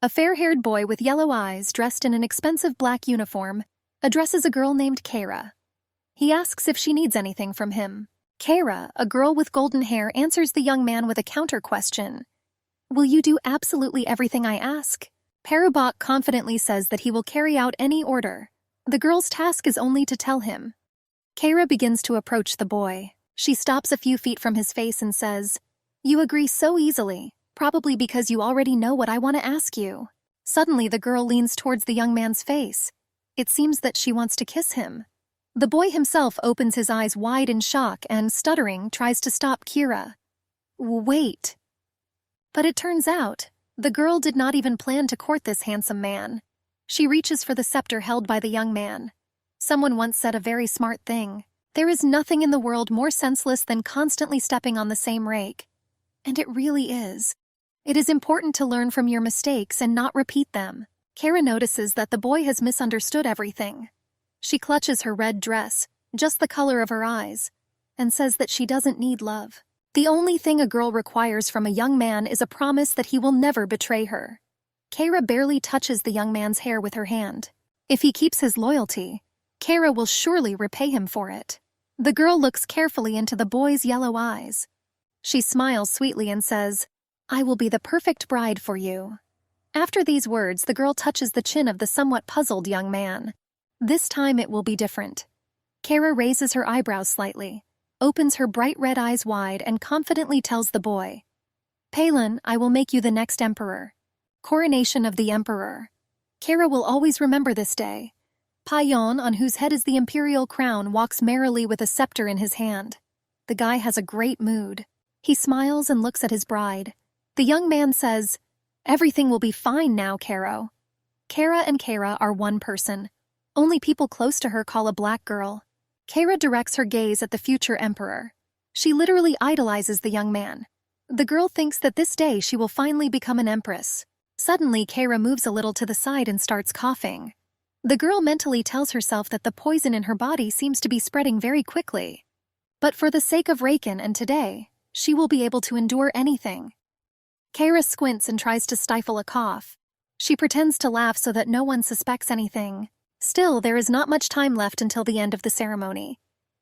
A fair-haired boy with yellow eyes dressed in an expensive black uniform addresses a girl named Kara. He asks if she needs anything from him. Kara, a girl with golden hair, answers the young man with a counter-question. Will you do absolutely everything I ask? Parubok confidently says that he will carry out any order. The girl's task is only to tell him. Kara begins to approach the boy. She stops a few feet from his face and says, You agree so easily, probably because you already know what I want to ask you. Suddenly the girl leans towards the young man's face. It seems that she wants to kiss him. The boy himself opens his eyes wide in shock and, stuttering, tries to stop Kira. Wait. But it turns out, the girl did not even plan to court this handsome man. She reaches for the scepter held by the young man. Someone once said a very smart thing. There is nothing in the world more senseless than constantly stepping on the same rake. And it really is. It is important to learn from your mistakes and not repeat them. Kara notices that the boy has misunderstood everything. She clutches her red dress, just the color of her eyes, and says that she doesn't need love. The only thing a girl requires from a young man is a promise that he will never betray her. Kara barely touches the young man's hair with her hand. If he keeps his loyalty, Kara will surely repay him for it. The girl looks carefully into the boy's yellow eyes. She smiles sweetly and says, I will be the perfect bride for you. After these words, the girl touches the chin of the somewhat puzzled young man. This time it will be different. Kara raises her eyebrows slightly, opens her bright red eyes wide, and confidently tells the boy, Palin, I will make you the next emperor. Coronation of the emperor. Kara will always remember this day. Payon, on whose head is the imperial crown, walks merrily with a scepter in his hand. The guy has a great mood. He smiles and looks at his bride. The young man says, Everything will be fine now, Kara. Kara and Kara are one person. Only people close to her call a black girl. Kara directs her gaze at the future emperor. She literally idolizes the young man. The girl thinks that this day she will finally become an empress. Suddenly, Kara moves a little to the side and starts coughing. The girl mentally tells herself that the poison in her body seems to be spreading very quickly. But for the sake of Raken and today, she will be able to endure anything. Kara squints and tries to stifle a cough. She pretends to laugh so that no one suspects anything. Still, there is not much time left until the end of the ceremony.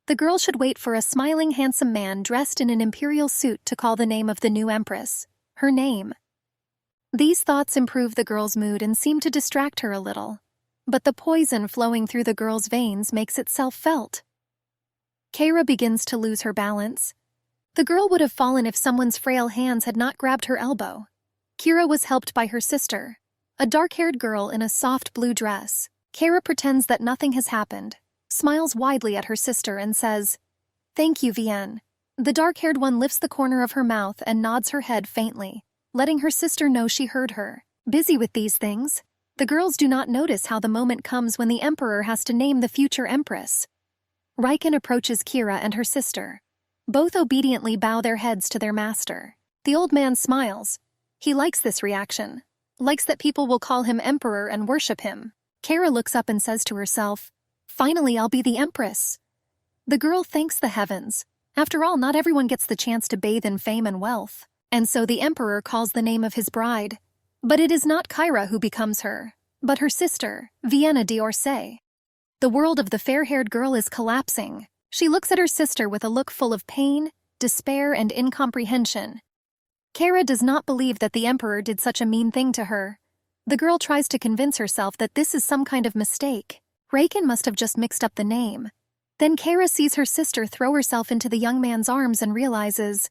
The girl should wait for a smiling, handsome man dressed in an imperial suit to call the name of the new empress. Her name. These thoughts improve the girl's mood and seem to distract her a little. But the poison flowing through the girl's veins makes itself felt. Kara begins to lose her balance. The girl would have fallen if someone's frail hands had not grabbed her elbow. Kira was helped by her sister, a dark-haired girl in a soft blue dress. Kara pretends that nothing has happened, smiles widely at her sister and says, Thank you, Vienne. The dark-haired one lifts the corner of her mouth and nods her head faintly, letting her sister know she heard her. Busy with these things, the girls do not notice how the moment comes when the emperor has to name the future empress. Raken approaches Kira and her sister. Both obediently bow their heads to their master. The old man smiles. He likes this reaction, likes that people will call him emperor and worship him. Kara looks up and says to herself, Finally, I'll be the empress. The girl thanks the heavens. After all, not everyone gets the chance to bathe in fame and wealth. And so the emperor calls the name of his bride. But it is not Kyra who becomes her, but her sister, Vienna d'Orsay. The world of the fair-haired girl is collapsing. She looks at her sister with a look full of pain, despair, and incomprehension. Kara does not believe that the emperor did such a mean thing to her. The girl tries to convince herself that this is some kind of mistake. Raken must have just mixed up the name. Then Kara sees her sister throw herself into the young man's arms and realizes,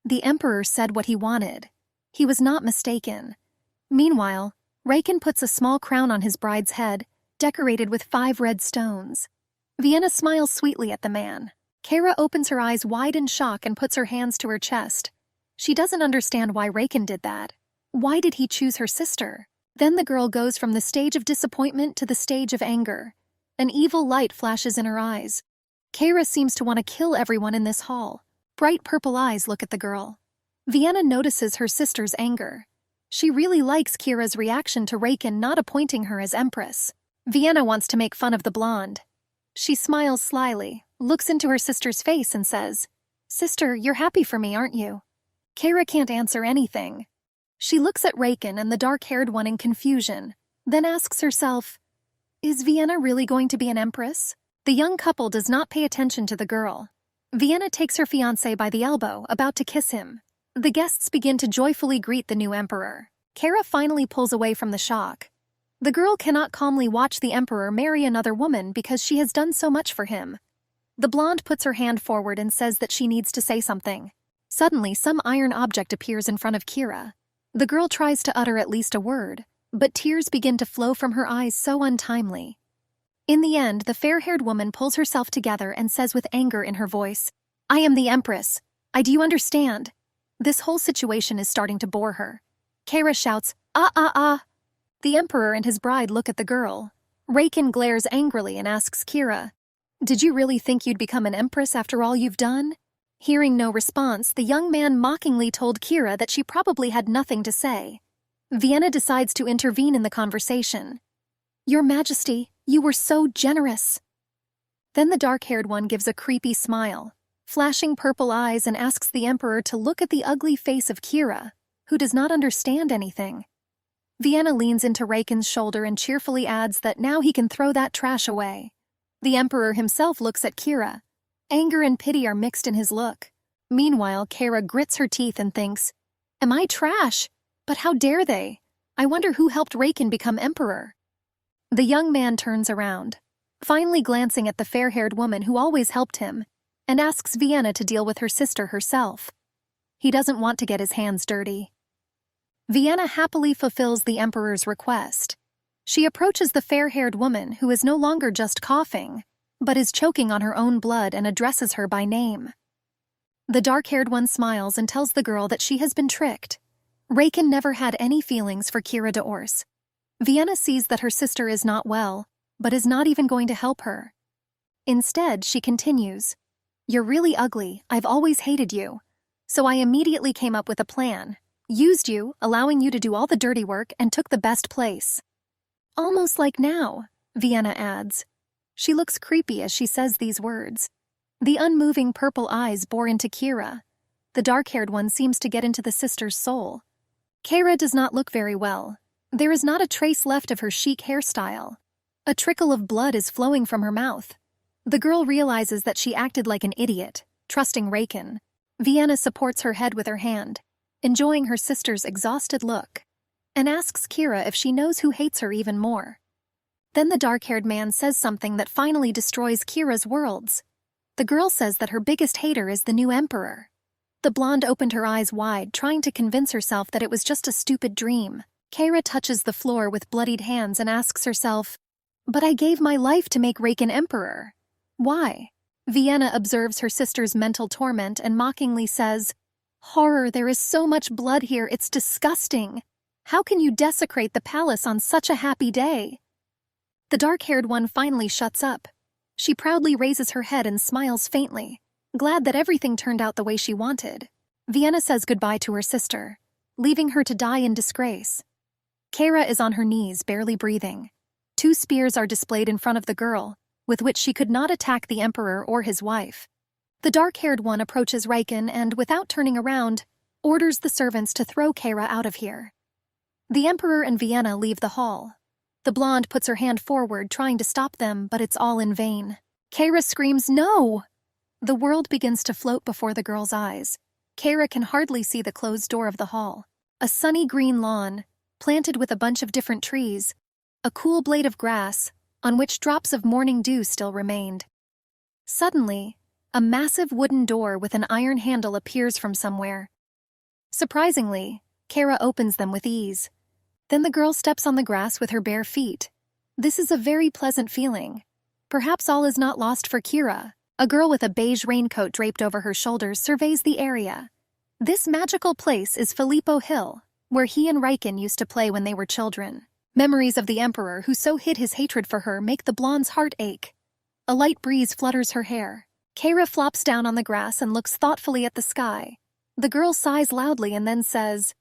the emperor said what he wanted. He was not mistaken. Meanwhile, Raken puts a small crown on his bride's head, decorated with 5 red stones. Vienna smiles sweetly at the man. Kara opens her eyes wide in shock and puts her hands to her chest. She doesn't understand why Raken did that. Why did he choose her sister? Then the girl goes from the stage of disappointment to the stage of anger. An evil light flashes in her eyes. Kara seems to want to kill everyone in this hall. Bright purple eyes look at the girl. Vienna notices her sister's anger. She really likes Kira's reaction to Raken not appointing her as empress. Vienna wants to make fun of the blonde. She smiles slyly, looks into her sister's face and says, Sister, you're happy for me, aren't you? Kara can't answer anything. She looks at Raken and the dark-haired one in confusion, then asks herself, is Vienna really going to be an empress? The young couple does not pay attention to the girl. Vienna takes her fiancé by the elbow, about to kiss him. The guests begin to joyfully greet the new emperor. Kara finally pulls away from the shock. The girl cannot calmly watch the emperor marry another woman because she has done so much for him. The blonde puts her hand forward and says that she needs to say something. Suddenly, some iron object appears in front of Kira. The girl tries to utter at least a word, but tears begin to flow from her eyes so untimely. In the end, the fair-haired woman pulls herself together and says with anger in her voice, I am the empress. Do you understand? This whole situation is starting to bore her. Kara shouts, ah. The emperor and his bride look at the girl. Raken glares angrily and asks Kira, did you really think you'd become an empress after all you've done? Hearing no response, the young man mockingly told Kira that she probably had nothing to say. Vienna decides to intervene in the conversation. Your Majesty, you were so generous. Then the dark-haired one gives a creepy smile, flashing purple eyes, and asks the emperor to look at the ugly face of Kira, who does not understand anything. Vienna leans into Raken's shoulder and cheerfully adds that now he can throw that trash away. The emperor himself looks at Kira. Anger and pity are mixed in his look. Meanwhile, Kara grits her teeth and thinks, am I trash? But how dare they? I wonder who helped Raken become emperor. The young man turns around, finally glancing at the fair-haired woman who always helped him, and asks Vienna to deal with her sister herself. He doesn't want to get his hands dirty. Vienna happily fulfills the emperor's request. She approaches the fair-haired woman, who is no longer just coughing, but is choking on her own blood, and addresses her by name. The dark-haired one smiles and tells the girl that she has been tricked. Raken never had any feelings for Kira d'Ors. Vienna sees that her sister is not well, but is not even going to help her. Instead, she continues, you're really ugly, I've always hated you. So I immediately came up with a plan, used you, allowing you to do all the dirty work, and took the best place. Almost like now, Vienna adds. She looks creepy as she says these words. The unmoving purple eyes bore into Kira. The dark-haired one seems to get into the sister's soul. Kara does not look very well. There is not a trace left of her chic hairstyle. A trickle of blood is flowing from her mouth. The girl realizes that she acted like an idiot, trusting Raken. Vienna supports her head with her hand, enjoying her sister's exhausted look, and asks Kira if she knows who hates her even more. Then the dark-haired man says something that finally destroys Kira's worlds. The girl says that her biggest hater is the new emperor. The blonde opened her eyes wide, trying to convince herself that it was just a stupid dream. Kara touches the floor with bloodied hands and asks herself, but I gave my life to make Raken emperor. Why? Vienna observes her sister's mental torment and mockingly says, horror, there is so much blood here, it's disgusting. How can you desecrate the palace on such a happy day? The dark-haired one finally shuts up. She proudly raises her head and smiles faintly, glad that everything turned out the way she wanted. Vienna says goodbye to her sister, leaving her to die in disgrace. Kara is on her knees, barely breathing. 2 spears are displayed in front of the girl, with which she could not attack the emperor or his wife. The dark-haired one approaches Raken and, without turning around, orders the servants to throw Kara out of here. The emperor and Vienna leave the hall. The blonde puts her hand forward, trying to stop them, but it's all in vain. Kara screams, no! The world begins to float before the girl's eyes. Kara can hardly see the closed door of the hall. A sunny green lawn, planted with a bunch of different trees, a cool blade of grass, on which drops of morning dew still remained. Suddenly, a massive wooden door with an iron handle appears from somewhere. Surprisingly, Kara opens them with ease. Then the girl steps on the grass with her bare feet. This is a very pleasant feeling. Perhaps all is not lost for Kira. A girl with a beige raincoat draped over her shoulders surveys the area. This magical place is Filippo Hill, where he and Raken used to play when they were children. Memories of the emperor who so hid his hatred for her make the blonde's heart ache. A light breeze flutters her hair. Kara flops down on the grass and looks thoughtfully at the sky. The girl sighs loudly and then says,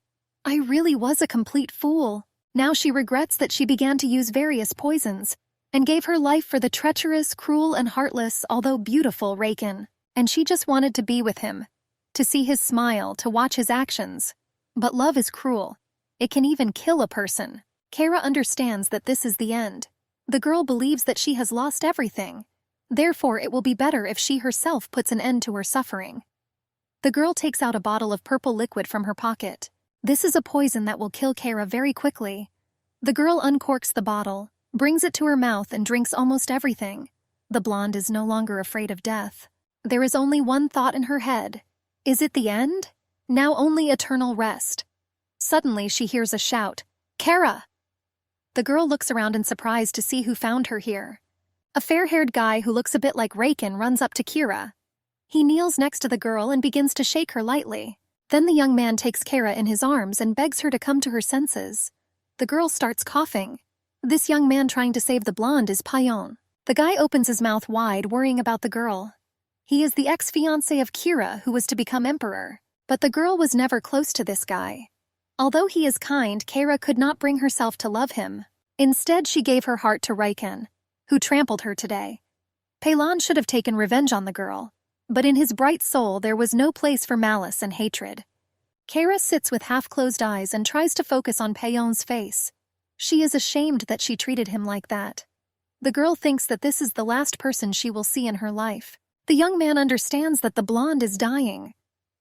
I really was a complete fool. Now she regrets that she began to use various poisons, and gave her life for the treacherous, cruel, and heartless, although beautiful, Raken. And she just wanted to be with him, to see his smile, to watch his actions. But love is cruel. It can even kill a person. Kara understands that this is the end. The girl believes that she has lost everything. Therefore, it will be better if she herself puts an end to her suffering. The girl takes out a bottle of purple liquid from her pocket. This is a poison that will kill Kara very quickly. The girl uncorks the bottle, brings it to her mouth and drinks almost everything. The blonde is no longer afraid of death. There is only one thought in her head. Is it the end? Now only eternal rest. Suddenly she hears a shout, "Kara!" The girl looks around in surprise to see who found her here. A fair-haired guy who looks a bit like Raken runs up to Kira. He kneels next to the girl and begins to shake her lightly. Then the young man takes Kara in his arms and begs her to come to her senses. The girl starts coughing. This young man trying to save the blonde is Payon. The guy opens his mouth wide, worrying about the girl. He is the ex-fiancé of Kira who was to become emperor. But the girl was never close to this guy. Although he is kind, Kara could not bring herself to love him. Instead, she gave her heart to Raken, who trampled her today. Paylon should have taken revenge on the girl, but in his bright soul there was no place for malice and hatred. Kara sits with half-closed eyes and tries to focus on Payon's face. She is ashamed that she treated him like that. The girl thinks that this is the last person she will see in her life. The young man understands that the blonde is dying.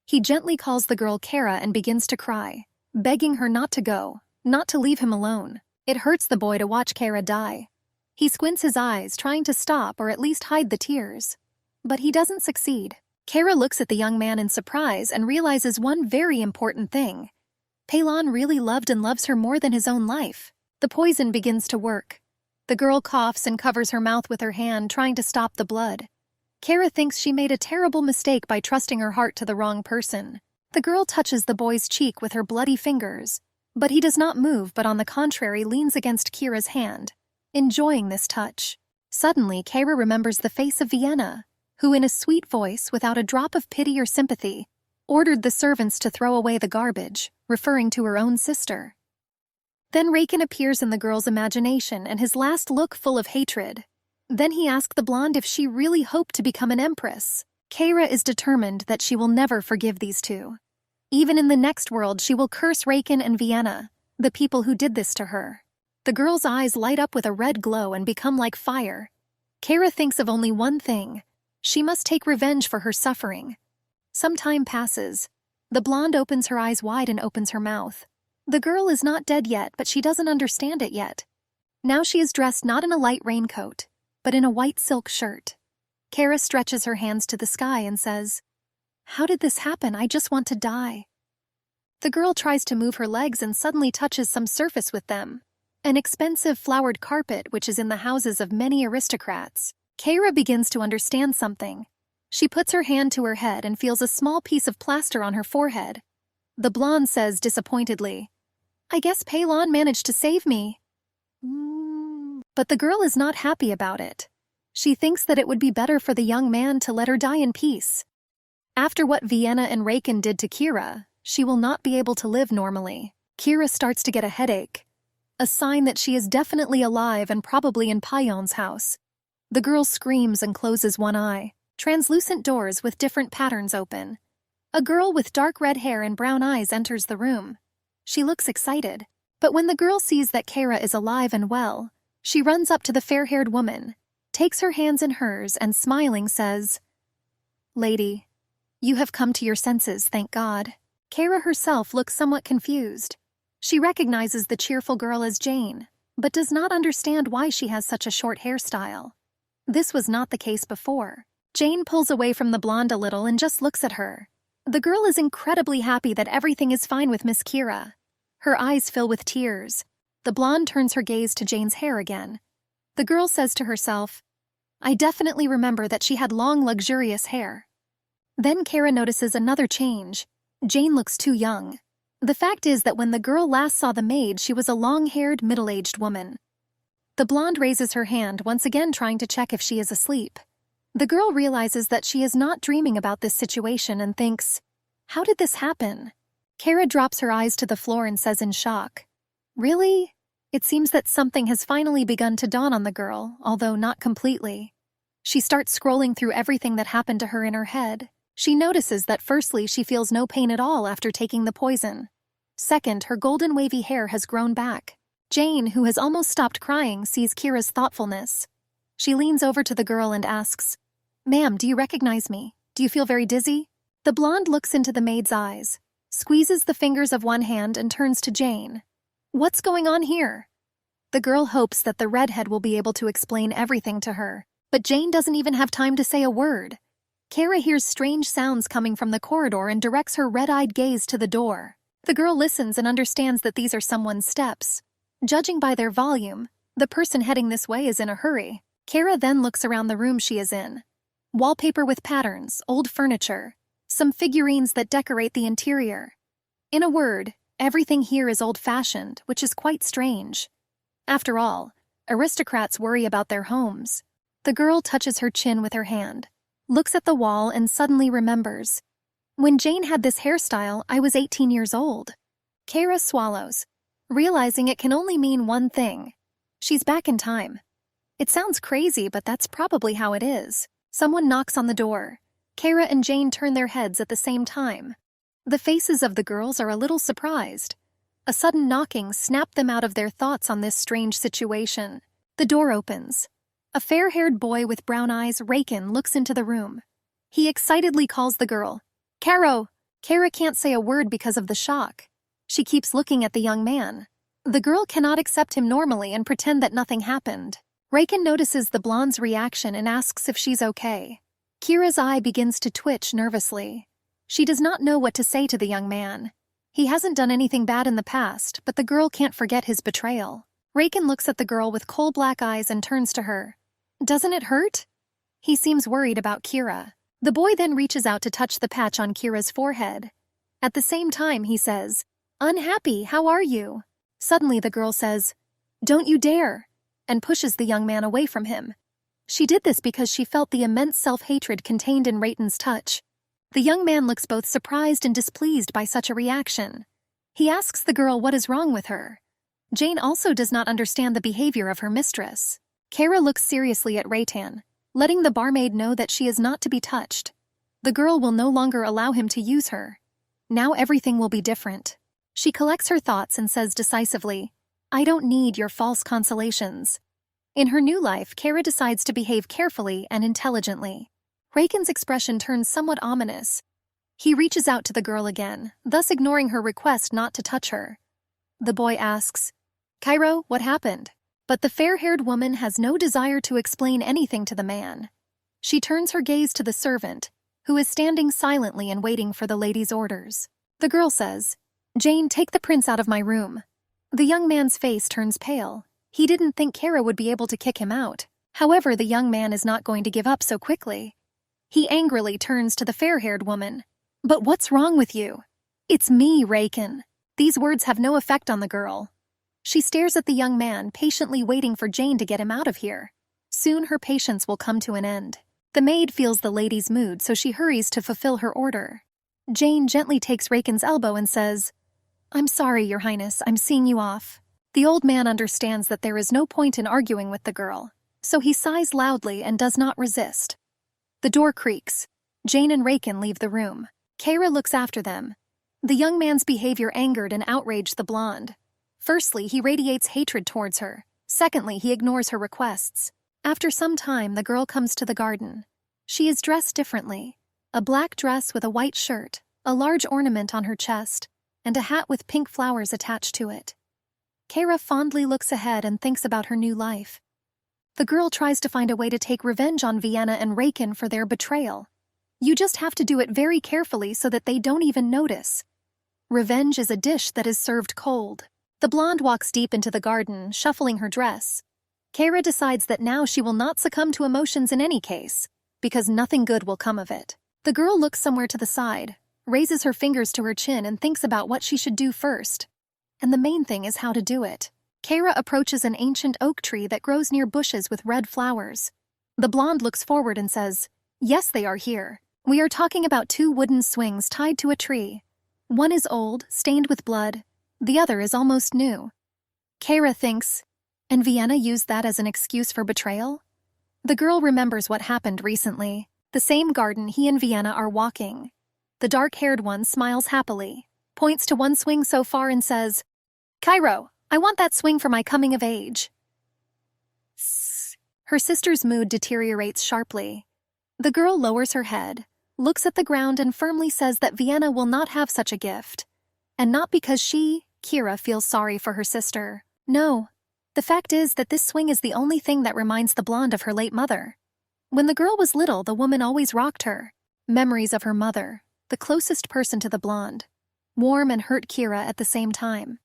He gently calls the girl Kara and begins to cry, begging her not to go, not to leave him alone. It hurts the boy to watch Kara die. He squints his eyes, trying to stop or at least hide the tears. But he doesn't succeed. Kara looks at the young man in surprise and realizes one very important thing. Paylon really loved and loves her more than his own life. The poison begins to work. The girl coughs and covers her mouth with her hand, trying to stop the blood. Kara thinks she made a terrible mistake by trusting her heart to the wrong person. The girl touches the boy's cheek with her bloody fingers, but he does not move but on the contrary leans against Kira's hand, enjoying this touch. Suddenly, Kara remembers the face of Vienna, who in a sweet voice, without a drop of pity or sympathy, ordered the servants to throw away the garbage, referring to her own sister. Then Raken appears in the girl's imagination and his last look full of hatred. Then he asked the blonde if she really hoped to become an empress. Kara is determined that she will never forgive these two. Even in the next world, she will curse Raken and Vienna, the people who did this to her. The girl's eyes light up with a red glow and become like fire. Kara thinks of only one thing. She must take revenge for her suffering. Some time passes. The blonde opens her eyes wide and opens her mouth. The girl is not dead yet, but she doesn't understand it yet. Now she is dressed not in a light raincoat, but in a white silk shirt. Kara stretches her hands to the sky and says, "How did this happen? I just want to die." The girl tries to move her legs and suddenly touches some surface with them. An expensive flowered carpet which is in the houses of many aristocrats. Kara begins to understand something. She puts her hand to her head and feels a small piece of plaster on her forehead. The blonde says disappointedly, "I guess Paylon managed to save me." But the girl is not happy about it. She thinks that it would be better for the young man to let her die in peace. After what Vienna and Raken did to Kira, she will not be able to live normally. Kira starts to get a headache, a sign that she is definitely alive and probably in Payon's house. The girl screams and closes one eye. Translucent doors with different patterns open. A girl with dark red hair and brown eyes enters the room. She looks excited, but when the girl sees that Kara is alive and well, she runs up to the fair-haired woman, takes her hands in hers, and smiling says, "Lady, you have come to your senses, thank God." Kara herself looks somewhat confused. She recognizes the cheerful girl as Jane, but does not understand why she has such a short hairstyle. This was not the case before. Jane pulls away from the blonde a little and just looks at her. The girl is incredibly happy that everything is fine with Miss Kira. Her eyes fill with tears. The blonde turns her gaze to Jane's hair again. The girl says to herself, "I definitely remember that she had long, luxurious hair." Then Kara notices another change. Jane looks too young. The fact is that when the girl last saw the maid, she was a long-haired, middle-aged woman. The blonde raises her hand, once again trying to check if she is asleep. The girl realizes that she is not dreaming about this situation and thinks, "How did this happen?" Kara drops her eyes to the floor and says in shock, "Really?" It seems that something has finally begun to dawn on the girl, although not completely. She starts scrolling through everything that happened to her in her head. She notices that firstly she feels no pain at all after taking the poison. Second, her golden wavy hair has grown back. Jane, who has almost stopped crying, sees Kira's thoughtfulness. She leans over to the girl and asks, "Ma'am, do you recognize me? Do you feel very dizzy?" The blonde looks into the maid's eyes, squeezes the fingers of one hand and turns to Jane. "What's going on here?" The girl hopes that the redhead will be able to explain everything to her, but Jane doesn't even have time to say a word. Kara hears strange sounds coming from the corridor and directs her red-eyed gaze to the door. The girl listens and understands that these are someone's steps. Judging by their volume, the person heading this way is in a hurry. Kara then looks around the room she is in. Wallpaper with patterns, old furniture, some figurines that decorate the interior. In a word, everything here is old-fashioned, which is quite strange. After all, aristocrats worry about their homes. The girl touches her chin with her hand, looks at the wall and suddenly remembers. When Jane had this hairstyle, I was 18 years old. Kara swallows, realizing it can only mean one thing. She's back in time. It sounds crazy, but that's probably how it is. Someone knocks on the door. Kara and Jane turn their heads at the same time. The faces of the girls are a little surprised. A sudden knocking snapped them out of their thoughts on this strange situation. The door opens. A fair-haired boy with brown eyes, Raken, looks into the room. He excitedly calls the girl, "Caro!" Kara can't say a word because of the shock. She keeps looking at the young man. The girl cannot accept him normally and pretend that nothing happened. Raken notices the blonde's reaction and asks if she's okay. Kira's eye begins to twitch nervously. She does not know what to say to the young man. He hasn't done anything bad in the past, but the girl can't forget his betrayal. Raken looks at the girl with coal black eyes and turns to her. "Doesn't it hurt?" He seems worried about Kira. The boy then reaches out to touch the patch on Kira's forehead. At the same time, he says, "Unhappy, how are you?" Suddenly the girl says, "Don't you dare," and pushes the young man away from him. She did this because she felt the immense self-hatred contained in Raten's touch. The young man looks both surprised and displeased by such a reaction. He asks the girl what is wrong with her. Jane also does not understand the behavior of her mistress. Kara looks seriously at Ratan, letting the barmaid know that she is not to be touched. The girl will no longer allow him to use her. Now everything will be different. She collects her thoughts and says decisively, "I don't need your false consolations." In her new life, Kara decides to behave carefully and intelligently. Raken's expression turns somewhat ominous. He reaches out to the girl again, thus ignoring her request not to touch her. The boy asks, "Cairo, what happened?" But the fair-haired woman has no desire to explain anything to the man. She turns her gaze to the servant, who is standing silently and waiting for the lady's orders. The girl says, "Jane, take the prince out of my room." The young man's face turns pale. He didn't think Kara would be able to kick him out. However, the young man is not going to give up so quickly. He angrily turns to the fair-haired woman. "But what's wrong with you?" "It's me, Raken." These words have no effect on the girl. She stares at the young man, patiently waiting for Jane to get him out of here. Soon her patience will come to an end. The maid feels the lady's mood, so she hurries to fulfill her order. Jane gently takes Raken's elbow and says, "I'm sorry, Your Highness, I'm seeing you off." The old man understands that there is no point in arguing with the girl, so he sighs loudly and does not resist. The door creaks. Jane and Raken leave the room. Kara looks after them. The young man's behavior angered and outraged the blonde. Firstly, he radiates hatred towards her. Secondly, he ignores her requests. After some time, the girl comes to the garden. She is dressed differently. A black dress with a white shirt, a large ornament on her chest, and a hat with pink flowers attached to it. Kara fondly looks ahead and thinks about her new life. The girl tries to find a way to take revenge on Vienna and Raken for their betrayal. You just have to do it very carefully so that they don't even notice. Revenge is a dish that is served cold. The blonde walks deep into the garden, shuffling her dress. Kara decides that now she will not succumb to emotions in any case, because nothing good will come of it. The girl looks somewhere to the side, raises her fingers to her chin and thinks about what she should do first. And the main thing is how to do it. Kara approaches an ancient oak tree that grows near bushes with red flowers. The blonde looks forward and says, "Yes, they are here. We are talking about 2 wooden swings tied to a tree. One is old, stained with blood. The other is almost new." Kara thinks, and Vienna used that as an excuse for betrayal? The girl remembers what happened recently. The same garden he and Vienna are walking. The dark-haired one smiles happily. points to one swing so far and says, "Cairo, I want that swing for my coming of age." Her sister's mood deteriorates sharply. The girl lowers her head, looks at the ground and firmly says that Vienna will not have such a gift. And not because she, Kira, feels sorry for her sister. No. The fact is that this swing is the only thing that reminds the blonde of her late mother. When the girl was little, the woman always rocked her. Memories of her mother, the closest person to the blonde, warm and hurt Kira at the same time.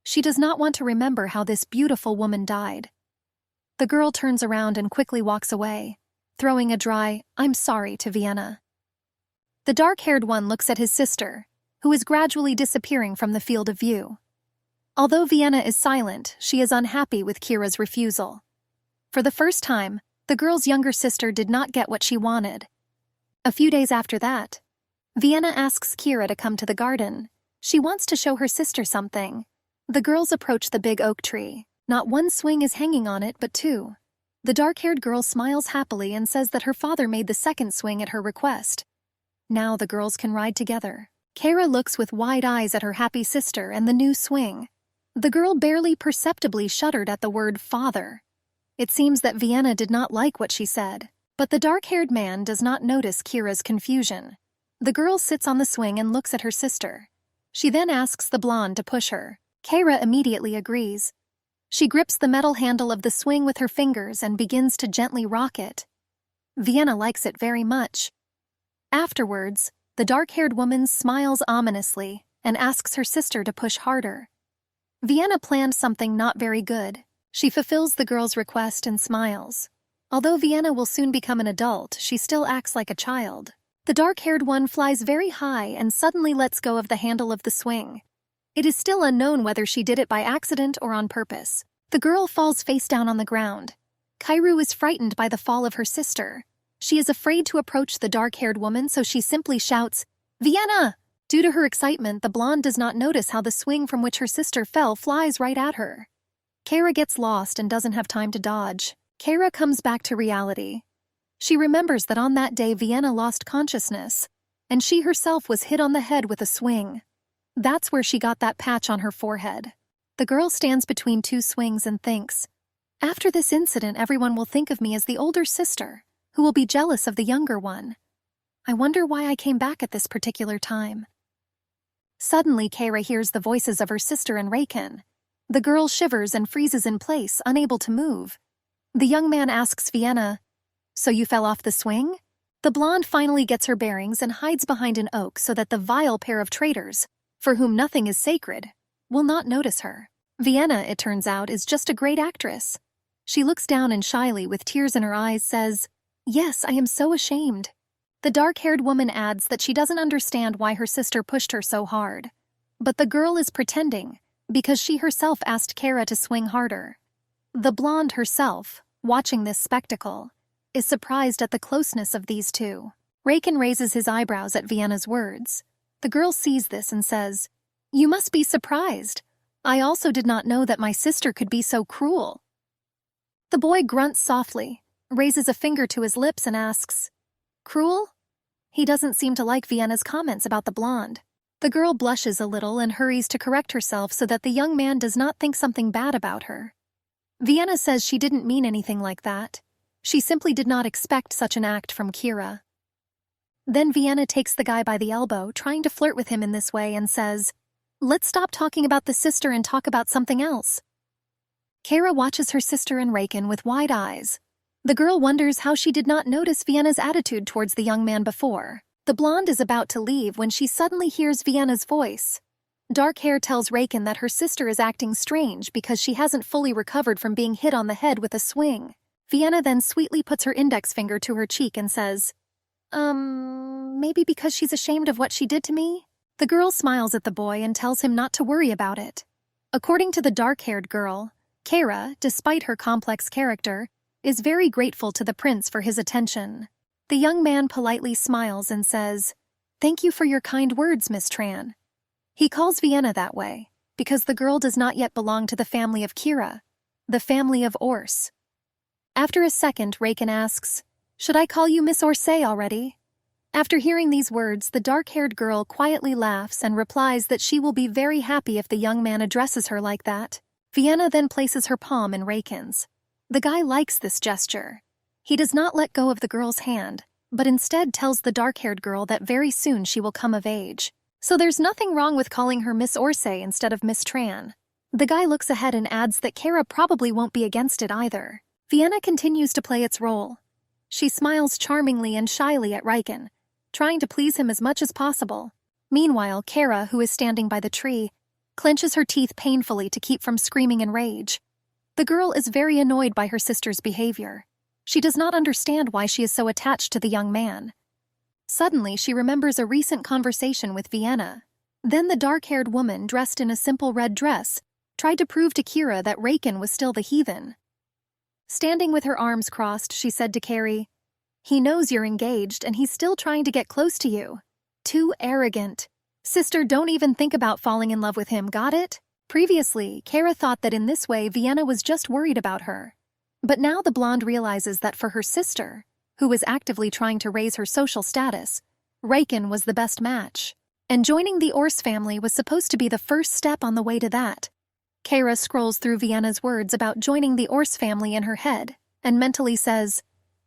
She does not want to remember how this beautiful woman died. The girl turns around and quickly walks away, throwing a dry, "I'm sorry" to Vienna. The dark-haired one looks at his sister, who is gradually disappearing from the field of view. Although Vienna is silent, she is unhappy with Kira's refusal. For the first time, the girl's younger sister did not get what she wanted. A few days after that, Vienna asks Kira to come to the garden. She wants to show her sister something. The girls approach the big oak tree. Not one swing is hanging on it, but two. The dark-haired girl smiles happily and says that her father made the second swing at her request. Now the girls can ride together. Kira looks with wide eyes at her happy sister and the new swing. The girl barely perceptibly shuddered at the word father. It seems that Vienna did not like what she said, but the dark-haired man does not notice Kira's confusion. The girl sits on the swing and looks at her sister. She then asks the blonde to push her. Kira immediately agrees. She grips the metal handle of the swing with her fingers and begins to gently rock it. Vienna likes it very much. Afterwards, the dark-haired woman smiles ominously and asks her sister to push harder. Vienna planned something not very good. She fulfills the girl's request and smiles. Although Vienna will soon become an adult, she still acts like a child. The dark-haired one flies very high and suddenly lets go of the handle of the swing. It is still unknown whether she did it by accident or on purpose. The girl falls face down on the ground. Kairu is frightened by the fall of her sister. She is afraid to approach the dark-haired woman, so she simply shouts, "Vienna!" Due to her excitement, the blonde does not notice how the swing from which her sister fell flies right at her. Kara gets lost and doesn't have time to dodge. Kara comes back to reality. She remembers that on that day Vienna lost consciousness, and she herself was hit on the head with a swing. That's where she got that patch on her forehead. The girl stands between two swings and thinks, "After this incident, everyone will think of me as the older sister, who will be jealous of the younger one. I wonder why I came back at this particular time." Suddenly, Kara hears the voices of her sister and Reiken. The girl shivers and freezes in place, unable to move. The young man asks Vienna, "So you fell off the swing?" The blonde finally gets her bearings and hides behind an oak so that the vile pair of traitors, for whom nothing is sacred, will not notice her. Vienna, it turns out, is just a great actress. She looks down and shyly, with tears in her eyes, says, "Yes, I am so ashamed." The dark-haired woman adds that she doesn't understand why her sister pushed her so hard. But the girl is pretending, because she herself asked Kara to swing harder. The blonde herself, watching this spectacle, is surprised at the closeness of these two. Reiken raises his eyebrows at Vienna's words. The girl sees this and says, "You must be surprised. I also did not know that my sister could be so cruel." The boy grunts softly, raises a finger to his lips and asks, "Cruel?" He doesn't seem to like Vienna's comments about the blonde. The girl blushes a little and hurries to correct herself so that the young man does not think something bad about her. Vienna says she didn't mean anything like that. She simply did not expect such an act from Kira. Then Vienna takes the guy by the elbow, trying to flirt with him in this way, and says, "Let's stop talking about the sister and talk about something else." Kara watches her sister and Reiken with wide eyes. The girl wonders how she did not notice Vienna's attitude towards the young man before. The blonde is about to leave when she suddenly hears Vienna's voice. Dark hair tells Reiken that her sister is acting strange because she hasn't fully recovered from being hit on the head with a swing. Vienna then sweetly puts her index finger to her cheek and says, Maybe because she's ashamed of what she did to me?" The girl smiles at the boy and tells him not to worry about it. According to the dark-haired girl, Kara, despite her complex character, is very grateful to the prince for his attention. The young man politely smiles and says, "Thank you for your kind words, Miss Tran." He calls Vienna that way because the girl does not yet belong to the family of Kira, the family of Ors. After a second, Reiken asks, "Should I call you Miss Orsay already?" After hearing these words, the dark-haired girl quietly laughs and replies that she will be very happy if the young man addresses her like that. Vienna then places her palm in Raken's. The guy likes this gesture. He does not let go of the girl's hand, but instead tells the dark-haired girl that very soon she will come of age. So there's nothing wrong with calling her Miss Orsay instead of Miss Tran. The guy looks ahead and adds that Kara probably won't be against it either. Vienna continues to play its role. She smiles charmingly and shyly at Raken, trying to please him as much as possible. Meanwhile, Kara, who is standing by the tree, clenches her teeth painfully to keep from screaming in rage. The girl is very annoyed by her sister's behavior. She does not understand why she is so attached to the young man. Suddenly, she remembers a recent conversation with Vienna. Then the dark-haired woman, dressed in a simple red dress, tried to prove to Kira that Raken was still the heathen. Standing with her arms crossed, she said to Carrie, "He knows you're engaged and he's still trying to get close to you. Too arrogant. Sister, don't even think about falling in love with him, got it?" Previously, Kara thought that in this way Vienna was just worried about her. But now the blonde realizes that for her sister, who was actively trying to raise her social status, Raken was the best match. And joining the Ors family was supposed to be the first step on the way to that. Kara scrolls through Vienna's words about joining the Ors family in her head, and mentally says,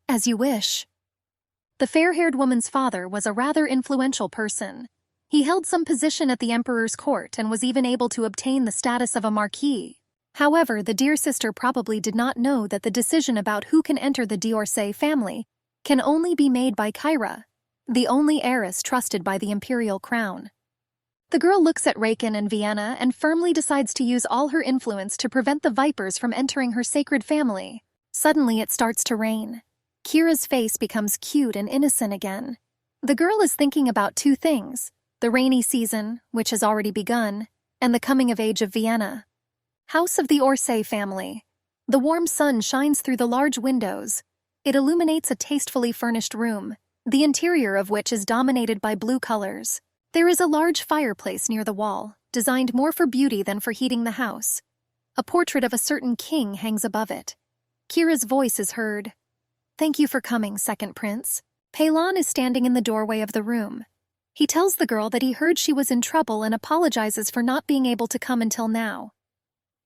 "As you wish." The fair-haired woman's father was a rather influential person. He held some position at the emperor's court and was even able to obtain the status of a marquis. However, the dear sister probably did not know that the decision about who can enter the d'Orsay family can only be made by Kyra, the only heiress trusted by the imperial crown. The girl looks at Raken and Vienna and firmly decides to use all her influence to prevent the vipers from entering her sacred family. Suddenly it starts to rain. Kira's face becomes cute and innocent again. The girl is thinking about two things: the rainy season, which has already begun, and the coming of age of Vienna. House of the Orsay family. The warm sun shines through the large windows. It illuminates a tastefully furnished room, the interior of which is dominated by blue colors. There is a large fireplace near the wall, designed more for beauty than for heating the house. A portrait of a certain king hangs above it. Kira's voice is heard. "Thank you for coming, second prince." Pelan is standing in the doorway of the room. He tells the girl that he heard she was in trouble and apologizes for not being able to come until now.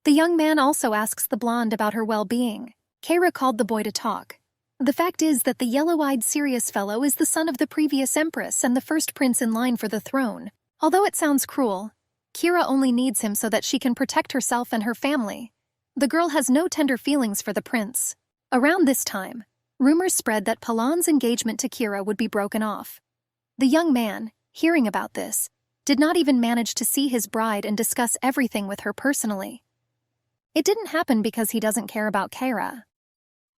The young man also asks the blonde about her well-being. Kara called the boy to talk. The fact is that the yellow-eyed serious fellow is the son of the previous empress and the first prince in line for the throne. Although it sounds cruel, Kira only needs him so that she can protect herself and her family. The girl has no tender feelings for the prince. Around this time, rumors spread that Pelan's engagement to Kira would be broken off. The young man, hearing about this, did not even manage to see his bride and discuss everything with her personally. It didn't happen because he doesn't care about Kara.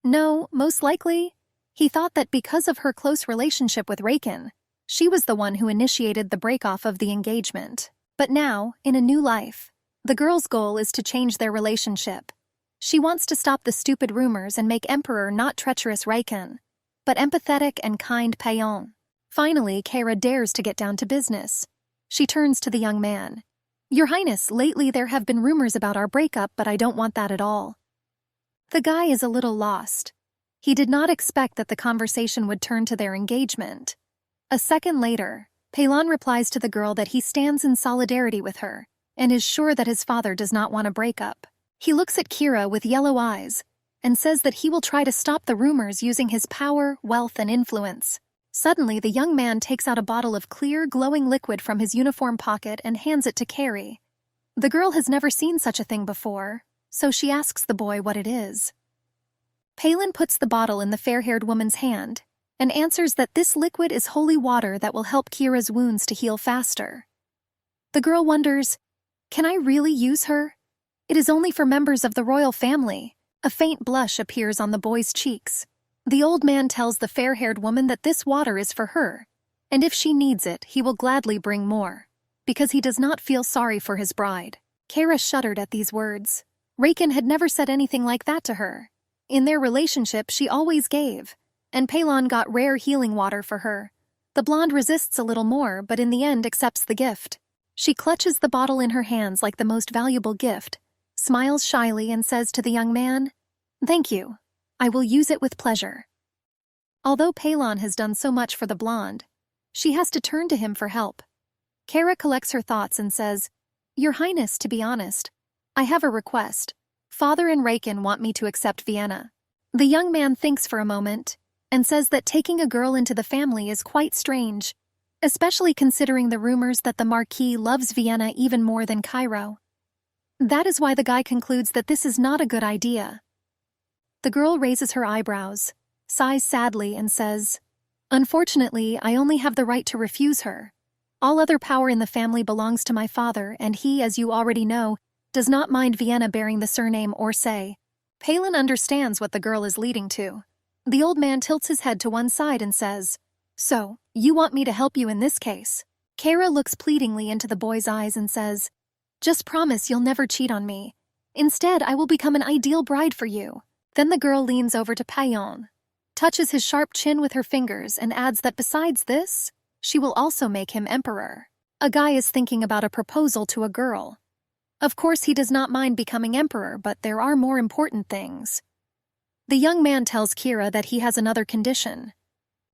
No, most likely, he thought that because of her close relationship with Raken, she was the one who initiated the break-off of the engagement. But now, in a new life, the girl's goal is to change their relationship. She wants to stop the stupid rumors and make Emperor not treacherous Raken, but empathetic and kind Payon. Finally, Kara dares to get down to business. She turns to the young man. "Your Highness, lately there have been rumors about our breakup, but I don't want that at all." The guy is a little lost. He did not expect that the conversation would turn to their engagement. A second later, Pelan replies to the girl that he stands in solidarity with her and is sure that his father does not want a breakup. He looks at Kira with yellow eyes and says that he will try to stop the rumors using his power, wealth, and influence. Suddenly, the young man takes out a bottle of clear, glowing liquid from his uniform pocket and hands it to Carrie. The girl has never seen such a thing before, so she asks the boy what it is. Palin puts the bottle in the fair-haired woman's hand and answers that this liquid is holy water that will help Kira's wounds to heal faster. The girl wonders, "Can I really use her? It is only for members of the royal family." A faint blush appears on the boy's cheeks. The old man tells the fair-haired woman that this water is for her, and if she needs it, he will gladly bring more, because he does not feel sorry for his bride. Kara shuddered at these words. Raken had never said anything like that to her. In their relationship, she always gave, and Pelan got rare healing water for her. The blonde resists a little more, but in the end accepts the gift. She clutches the bottle in her hands like the most valuable gift, smiles shyly and says to the young man, "Thank you. I will use it with pleasure." Although Pelan has done so much for the blonde, She has to turn to him for help. Kara collects her thoughts and says, "Your Highness, to be honest, I have a request. Father and Raken want me to accept Vienna." The young man thinks for a moment and says that taking a girl into the family is quite strange, especially considering the rumors that the Marquis loves Vienna even more than Cairo. That is why the guy concludes that this is not a good idea. The girl raises her eyebrows, sighs sadly, and says, "Unfortunately, I only have the right to refuse her. All other power in the family belongs to my father, and he, as you already know, does not mind Vienna bearing the surname Orsay." Palin understands what the girl is leading to. The old man tilts his head to one side and says, "So, you want me to help you in this case?" Kara looks pleadingly into the boy's eyes and says, "Just promise you'll never cheat on me. Instead, I will become an ideal bride for you." Then the girl leans over to Payon, touches his sharp chin with her fingers, and adds that besides this, she will also make him emperor. A guy is thinking about a proposal to a girl. Of course, he does not mind becoming emperor, but there are more important things. The young man tells Kira that he has another condition.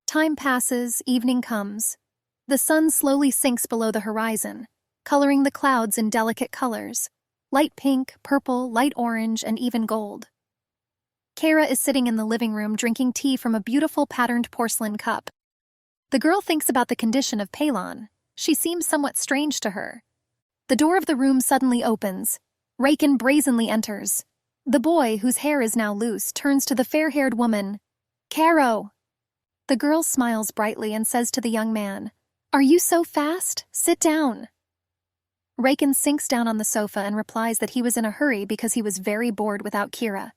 Time passes, evening comes. The sun slowly sinks below the horizon, coloring the clouds in delicate colors, light pink, purple, light orange, and even gold. Kara is sitting in the living room drinking tea from a beautiful patterned porcelain cup. The girl thinks about the condition of Palon. She seems somewhat strange to her. The door of the room suddenly opens. Raken brazenly enters. The boy, whose hair is now loose, turns to the fair-haired woman. "Caro!" The girl smiles brightly and says to the young man, "Are you so fast? Sit down." Raken sinks down on the sofa and replies that he was in a hurry because he was very bored without Kira.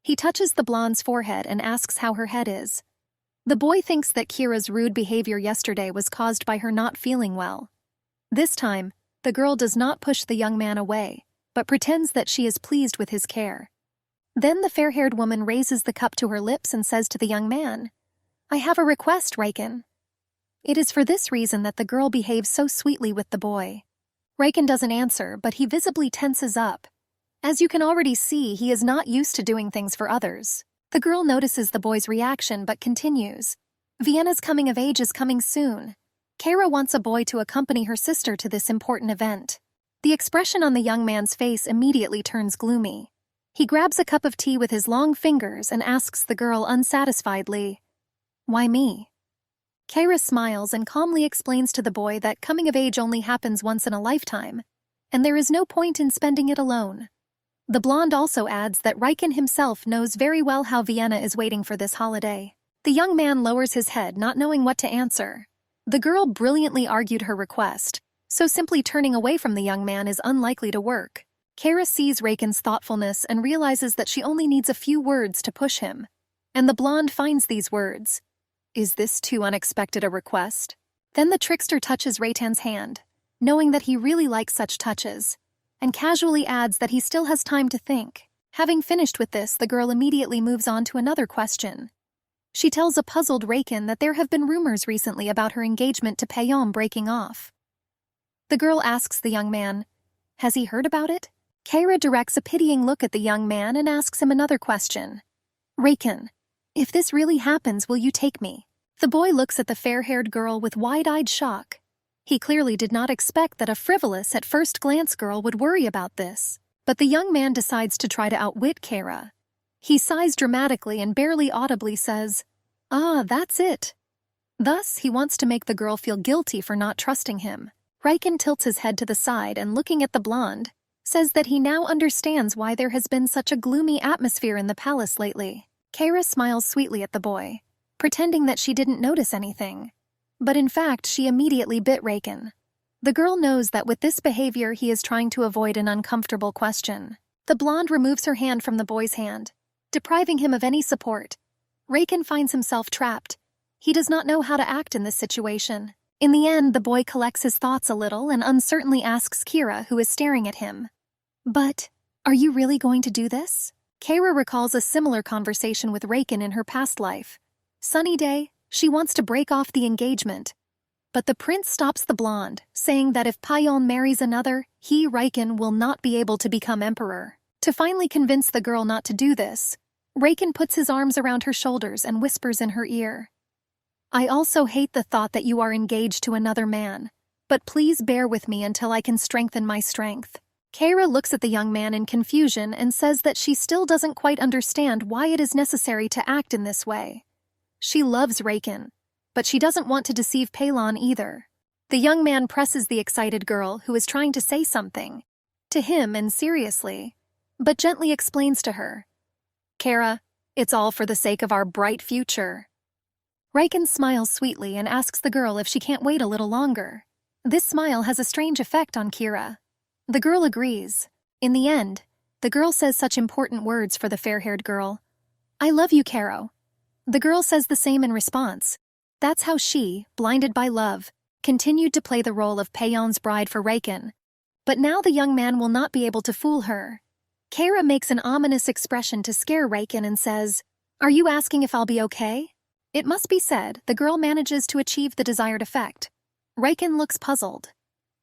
He touches the blonde's forehead and asks how her head is. The boy thinks that Kira's rude behavior yesterday was caused by her not feeling well. This time, the girl does not push the young man away, but pretends that she is pleased with his care. Then the fair-haired woman raises the cup to her lips and says to the young man, "I have a request, Raken." It is for this reason that the girl behaves so sweetly with the boy. Raken doesn't answer, but he visibly tenses up. As you can already see, he is not used to doing things for others. The girl notices the boy's reaction but continues. "Vienna's coming of age is coming soon. Kara wants a boy to accompany her sister to this important event." The expression on the young man's face immediately turns gloomy. He grabs a cup of tea with his long fingers and asks the girl unsatisfiedly, "Why me?" Kara smiles and calmly explains to the boy that coming of age only happens once in a lifetime, and there is no point in spending it alone. The blonde also adds that Raken himself knows very well how Vienna is waiting for this holiday. The young man lowers his head, not knowing what to answer. The girl brilliantly argued her request, so simply turning away from the young man is unlikely to work. Kara sees Raken's thoughtfulness and realizes that she only needs a few words to push him. And the blonde finds these words. Is this too unexpected a request? Then the trickster touches Raitan's hand, knowing that he really likes such touches, and casually adds that he still has time to think. Having finished with this, the girl immediately moves on to another question. She tells a puzzled Raken that there have been rumors recently about her engagement to Payon breaking off. The girl asks the young man, "Has he heard about it?" Kara directs a pitying look at the young man and asks him another question. "Raken, if this really happens, will you take me?" The boy looks at the fair-haired girl with wide-eyed shock. He clearly did not expect that a frivolous at first glance girl would worry about this. But the young man decides to try to outwit Kara. He sighs dramatically and barely audibly says, "Ah, that's it." Thus, he wants to make the girl feel guilty for not trusting him. Raken tilts his head to the side and, looking at the blonde, says that he now understands why there has been such a gloomy atmosphere in the palace lately. Kara smiles sweetly at the boy, pretending that she didn't notice anything. But in fact, she immediately bit Raken. The girl knows that with this behavior he is trying to avoid an uncomfortable question. The blonde removes her hand from the boy's hand, depriving him of any support. Raken finds himself trapped. He does not know how to act in this situation. In the end, the boy collects his thoughts a little and uncertainly asks Kira, who is staring at him, "But, are you really going to do this?" Kara recalls a similar conversation with Raken in her past life. Sunny day, she wants to break off the engagement. But the prince stops the blonde, saying that if Payon marries another, he, Raken, will not be able to become emperor. To finally convince the girl not to do this, Raken puts his arms around her shoulders and whispers in her ear, I also hate the thought that you are engaged to another man. But please bear with me until I can strengthen my strength. Kara looks at the young man in confusion and says that she still doesn't quite understand why it is necessary to act in this way. She loves Raken, but she doesn't want to deceive Peilon either. The young man presses the excited girl who is trying to say something to him and seriously, but gently explains to her, Kara, it's all for the sake of our bright future. Raken smiles sweetly and asks the girl if she can't wait a little longer. This smile has a strange effect on Kira. The girl agrees. In the end, the girl says such important words for the fair-haired girl. I love you, Caro. The girl says the same in response. That's how she, blinded by love, continued to play the role of Peion's bride for Raken. But now the young man will not be able to fool her. Kara makes an ominous expression to scare Raken and says, Are you asking if I'll be okay? It must be said, the girl manages to achieve the desired effect. Raken looks puzzled.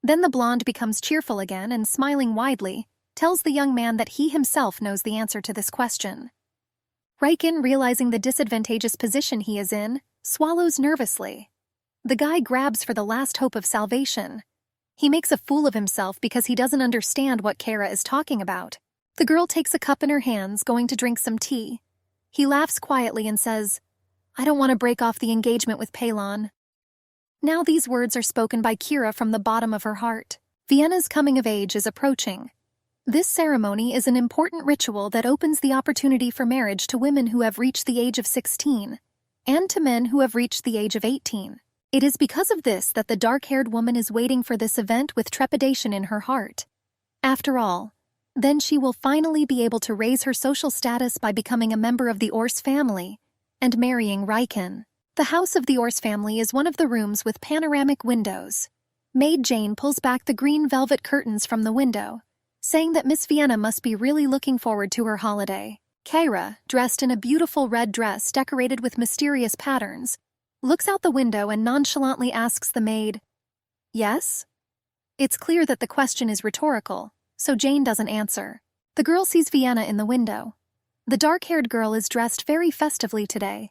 Then the blonde becomes cheerful again and, smiling widely, tells the young man that he himself knows the answer to this question. Raken, realizing the disadvantageous position he is in, swallows nervously. The guy grabs for the last hope of salvation. He makes a fool of himself because he doesn't understand what Kara is talking about. The girl takes a cup in her hands, going to drink some tea. He laughs quietly and says, I don't want to break off the engagement with Peilon. Now these words are spoken by Kira from the bottom of her heart. Vienna's coming of age is approaching. This ceremony is an important ritual that opens the opportunity for marriage to women who have reached the age of 16, and to men who have reached the age of 18. It is because of this that the dark-haired woman is waiting for this event with trepidation in her heart. After all, then she will finally be able to raise her social status by becoming a member of the Ors family and marrying Raken. The house of the Ors family is one of the rooms with panoramic windows. Maid Jane pulls back the green velvet curtains from the window, saying that Miss Vienna must be really looking forward to her holiday. Kara, dressed in a beautiful red dress decorated with mysterious patterns, looks out the window and nonchalantly asks the maid, Yes? It's clear that the question is rhetorical, so Jane doesn't answer. The girl sees Vienna in the window. The dark-haired girl is dressed very festively today.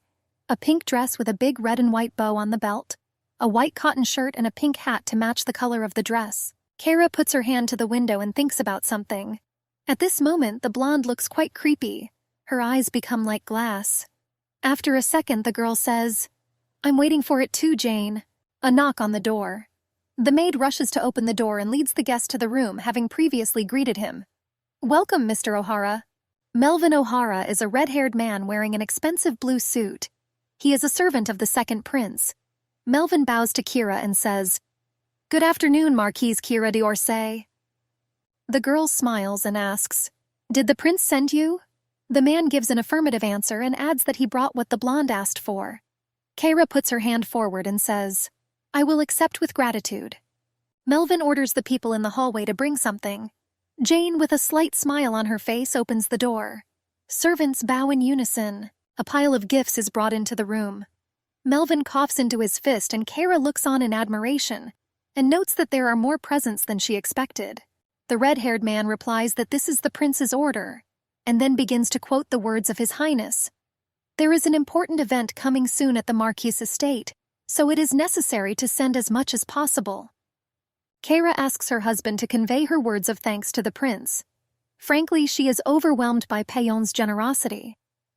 A pink dress with a big red and white bow on the belt, a white cotton shirt and a pink hat to match the color of the dress. Kara puts her hand to the window and thinks about something. At this moment, the blonde looks quite creepy. Her eyes become like glass. After a second, the girl says, I'm waiting for it too, Jane. A knock on the door. The maid rushes to open the door and leads the guest to the room, having previously greeted him. Welcome, Mr. O'Hara. Melvin O'Hara is a red-haired man wearing an expensive blue suit. He is a servant of the second prince. Melvin bows to Kira and says, Good afternoon, Marquise Kira d'Orsay. The girl smiles and asks, Did the prince send you? The man gives an affirmative answer and adds that he brought what the blonde asked for. Kara puts her hand forward and says, I will accept with gratitude. Melvin orders the people in the hallway to bring something. Jane, with a slight smile on her face, opens the door. Servants bow in unison. A pile of gifts is brought into the room. Melvin coughs into his fist and Kara looks on in admiration and notes that there are more presents than she expected. The red-haired man replies that this is the prince's order, and then begins to quote the words of His Highness. There is an important event coming soon at the Marquis' estate, so it is necessary to send as much as possible. Kara asks her husband to convey her words of thanks to the prince. Frankly, she is overwhelmed by Peion's generosity.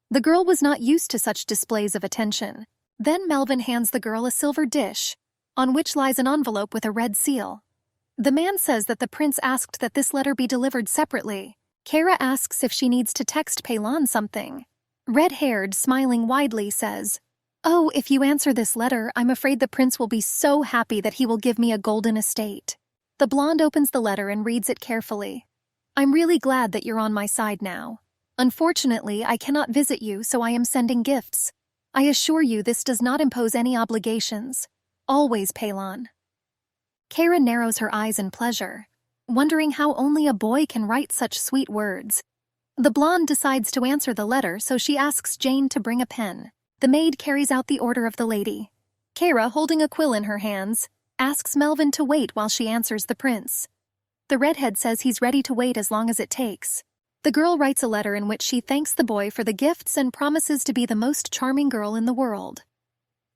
The girl was not used to such displays of attention. Then Melvin hands the girl a silver dish, on which lies an envelope with a red seal. The man says that the prince asked that this letter be delivered separately. Kara asks if she needs to text Peilon something. Red-haired, smiling widely, says, Oh, if you answer this letter, I'm afraid the prince will be so happy that he will give me a golden estate. The blonde opens the letter and reads it carefully. I'm really glad that you're on my side now. Unfortunately, I cannot visit you, so I am sending gifts. I assure you this does not impose any obligations. Always, Peilon. Kara narrows her eyes in pleasure, wondering how only a boy can write such sweet words. The blonde decides to answer the letter, so she asks Jane to bring a pen. The maid carries out the order of the lady. Kara, holding a quill in her hands, asks Melvin to wait while she answers the prince. The redhead says he's ready to wait as long as it takes. The girl writes a letter in which she thanks the boy for the gifts and promises to be the most charming girl in the world.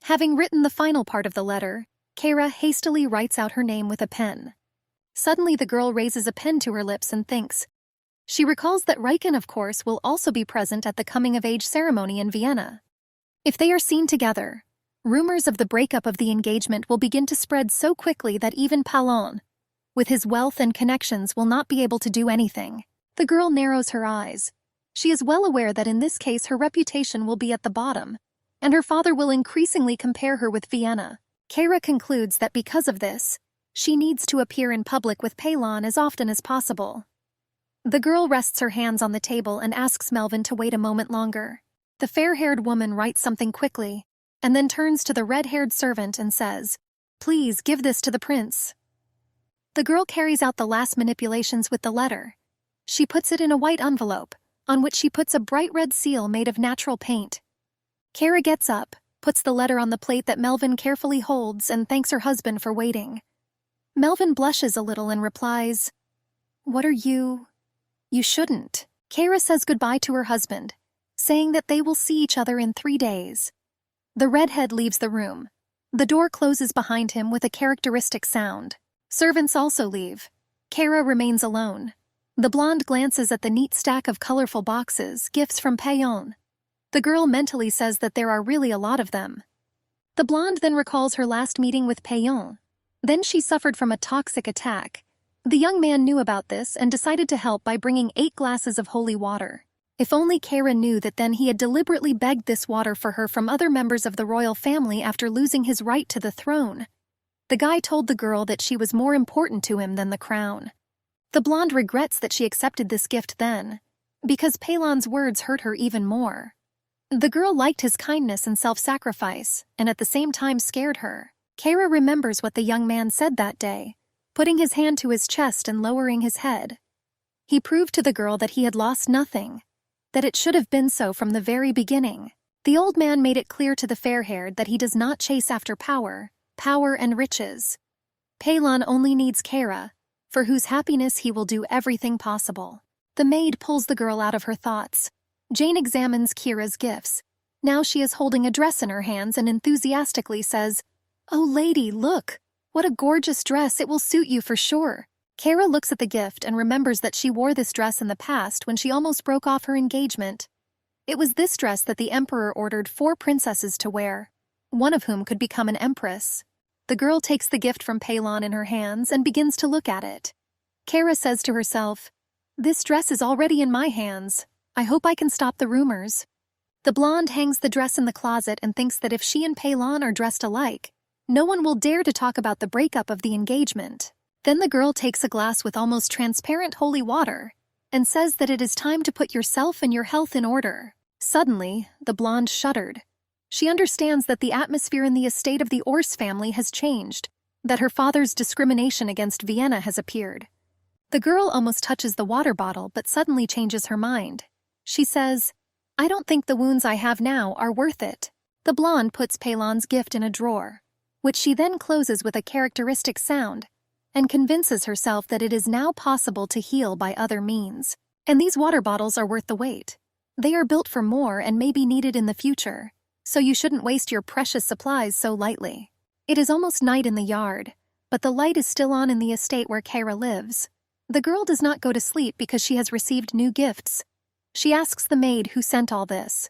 Having written the final part of the letter, Kara hastily writes out her name with a pen. Suddenly the girl raises a pen to her lips and thinks. She recalls that Riken, of course, will also be present at the coming-of-age ceremony in Vienna. If they are seen together, rumors of the breakup of the engagement will begin to spread so quickly that even Palon, with his wealth and connections, will not be able to do anything. The girl narrows her eyes. She is well aware that in this case her reputation will be at the bottom, and her father will increasingly compare her with Vienna. Kara concludes that because of this, she needs to appear in public with Palon as often as possible. The girl rests her hands on the table and asks Melvin to wait a moment longer. The fair-haired woman writes something quickly, and then turns to the red-haired servant and says, "Please give this to the prince." The girl carries out the last manipulations with the letter. She puts it in a white envelope, on which she puts a bright red seal made of natural paint. Kara gets up, puts the letter on the plate that Melvin carefully holds, and thanks her husband for waiting. Melvin blushes a little and replies, "What are you? You shouldn't." Kara says goodbye to her husband, saying that they will see each other in 3 days. The redhead leaves the room. The door closes behind him with a characteristic sound. Servants also leave. Kara remains alone. The blonde glances at the neat stack of colorful boxes, gifts from Payon. The girl mentally says that there are really a lot of them. The blonde then recalls her last meeting with Payon. Then she suffered from a toxic attack. The young man knew about this and decided to help by bringing 8 glasses of holy water. If only Kara knew that then he had deliberately begged this water for her from other members of the royal family after losing his right to the throne. The guy told the girl that she was more important to him than the crown. The blonde regrets that she accepted this gift then, because Palon's words hurt her even more. The girl liked his kindness and self-sacrifice, and at the same time scared her. Kara remembers what the young man said that day, putting his hand to his chest and lowering his head. He proved to the girl that he had lost nothing, that it should have been so from the very beginning. The old man made it clear to the fair-haired that he does not chase after power and riches. Palon only needs Kara, for whose happiness he will do everything possible. The maid pulls the girl out of her thoughts. Jane examines Kira's gifts. Now she is holding a dress in her hands and enthusiastically says, "Oh, lady, look! What a gorgeous dress, it will suit you for sure." Kara looks at the gift and remembers that she wore this dress in the past when she almost broke off her engagement. It was this dress that the emperor ordered 4 princesses to wear, one of whom could become an empress. The girl takes the gift from Palon in her hands and begins to look at it. Kara says to herself, "This dress is already in my hands. I hope I can stop the rumors." The blonde hangs the dress in the closet and thinks that if she and Palon are dressed alike, no one will dare to talk about the breakup of the engagement. Then the girl takes a glass with almost transparent holy water and says that it is time to put yourself and your health in order. Suddenly, the blonde shuddered. She understands that the atmosphere in the estate of the Ors family has changed, that her father's discrimination against Vienna has appeared. The girl almost touches the water bottle but suddenly changes her mind. She says, "I don't think the wounds I have now are worth it." The blonde puts Palon's gift in a drawer, which she then closes with a characteristic sound, and convinces herself that it is now possible to heal by other means. And these water bottles are worth the wait. They are built for more and may be needed in the future, so you shouldn't waste your precious supplies so lightly. It is almost night in the yard, but the light is still on in the estate where Kara lives. The girl does not go to sleep because she has received new gifts. She asks the maid who sent all this.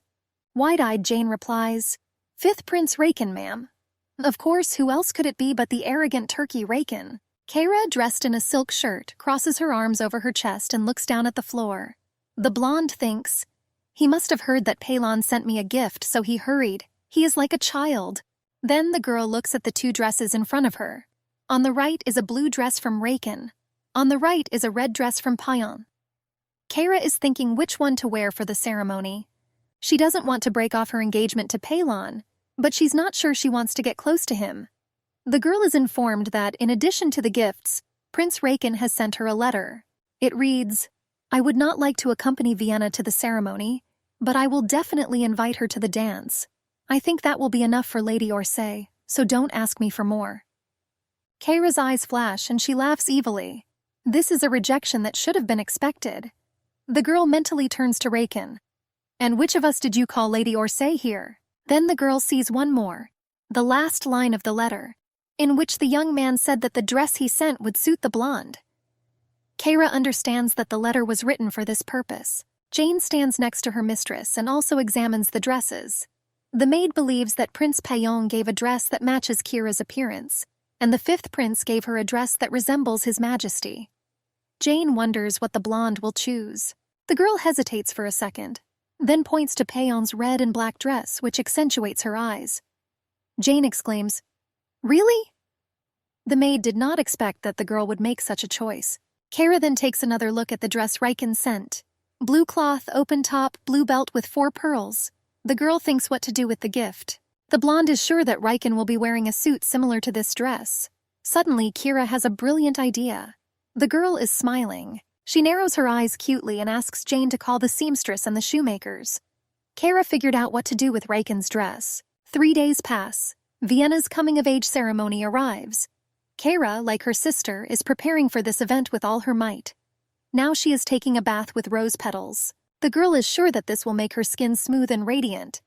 Wide-eyed Jane replies, "Fifth Prince Raken, ma'am." Of course, who else could it be but the arrogant turkey Raken? Kara, dressed in a silk shirt, crosses her arms over her chest and looks down at the floor. The blonde thinks, "He must have heard that Palon sent me a gift, so he hurried. He is like a child." Then the girl looks at the 2 dresses in front of her. On the right is a blue dress from Raken. On the right is a red dress from Payon. Kara is thinking which one to wear for the ceremony. She doesn't want to break off her engagement to Palon, but she's not sure she wants to get close to him. The girl is informed that, in addition to the gifts, Prince Raken has sent her a letter. It reads, "I would not like to accompany Vienna to the ceremony, but I will definitely invite her to the dance. I think that will be enough for Lady Orsay, so don't ask me for more." Kara's eyes flash and she laughs evilly. This is a rejection that should have been expected. The girl mentally turns to Raken. "And which of us did you call Lady Orsay here?" Then the girl sees one more. the last line of the letter, in which the young man said that the dress he sent would suit the blonde. Kara understands that the letter was written for this purpose. Jane stands next to her mistress and also examines the dresses. The maid believes that Prince Payon gave a dress that matches Kira's appearance, and the fifth prince gave her a dress that resembles His Majesty. Jane wonders what the blonde will choose. The girl hesitates for a second, then points to Payon's red and black dress, which accentuates her eyes. Jane exclaims, "Really?" The maid did not expect that the girl would make such a choice. Kara then takes another look at the dress Riken sent. Blue cloth, open top, blue belt with 4 pearls. The girl thinks what to do with the gift. The blonde is sure that Riken will be wearing a suit similar to this dress. Suddenly, Kira has a brilliant idea. The girl is smiling. She narrows her eyes cutely and asks Jane to call the seamstress and the shoemakers. Kara figured out what to do with Riken's dress. 3 days pass. Vienna's coming-of-age ceremony arrives. Kara, like her sister, is preparing for this event with all her might. Now she is taking a bath with rose petals. The girl is sure that this will make her skin smooth and radiant.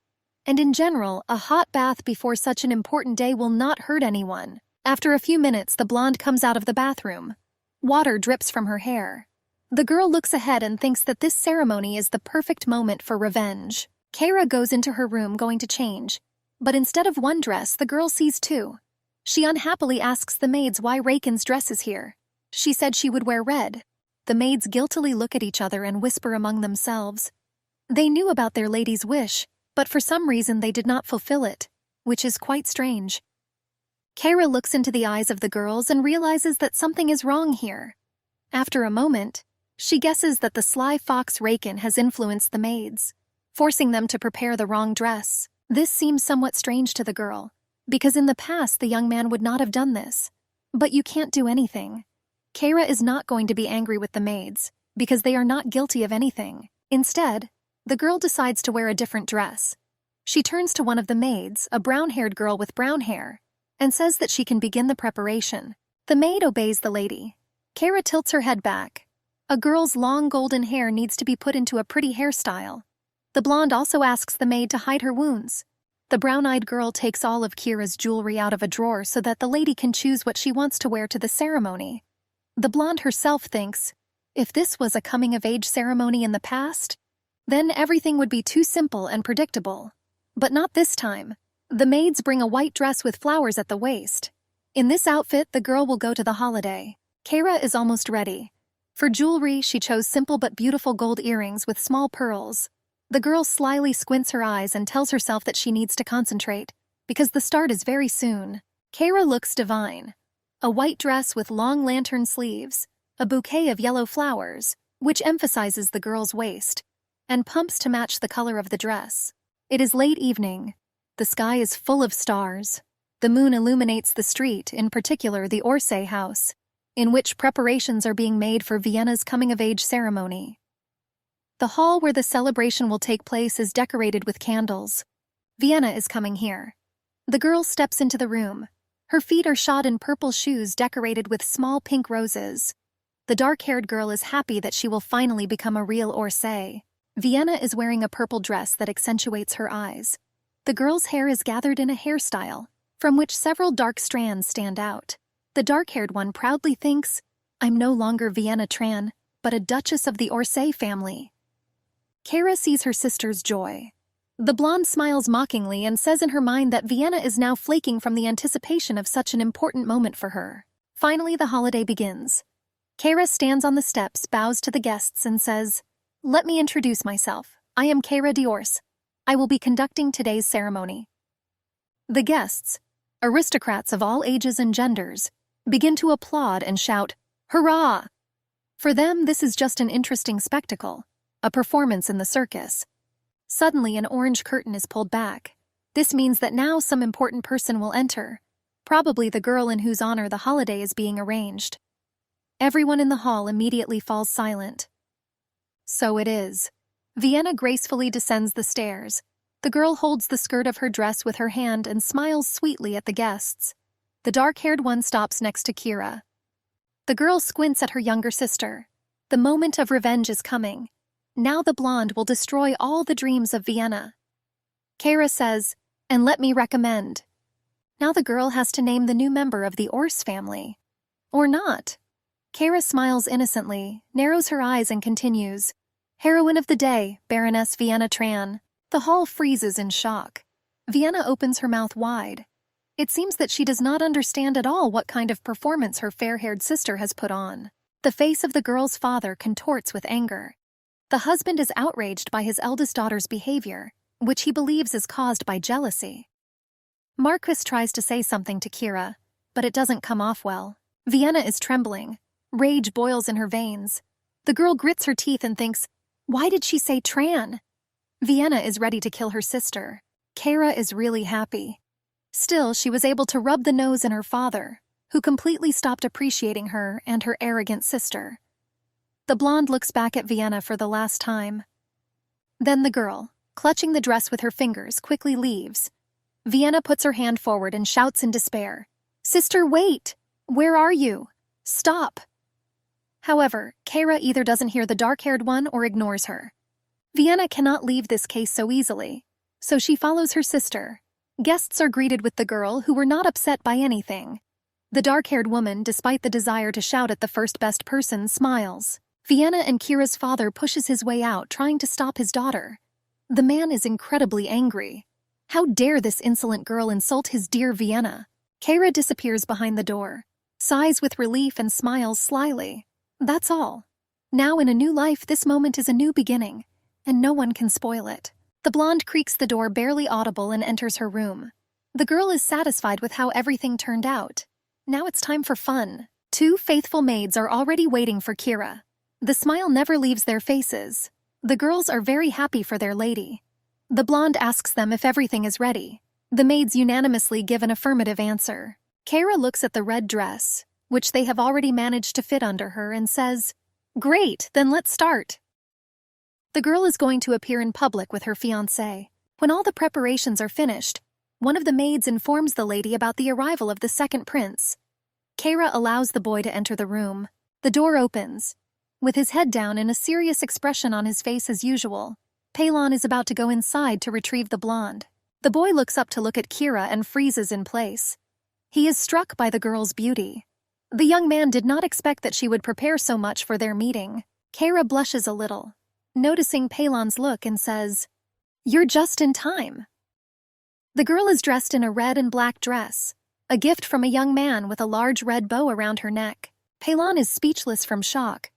And in general, a hot bath before such an important day will not hurt anyone. After a few minutes, the blonde comes out of the bathroom. Water drips from her hair. The girl looks ahead and thinks that this ceremony is the perfect moment for revenge. Kara goes into her room going to change, but instead of 1 dress, the girl sees 2. She unhappily asks the maids why Riken's dress is here. She said she would wear red. The maids guiltily look at each other and whisper among themselves. They knew about their lady's wish, but for some reason they did not fulfill it, which is quite strange. Kara looks into the eyes of the girls and realizes that something is wrong here. After a moment, she guesses that the sly fox Riken has influenced the maids, forcing them to prepare the wrong dress. This seems somewhat strange to the girl, because in the past the young man would not have done this. But you can't do anything. Kara is not going to be angry with the maids, because they are not guilty of anything. Instead, the girl decides to wear a different dress. She turns to one of the maids, a brown-haired girl with brown hair, and says that she can begin the preparation. The maid obeys the lady. Kara tilts her head back. A girl's long golden hair needs to be put into a pretty hairstyle. The blonde also asks the maid to hide her wounds. The brown-eyed girl takes all of Kira's jewelry out of a drawer so that the lady can choose what she wants to wear to the ceremony. The blonde herself thinks, if this was a coming-of-age ceremony in the past, then everything would be too simple and predictable. But not this time. The maids bring a white dress with flowers at the waist. In this outfit, the girl will go to the holiday. Kara is almost ready. For jewelry, she chose simple but beautiful gold earrings with small pearls. The girl slyly squints her eyes and tells herself that she needs to concentrate, because the start is very soon. Kara looks divine. A white dress with long lantern sleeves, a bouquet of yellow flowers, which emphasizes the girl's waist, and pumps to match the color of the dress. It is late evening. The sky is full of stars. The moon illuminates the street, in particular the Orsay house, in which preparations are being made for Vienna's coming-of-age ceremony. The hall where the celebration will take place is decorated with candles. Vienna is coming here. The girl steps into the room. Her feet are shod in purple shoes decorated with small pink roses. The dark-haired girl is happy that she will finally become a real Orsay. Vienna is wearing a purple dress that accentuates her eyes. The girl's hair is gathered in a hairstyle, from which several dark strands stand out. The dark-haired one proudly thinks, "I'm no longer Vienna Tran, but a duchess of the Orsay family." Kara sees her sister's joy. The blonde smiles mockingly and says in her mind that Vienna is now flaking from the anticipation of such an important moment for her. Finally, the holiday begins. Kara stands on the steps, bows to the guests, and says, "Let me introduce myself. I am Kara Diors. I will be conducting today's ceremony." The guests, aristocrats of all ages and genders, begin to applaud and shout, "Hurrah!" For them, this is just an interesting spectacle, a performance in the circus. Suddenly, an orange curtain is pulled back. This means that now some important person will enter, probably the girl in whose honor the holiday is being arranged. Everyone in the hall immediately falls silent. So it is. Vienna gracefully descends the stairs. The girl holds the skirt of her dress with her hand and smiles sweetly at the guests. The dark-haired one stops next to Kira. The girl squints at her younger sister. The moment of revenge is coming. Now the blonde will destroy all the dreams of Vienna. Kara says, "And let me recommend." Now the girl has to name the new member of the Ors family. Or not. Kara smiles innocently, narrows her eyes and continues. Heroine of the day, Baroness Vienna Tran. The hall freezes in shock. Vienna opens her mouth wide. It seems that she does not understand at all what kind of performance her fair-haired sister has put on. The face of the girl's father contorts with anger. The husband is outraged by his eldest daughter's behavior, which he believes is caused by jealousy. Marquis tries to say something to Kira, but it doesn't come off well. Vienna is trembling. Rage boils in her veins. The girl grits her teeth and thinks, why did she say Tran? Vienna is ready to kill her sister. Kara is really happy. Still, she was able to rub the nose in her father, who completely stopped appreciating her and her arrogant sister. The blonde looks back at Vienna for the last time. Then the girl, clutching the dress with her fingers, quickly leaves. Vienna puts her hand forward and shouts in despair, Sister, wait! Where are you? Stop! However, Kara either doesn't hear the dark-haired one or ignores her. Vienna cannot leave this case so easily, so she follows her sister. Guests are greeted with the girl, who were not upset by anything. The dark-haired woman, despite the desire to shout at the first best person, smiles. Vienna and Kira's father pushes his way out, trying to stop his daughter. The man is incredibly angry. How dare this insolent girl insult his dear Vienna? Kara disappears behind the door, sighs with relief and smiles slyly. That's all. Now in a new life, this moment is a new beginning, and no one can spoil it. The blonde creaks the door barely audible and enters her room. The girl is satisfied with how everything turned out. Now it's time for fun. 2 faithful maids are already waiting for Kira. The smile never leaves their faces. The girls are very happy for their lady. The blonde asks them if everything is ready. The maids unanimously give an affirmative answer. Kara looks at the red dress, which they have already managed to fit under her, and says, Great, then let's start. The girl is going to appear in public with her fiancé. When all the preparations are finished, one of the maids informs the lady about the arrival of the second prince. Kara allows the boy to enter the room. The door opens. With his head down and a serious expression on his face as usual, Palon is about to go inside to retrieve the blonde. The boy looks up to look at Kira and freezes in place. He is struck by the girl's beauty. The young man did not expect that she would prepare so much for their meeting. Kara blushes a little, noticing Palon's look, and says, You're just in time. The girl is dressed in a red and black dress, a gift from a young man with a large red bow around her neck. Palon is speechless from shock.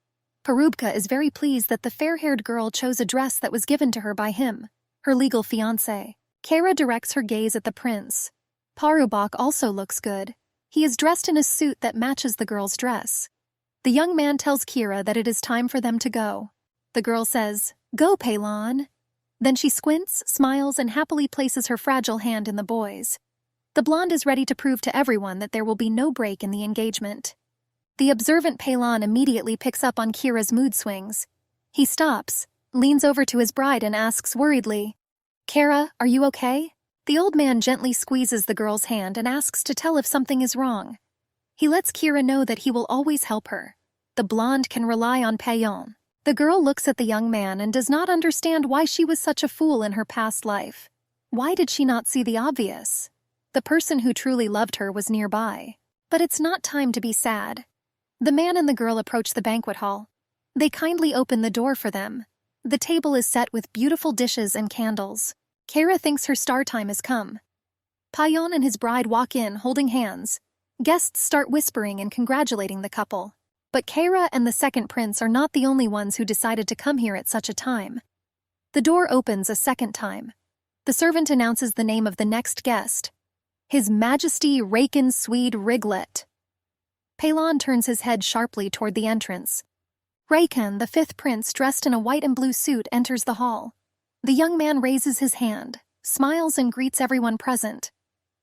Parubka is very pleased that the fair-haired girl chose a dress that was given to her by him, her legal fiancé. Kara directs her gaze at the prince. Parubak also looks good. He is dressed in a suit that matches the girl's dress. The young man tells Kira that it is time for them to go. The girl says, Go, Palon. Then she squints, smiles, and happily places her fragile hand in the boy's. The blonde is ready to prove to everyone that there will be no break in the engagement. The observant Palon immediately picks up on Kira's mood swings. He stops, leans over to his bride, and asks worriedly, Kara, are you okay? The old man gently squeezes the girl's hand and asks to tell if something is wrong. He lets Kira know that he will always help her. The blonde can rely on Payon. The girl looks at the young man and does not understand why she was such a fool in her past life. Why did she not see the obvious? The person who truly loved her was nearby. But it's not time to be sad. The man and the girl approach the banquet hall. They kindly open the door for them. The table is set with beautiful dishes and candles. Kara thinks her star time has come. Payon and his bride walk in, holding hands. Guests start whispering and congratulating the couple. But Kara and the second prince are not the only ones who decided to come here at such a time. The door opens a second time. The servant announces the name of the next guest. His Majesty Raken Swede Riglet. Palon turns his head sharply toward the entrance. Raken, the fifth prince, dressed in a white and blue suit, enters the hall. The young man raises his hand, smiles, and greets everyone present.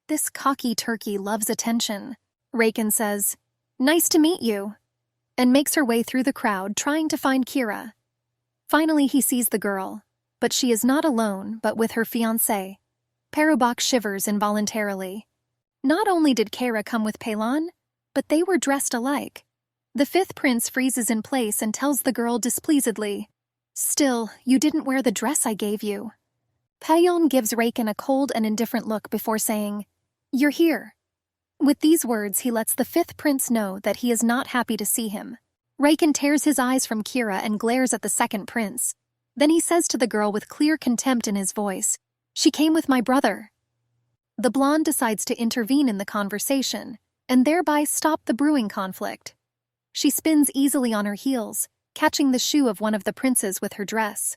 This cocky turkey loves attention. Raken says, Nice to meet you, and makes her way through the crowd, trying to find Kira. Finally, he sees the girl, but she is not alone, but with her fiancé. Parubak shivers involuntarily. Not only did Kara come with Palon, but they were dressed alike. The fifth prince freezes in place and tells the girl displeasedly, Still, you didn't wear the dress I gave you. Payon gives Raken a cold and indifferent look before saying, You're here." With these words, he lets the fifth prince know that he is not happy to see him. Raken tears his eyes from Kira and glares at the second prince. Then he says to the girl with clear contempt in his voice, "She came with my brother." The blonde decides to intervene in the conversation and thereby stop the brewing conflict. She spins easily on her heels, catching the shoe of one of the princes with her dress.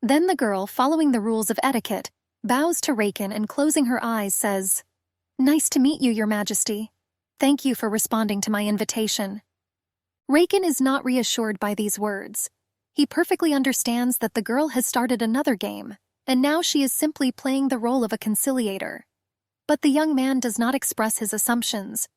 Then the girl, following the rules of etiquette, bows to Raken and closing her eyes says, "Nice to meet you, Your Majesty. Thank you for responding to my invitation." Raken is not reassured by these words. He perfectly understands that the girl has started another game, and now she is simply playing the role of a conciliator. But the young man does not express his assumptions.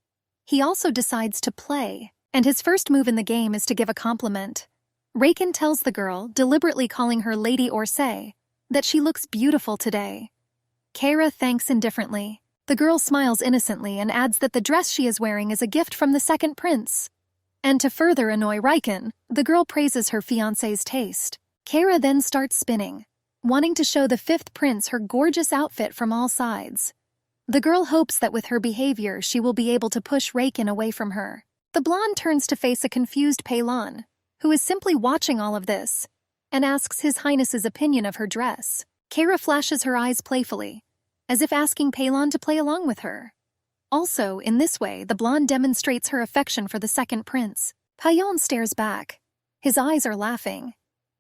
He also decides to play, and his first move in the game is to give a compliment. Raken tells the girl, deliberately calling her Lady Orsay, that she looks beautiful today. Kara thanks indifferently. The girl smiles innocently and adds that the dress she is wearing is a gift from the second prince. And to further annoy Raken, the girl praises her fiancé's taste. Kara then starts spinning, wanting to show the fifth prince her gorgeous outfit from all sides. The girl hopes that with her behavior she will be able to push Raken away from her. The blonde turns to face a confused Peilon, who is simply watching all of this, and asks His Highness's opinion of her dress. Kara flashes her eyes playfully, as if asking Peilon to play along with her. Also, in this way, the blonde demonstrates her affection for the second prince. Peilon stares back. His eyes are laughing.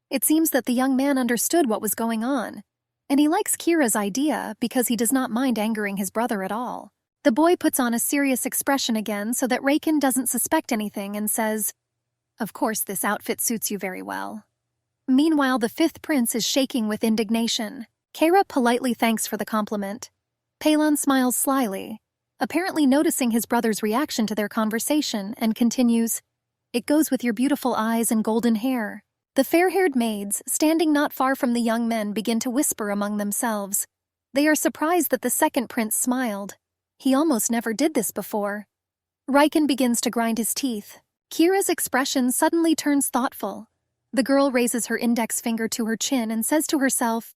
It seems that the young man understood what was going on, and he likes Kira's idea because he does not mind angering his brother at all. The boy puts on a serious expression again so that Raken doesn't suspect anything and says, "Of course this outfit suits you very well." Meanwhile, the fifth prince is shaking with indignation. Kara politely thanks for the compliment. Peilon smiles slyly, apparently noticing his brother's reaction to their conversation, and continues, "It goes with your beautiful eyes and golden hair." The fair-haired maids, standing not far from the young men, begin to whisper among themselves. They are surprised that the second prince smiled. He almost never did this before. Raken begins to grind his teeth. Kira's expression suddenly turns thoughtful. The girl raises her index finger to her chin and says to herself,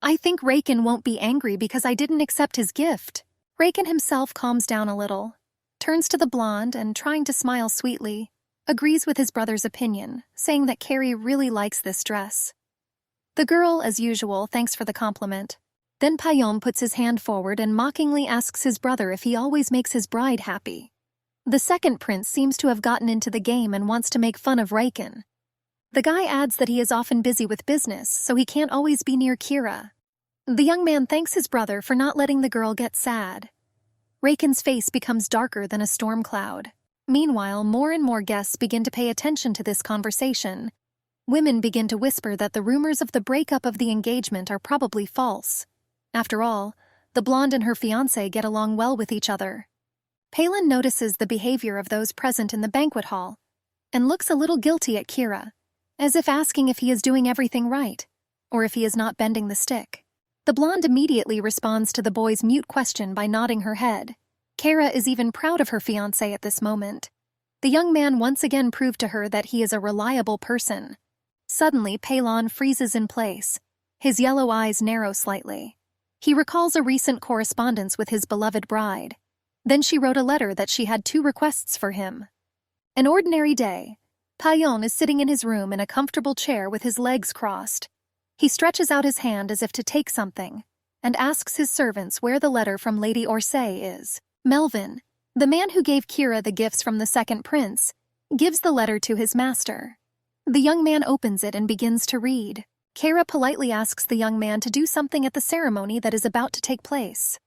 "I think Raken won't be angry because I didn't accept his gift." Raken himself calms down a little, turns to the blonde and, trying to smile sweetly, agrees with his brother's opinion, saying that Carrie really likes this dress. The girl, as usual, thanks for the compliment. Then Peilon puts his hand forward and mockingly asks his brother if he always makes his bride happy. The second prince seems to have gotten into the game and wants to make fun of Raken. The guy adds that he is often busy with business, so he can't always be near Kira. The young man thanks his brother for not letting the girl get sad. Raken's face becomes darker than a storm cloud. Meanwhile, more and more guests begin to pay attention to this conversation. Women begin to whisper that the rumors of the breakup of the engagement are probably false. After all, the blonde and her fiancé get along well with each other. Peilon notices the behavior of those present in the banquet hall and looks a little guilty at Kira, as if asking if he is doing everything right, or if he is not bending the stick. The blonde immediately responds to the boy's mute question by nodding her head. Kara is even proud of her fiancé at this moment. The young man once again proved to her that he is a reliable person. Suddenly, Peilon freezes in place. His yellow eyes narrow slightly. He recalls a recent correspondence with his beloved bride. Then she wrote a letter that she had 2 requests for him. An ordinary day. Peilon is sitting in his room in a comfortable chair with his legs crossed. He stretches out his hand as if to take something, and asks his servants where the letter from Lady Orsay is. Melvin, the man who gave Kira the gifts from the second prince, gives the letter to his master. The young man opens it and begins to read. Kara politely asks the young man to do something at the ceremony that is about to take place.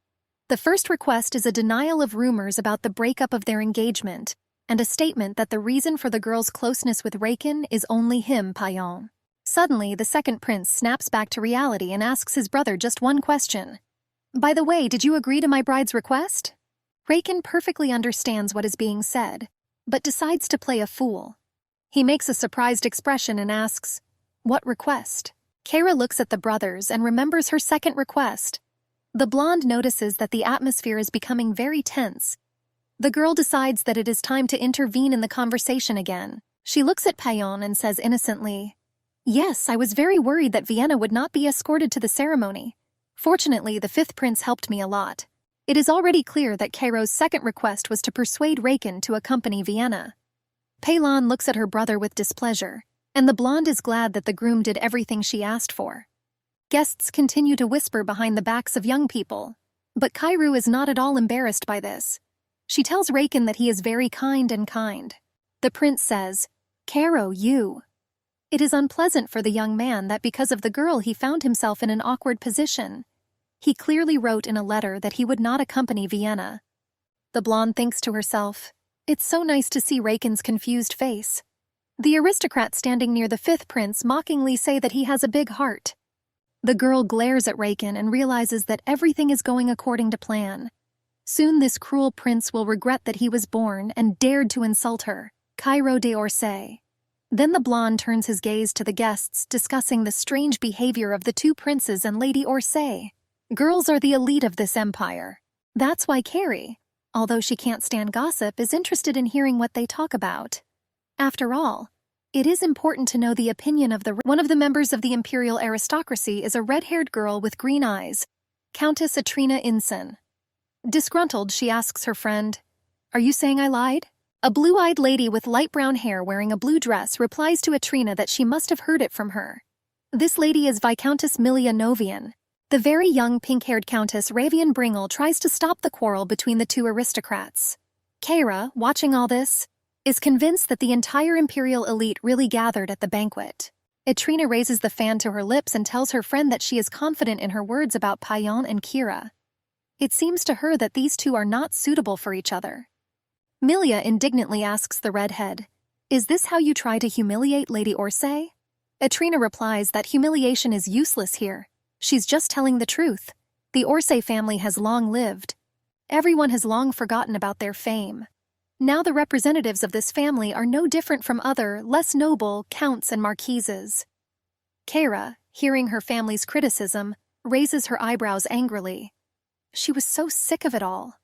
The first request is a denial of rumors about the breakup of their engagement, and a statement that the reason for the girl's closeness with Raken is only him, Peilon. Suddenly, the second prince snaps back to reality and asks his brother just one question. "By the way, did you agree to my bride's request?" Raken perfectly understands what is being said, but decides to play a fool. He makes a surprised expression and asks, "What request?" Kara looks at the brothers and remembers her second request. The blonde notices that the atmosphere is becoming very tense. The girl decides that it is time to intervene in the conversation again. She looks at Peilon and says innocently, "Yes, I was very worried that Vienna would not be escorted to the ceremony. Fortunately, the fifth prince helped me a lot." It is already clear that Cairo's second request was to persuade Raken to accompany Vienna. Peilon looks at her brother with displeasure, and the blonde is glad that the groom did everything she asked for. Guests continue to whisper behind the backs of young people, but Kairu is not at all embarrassed by this. She tells Raken that he is very kind and kind. The prince says, "Cairo, you." It is unpleasant for the young man that because of the girl he found himself in an awkward position. He clearly wrote in a letter that he would not accompany Vienna. The blonde thinks to herself, "It's so nice to see Raken's confused face." The aristocrats standing near the fifth prince mockingly say that he has a big heart. The girl glares at Raken and realizes that everything is going according to plan. Soon this cruel prince will regret that he was born and dared to insult her, Cairo d'Orsay. Then the blonde turns his gaze to the guests, discussing the strange behavior of the two princes and Lady Orsay. Girls are the elite of this empire. That's why Carrie, although she can't stand gossip, is interested in hearing what they talk about. After all, it is important to know the opinion of one of the members of the imperial aristocracy is a red-haired girl with green eyes, Countess Atrina Insen. Disgruntled, she asks her friend, "Are you saying I lied?" A blue-eyed lady with light brown hair wearing a blue dress replies to Atrina that she must have heard it from her. This lady is Viscountess Milia Novian. The very young pink-haired Countess Ravian Bringle tries to stop the quarrel between the two aristocrats. Kara, watching all this, is convinced that the entire imperial elite really gathered at the banquet. Atrina raises the fan to her lips and tells her friend that she is confident in her words about Payan and Kira. It seems to her that these two are not suitable for each other. Milia indignantly asks the redhead, "Is this how you try to humiliate Lady Orsay?" Atrina replies that humiliation is useless here. She's just telling the truth. The Orsay family has long lived. Everyone has long forgotten about their fame. Now the representatives of this family are no different from other, less noble counts and marquises. Kara, hearing her family's criticism, raises her eyebrows angrily. She was so sick of it all.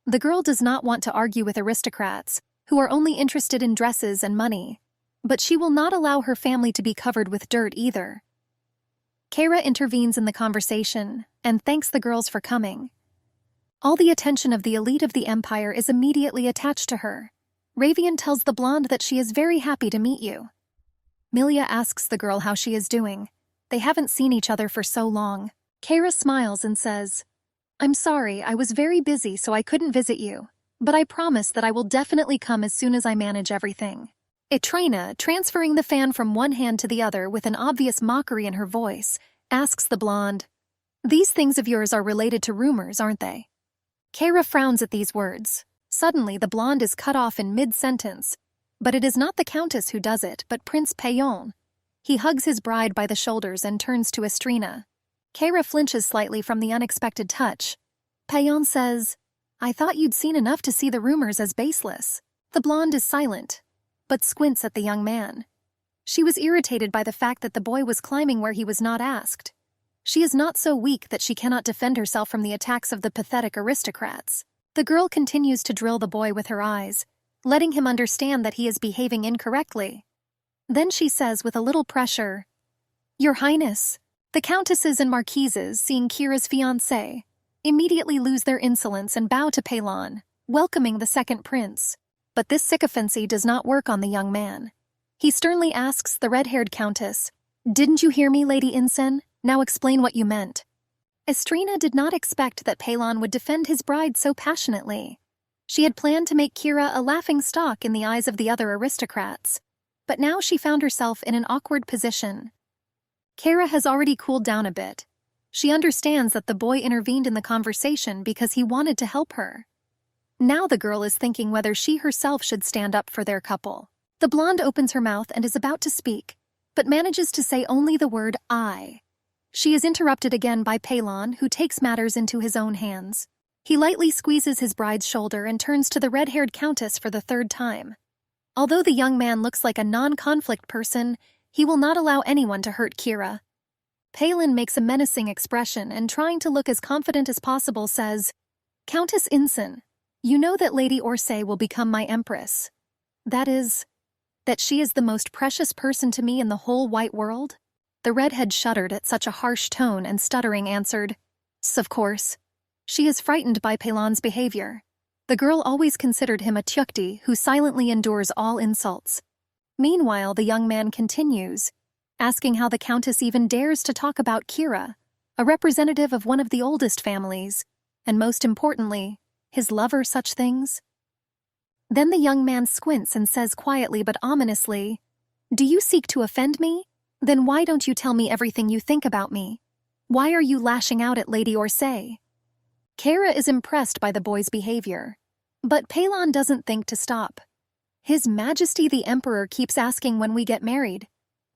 The girl does not want to argue with aristocrats, who are only interested in dresses and money, but she will not allow her family to be covered with dirt either. Kara intervenes in the conversation and thanks the girls for coming. All the attention of the elite of the empire is immediately attached to her. Ravian tells the blonde that she is very happy to meet you. Milia asks the girl how she is doing. They haven't seen each other for so long. Kara smiles and says, "I'm sorry, I was very busy so I couldn't visit you, but I promise that I will definitely come as soon as I manage everything." Atrina, transferring the fan from one hand to the other with an obvious mockery in her voice, asks the blonde, "These things of yours are related to rumors, aren't they?" Kara frowns at these words. Suddenly, the blonde is cut off in mid-sentence, but it is not the countess who does it, but Prince Payon. He hugs his bride by the shoulders and turns to Astrina. Kara flinches slightly from the unexpected touch. Payon says, "I thought you'd seen enough to see the rumors as baseless." The blonde is silent, but squints at the young man. She was irritated by the fact that the boy was climbing where he was not asked. She is not so weak that she cannot defend herself from the attacks of the pathetic aristocrats. The girl continues to drill the boy with her eyes, letting him understand that he is behaving incorrectly. Then she says with a little pressure, "Your Highness." The countesses and marquises, seeing Kira's fiancé, immediately lose their insolence and bow to Peilon, welcoming the second prince. But this sycophancy does not work on the young man. He sternly asks the red-haired countess, "Didn't you hear me, Lady Insen? Now explain what you meant." Astrina did not expect that Peilon would defend his bride so passionately. She had planned to make Kira a laughingstock in the eyes of the other aristocrats, but now she found herself in an awkward position. Kara has already cooled down a bit. She understands that the boy intervened in the conversation because he wanted to help her. Now the girl is thinking whether she herself should stand up for their couple. The blonde opens her mouth and is about to speak, but manages to say only the word "I." She is interrupted again by Peilon, who takes matters into his own hands. He lightly squeezes his bride's shoulder and turns to the red-haired countess for the third time. Although the young man looks like a non-conflict person, he will not allow anyone to hurt Kira. Peilon makes a menacing expression and, trying to look as confident as possible, says, "Countess Insen, you know that Lady Orsay will become my empress. That is, that she is the most precious person to me in the whole white world?" The redhead shuddered at such a harsh tone and stuttering answered, "Of course." She is frightened by Pelon's behavior. The girl always considered him a tyukti who silently endures all insults. Meanwhile, the young man continues, asking how the Countess even dares to talk about Kira, a representative of one of the oldest families, and most importantly, his lover, such things. Then the young man squints and says quietly but ominously, "Do you seek to offend me? Then why don't you tell me everything you think about me? Why are you lashing out at Lady Orsay?" Kara is impressed by the boy's behavior, but Pelon doesn't think to stop. His Majesty the Emperor keeps asking when we get married.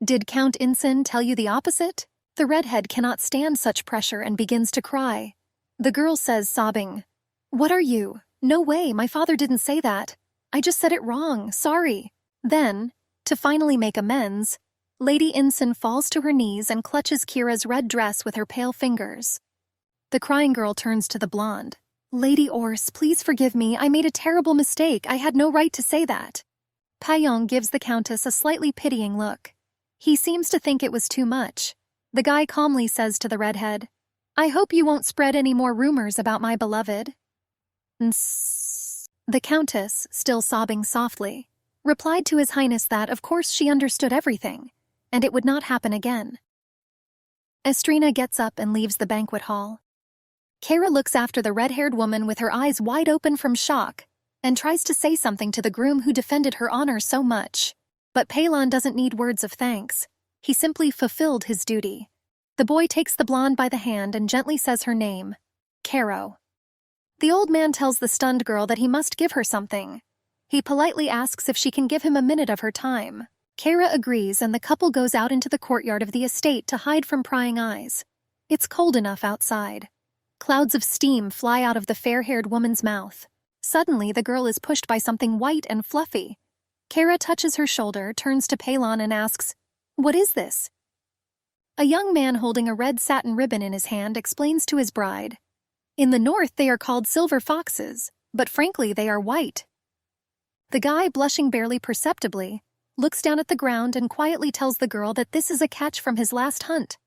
Did Count Insen tell you the opposite? The redhead cannot stand such pressure and begins to cry. The girl says, sobbing, "What are you? No way, my father didn't say that. I just said it wrong, sorry." Then, to finally make amends, Lady Insen falls to her knees and clutches Kira's red dress with her pale fingers. The crying girl turns to the blonde. "Lady Ors, please forgive me, I made a terrible mistake, I had no right to say that." Paillon gives the Countess a slightly pitying look. He seems to think it was too much. The guy calmly says to the redhead, "I hope you won't spread any more rumors about my beloved." The Countess, still sobbing softly, replied to His Highness that of course she understood everything, and it would not happen again. Estrina gets up and leaves the banquet hall. Kara looks after the red-haired woman with her eyes wide open from shock and tries to say something to the groom who defended her honor so much. But Pelon doesn't need words of thanks. He simply fulfilled his duty. The boy takes the blonde by the hand and gently says her name, Caro. The old man tells the stunned girl that he must give her something. He politely asks if she can give him a minute of her time. Kara agrees and the couple goes out into the courtyard of the estate to hide from prying eyes. It's cold enough outside. Clouds of steam fly out of the fair-haired woman's mouth. Suddenly, the girl is pushed by something white and fluffy. Kara touches her shoulder, turns to Pelon and asks, "What is this?" A young man holding a red satin ribbon in his hand explains to his bride, "In the north they are called silver foxes, but frankly they are white." The guy, blushing barely perceptibly, looks down at the ground and quietly tells the girl that this is a catch from his last hunt.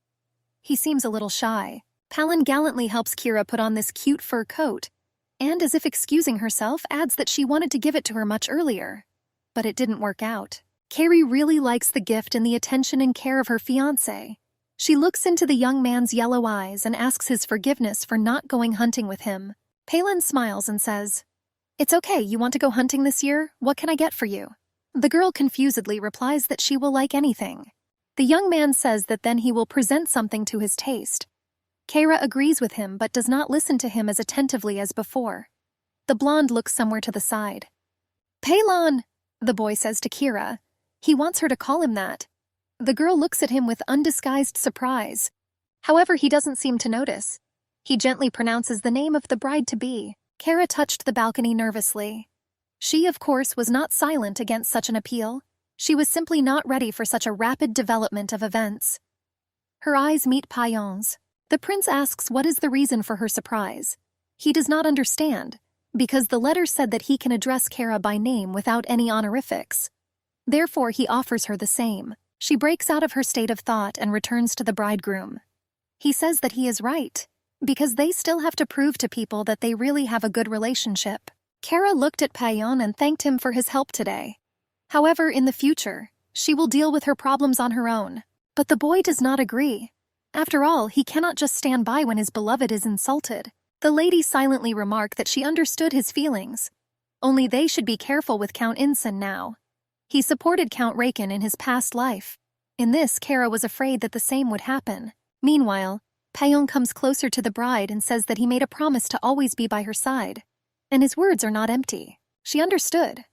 He seems a little shy. Palin gallantly helps Kira put on this cute fur coat, and as if excusing herself, adds that she wanted to give it to her much earlier. But it didn't work out. Carrie really likes the gift and the attention and care of her fiancé. She looks into the young man's yellow eyes and asks his forgiveness for not going hunting with him. Palin smiles and says, "It's okay, you want to go hunting this year? What can I get for you?" The girl confusedly replies that she will like anything. The young man says that then he will present something to his taste. Kara agrees with him but does not listen to him as attentively as before. The blonde looks somewhere to the side. "Pelon," the boy says to Kira. He wants her to call him that. The girl looks at him with undisguised surprise. However, he doesn't seem to notice. He gently pronounces the name of the bride-to-be. Kara touched the balcony nervously. She, of course, was not silent against such an appeal. She was simply not ready for such a rapid development of events. Her eyes meet Paillon's. The prince asks what is the reason for her surprise. He does not understand, because the letter said that he can address Kara by name without any honorifics. Therefore, he offers her the same. She breaks out of her state of thought and returns to the bridegroom. He says that he is right, because they still have to prove to people that they really have a good relationship. Kara looked at Paillon and thanked him for his help today. However, in the future, she will deal with her problems on her own. But the boy does not agree. After all, he cannot just stand by when his beloved is insulted. The lady silently remarked that she understood his feelings. Only they should be careful with Count Insen now. He supported Count Rakin in his past life. In this, Kara was afraid that the same would happen. Meanwhile, Paillon comes closer to the bride and says that he made a promise to always be by her side. And his words are not empty. She understood.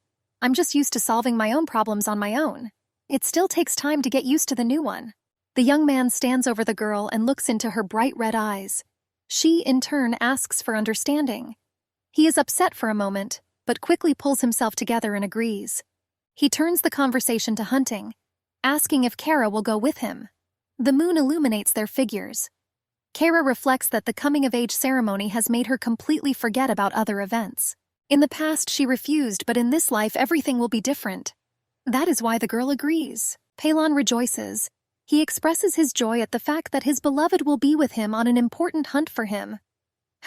"I'm just used to solving my own problems on my own. It still takes time to get used to the new one." The young man stands over the girl and looks into her bright red eyes. She, in turn, asks for understanding. He is upset for a moment, but quickly pulls himself together and agrees. He turns the conversation to hunting, asking if Kara will go with him. The moon illuminates their figures. Kara reflects that the coming-of-age ceremony has made her completely forget about other events. In the past, she refused, but in this life, everything will be different. That is why the girl agrees. Pelon rejoices. He expresses his joy at the fact that his beloved will be with him on an important hunt for him.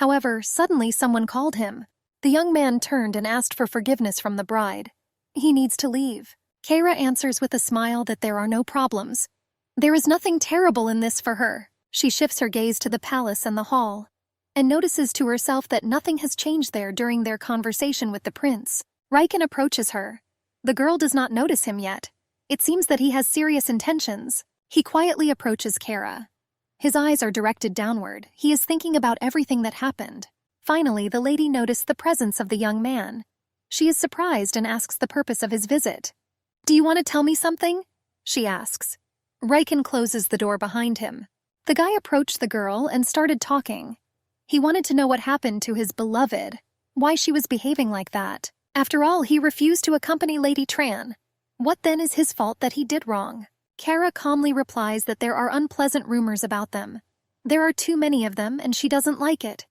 However, suddenly someone called him. The young man turned and asked for forgiveness from the bride. He needs to leave. Kara answers with a smile that there are no problems. There is nothing terrible in this for her. She shifts her gaze to the palace and the hall, and notices to herself that nothing has changed there during their conversation with the prince. Riken approaches her. The girl does not notice him yet. It seems that he has serious intentions. He quietly approaches Kara. His eyes are directed downward. He is thinking about everything that happened. Finally, the lady noticed the presence of the young man. She is surprised and asks the purpose of his visit. "Do you want to tell me something?" she asks. Riken closes the door behind him. The guy approached the girl and started talking. He wanted to know what happened to his beloved, why she was behaving like that. After all, he refused to accompany Lady Tran. What then is his fault that he did wrong? Kara calmly replies that there are unpleasant rumors about them. There are too many of them, and she doesn't like it.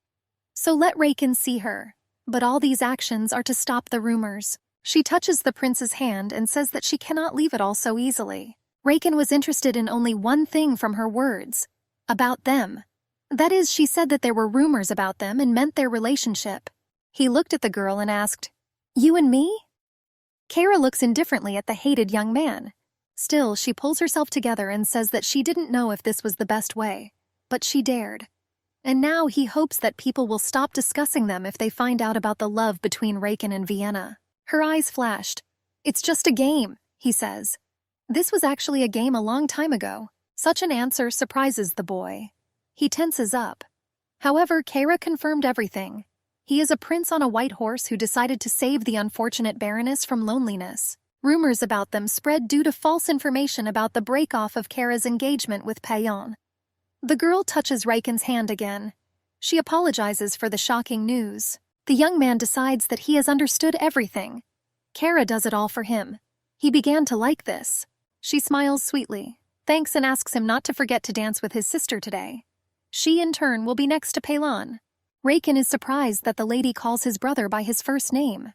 So let Riken see her. But all these actions are to stop the rumors. She touches the prince's hand and says that she cannot leave it all so easily. Riken was interested in only one thing from her words. About them. That is, she said that there were rumors about them and meant their relationship. He looked at the girl and asked, "You and me?" Kara looks indifferently at the hated young man. Still, she pulls herself together and says that she didn't know if this was the best way, but she dared. And now he hopes that people will stop discussing them if they find out about the love between Riken and Vienna. Her eyes flashed. "It's just a game," he says. This was actually a game a long time ago. Such an answer surprises the boy. He tenses up. However, Kara confirmed everything. He is a prince on a white horse who decided to save the unfortunate baroness from loneliness. Rumors about them spread due to false information about the break-off of Kara's engagement with Payon. The girl touches Riken's hand again. She apologizes for the shocking news. The young man decides that he has understood everything. Kara does it all for him. He began to like this. She smiles sweetly, thanks, and asks him not to forget to dance with his sister today. She, in turn, will be next to Paylon. Riken is surprised that the lady calls his brother by his first name.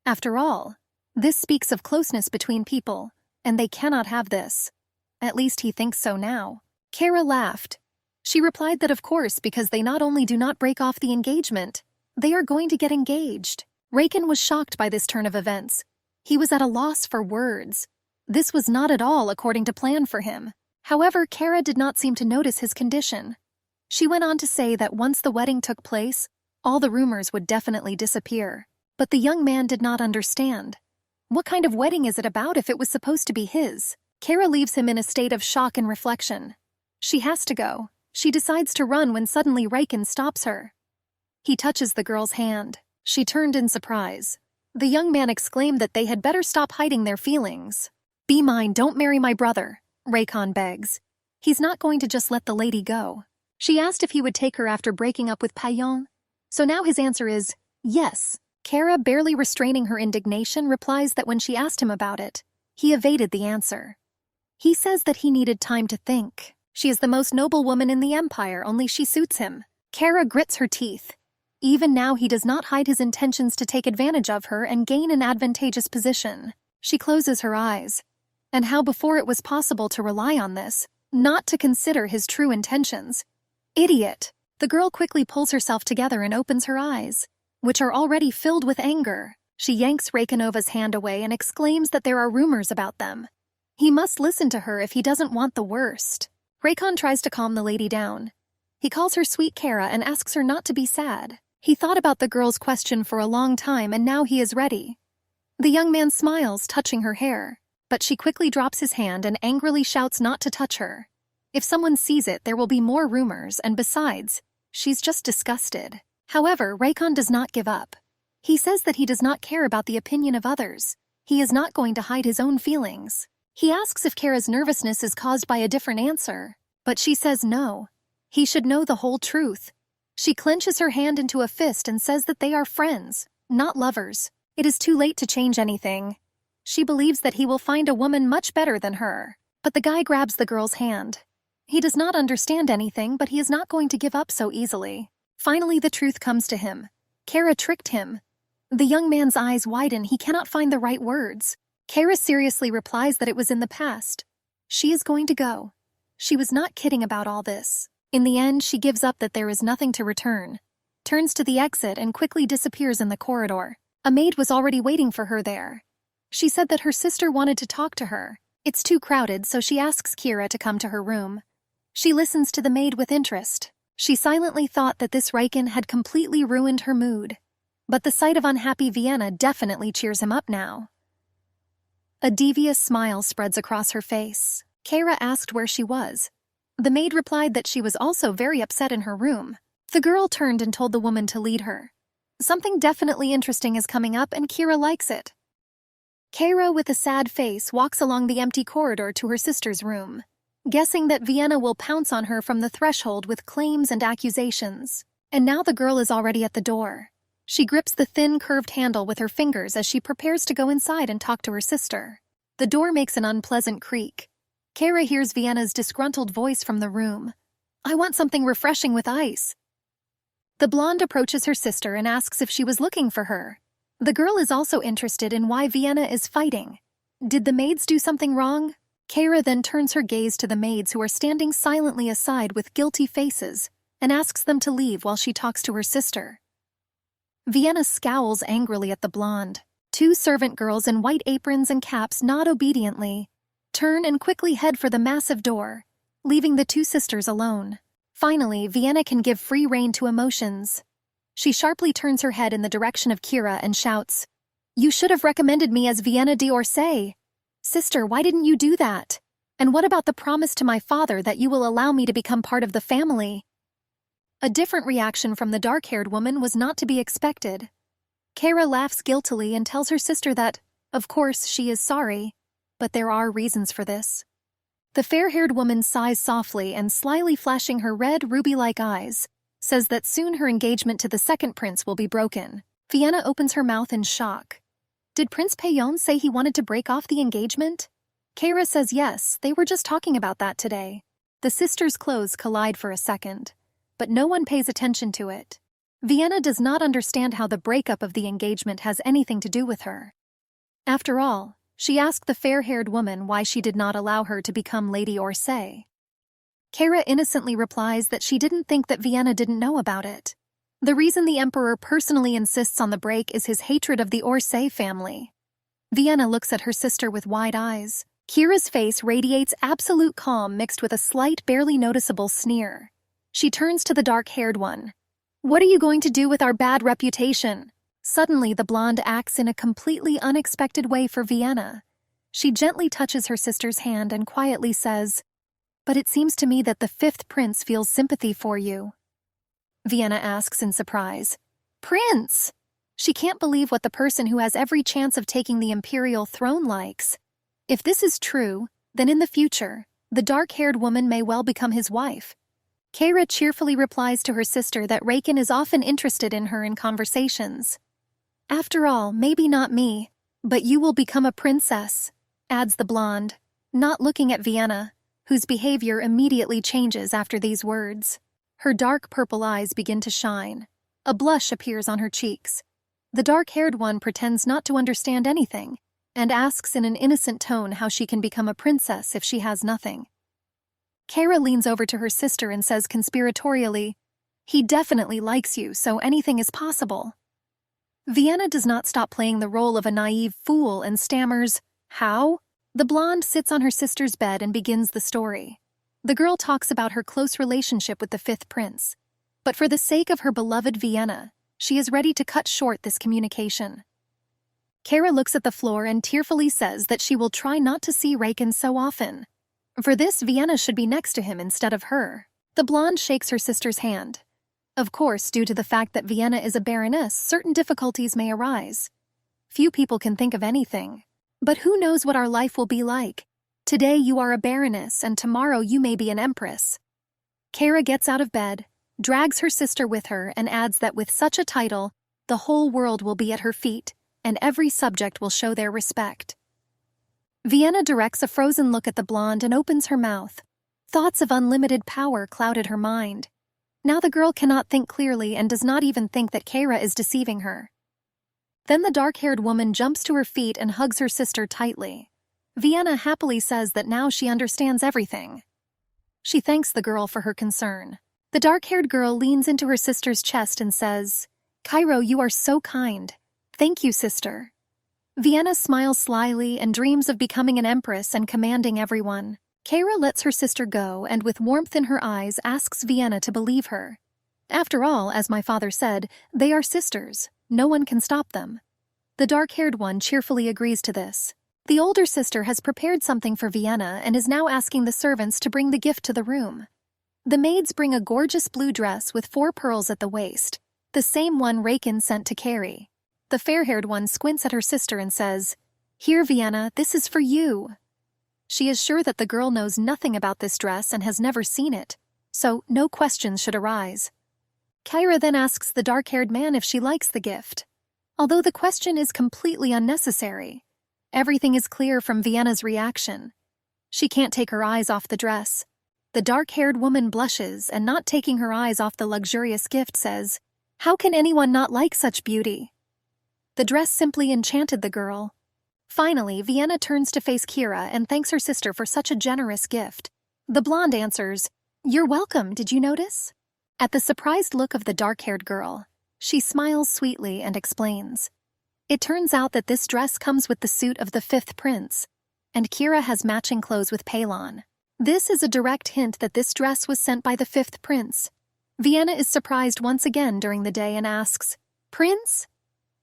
After all, this speaks of closeness between people, and they cannot have this. At least he thinks so now. Kara laughed. She replied that of course, because they not only do not break off the engagement, they are going to get engaged. Riken was shocked by this turn of events. He was at a loss for words. This was not at all according to plan for him. However, Kara did not seem to notice his condition. She went on to say that once the wedding took place, all the rumors would definitely disappear. But the young man did not understand. What kind of wedding is it about if it was supposed to be his? Kara leaves him in a state of shock and reflection. She has to go. She decides to run when suddenly Riken stops her. He touches the girl's hand. She turned in surprise. The young man exclaimed that they had better stop hiding their feelings. "Be mine, don't marry my brother," Riken begs. He's not going to just let the lady go. She asked if he would take her after breaking up with Payon. So now his answer is yes. Kara, barely restraining her indignation, replies that when she asked him about it, he evaded the answer. He says that he needed time to think. She is the most noble woman in the empire, only she suits him. Kara grits her teeth. Even now he does not hide his intentions to take advantage of her and gain an advantageous position. She closes her eyes. And how before it was possible to rely on this, not to consider his true intentions. Idiot! The girl quickly pulls herself together and opens her eyes, which are already filled with anger. She yanks Rekenova's hand away and exclaims that there are rumors about them. He must listen to her if he doesn't want the worst. Riken tries to calm the lady down. He calls her sweet Kara and asks her not to be sad. He thought about the girl's question for a long time and now he is ready. The young man smiles, touching her hair, but she quickly drops his hand and angrily shouts not to touch her. If someone sees it, there will be more rumors, and besides, she's just disgusted. However, Riken does not give up. He says that he does not care about the opinion of others. He is not going to hide his own feelings. He asks if Kara's nervousness is caused by a different answer, but she says no. He should know the whole truth. She clenches her hand into a fist and says that they are friends, not lovers. It is too late to change anything. She believes that he will find a woman much better than her. But the guy grabs the girl's hand. He does not understand anything, but he is not going to give up so easily. Finally, the truth comes to him. Kara tricked him. The young man's eyes widen. He cannot find the right words. Kara seriously replies that it was in the past. She is going to go. She was not kidding about all this. In the end, she gives up that there is nothing to return. turns to the exit and quickly disappears in the corridor. A maid was already waiting for her there. She said that her sister wanted to talk to her. It's too crowded, so she asks Kira to come to her room. She listens to the maid with interest. She silently thought that this Riken had completely ruined her mood. But the sight of unhappy Vienna definitely cheers him up now. A devious smile spreads across her face. Kira asked where she was. The maid replied that she was also very upset in her room. The girl turned and told the woman to lead her. Something definitely interesting is coming up and Kira likes it. Kira, with a sad face, walks along the empty corridor to her sister's room, guessing that Vienna will pounce on her from the threshold with claims and accusations. And now the girl is already at the door. She grips the thin, curved handle with her fingers as she prepares to go inside and talk to her sister. The door makes an unpleasant creak. Kira hears Vienna's disgruntled voice from the room. "I want something refreshing with ice." The blonde approaches her sister and asks if she was looking for her. The girl is also interested in why Vienna is fighting. Did the maids do something wrong? Kira then turns her gaze to the maids who are standing silently aside with guilty faces and asks them to leave while she talks to her sister. Vienna scowls angrily at the blonde. Two servant girls in white aprons and caps nod obediently, turn and quickly head for the massive door, leaving the two sisters alone. Finally, Vienna can give free rein to emotions. She sharply turns her head in the direction of Kira and shouts, "You should have recommended me as Vienna d'Orsay. Sister, why didn't you do that? And what about the promise to my father that you will allow me to become part of the family?" A different reaction from the dark-haired woman was not to be expected. Kira laughs guiltily and tells her sister that, of course, she is sorry, but there are reasons for this. The fair-haired woman sighs softly and, slyly flashing her red, ruby-like eyes, says that soon her engagement to the second prince will be broken. Vienna opens her mouth in shock. Did Prince Payon say he wanted to break off the engagement? Kira says yes, they were just talking about that today. The sisters' clothes collide for a second, but no one pays attention to it. Vienna does not understand how the breakup of the engagement has anything to do with her. After all, she asked the fair-haired woman why she did not allow her to become Lady Orsay. Kira innocently replies that she didn't think that Vienna didn't know about it. The reason the emperor personally insists on the break is his hatred of the Orsay family. Vienna looks at her sister with wide eyes. Kira's face radiates absolute calm mixed with a slight, barely noticeable sneer. She turns to the dark-haired one. "What are you going to do with our bad reputation?" Suddenly, the blonde acts in a completely unexpected way for Vienna. She gently touches her sister's hand and quietly says, "But it seems to me that the fifth prince feels sympathy for you." Vienna asks in surprise, "Prince?" She can't believe what the person who has every chance of taking the imperial throne likes. If this is true, then in the future, the dark-haired woman may well become his wife. Kira cheerfully replies to her sister that Riken is often interested in her in conversations. "After all, maybe not me, but you will become a princess," adds the blonde, not looking at Vienna, whose behavior immediately changes after these words. Her dark purple eyes begin to shine. A blush appears on her cheeks. The dark-haired one pretends not to understand anything, and asks in an innocent tone how she can become a princess if she has nothing. Kira leans over to her sister and says conspiratorially, "He definitely likes you, so anything is possible." Vienna does not stop playing the role of a naive fool and stammers, "How?" The blonde sits on her sister's bed and begins the story. The girl talks about her close relationship with the fifth prince, but for the sake of her beloved Vienna, she is ready to cut short this communication. Kira looks at the floor and tearfully says that she will try not to see Riken so often. For this, Vienna should be next to him instead of her. The blonde shakes her sister's hand. Of course, due to the fact that Vienna is a baroness, certain difficulties may arise. Few people can think of anything. But who knows what our life will be like? Today you are a baroness, and tomorrow you may be an empress. Kira gets out of bed, drags her sister with her, and adds that with such a title, the whole world will be at her feet, and every subject will show their respect. Vienna directs a frozen look at the blonde and opens her mouth. Thoughts of unlimited power clouded her mind. Now the girl cannot think clearly and does not even think that Kira is deceiving her. Then the dark-haired woman jumps to her feet and hugs her sister tightly. Vienna happily says that now she understands everything. She thanks the girl for her concern. The dark-haired girl leans into her sister's chest and says, "Cairo, you are so kind. Thank you, sister." Vienna smiles slyly and dreams of becoming an empress and commanding everyone. Cairo lets her sister go and with warmth in her eyes asks Vienna to believe her. After all, as my father said, they are sisters. No one can stop them. The dark-haired one cheerfully agrees to this. The older sister has prepared something for Vienna and is now asking the servants to bring the gift to the room. The maids bring a gorgeous blue dress with 4 pearls at the waist, the same one Rakin sent to Carrie. The fair-haired one squints at her sister and says, "Here, Vienna, this is for you." She is sure that the girl knows nothing about this dress and has never seen it, so no questions should arise. Kyra then asks the dark-haired man if she likes the gift. Although the question is completely unnecessary, everything is clear from Vienna's reaction. She can't take her eyes off the dress. The dark-haired woman blushes and, not taking her eyes off the luxurious gift, says, "How can anyone not like such beauty?" The dress simply enchanted the girl. Finally, Vienna turns to face Kira and thanks her sister for such a generous gift. The blonde answers, "You're welcome, did you notice?" At the surprised look of the dark-haired girl, she smiles sweetly and explains. It turns out that this dress comes with the suit of the 5th prince, and Kira has matching clothes with Palon. This is a direct hint that this dress was sent by the 5th prince. Vienna is surprised once again during the day and asks, "Prince?"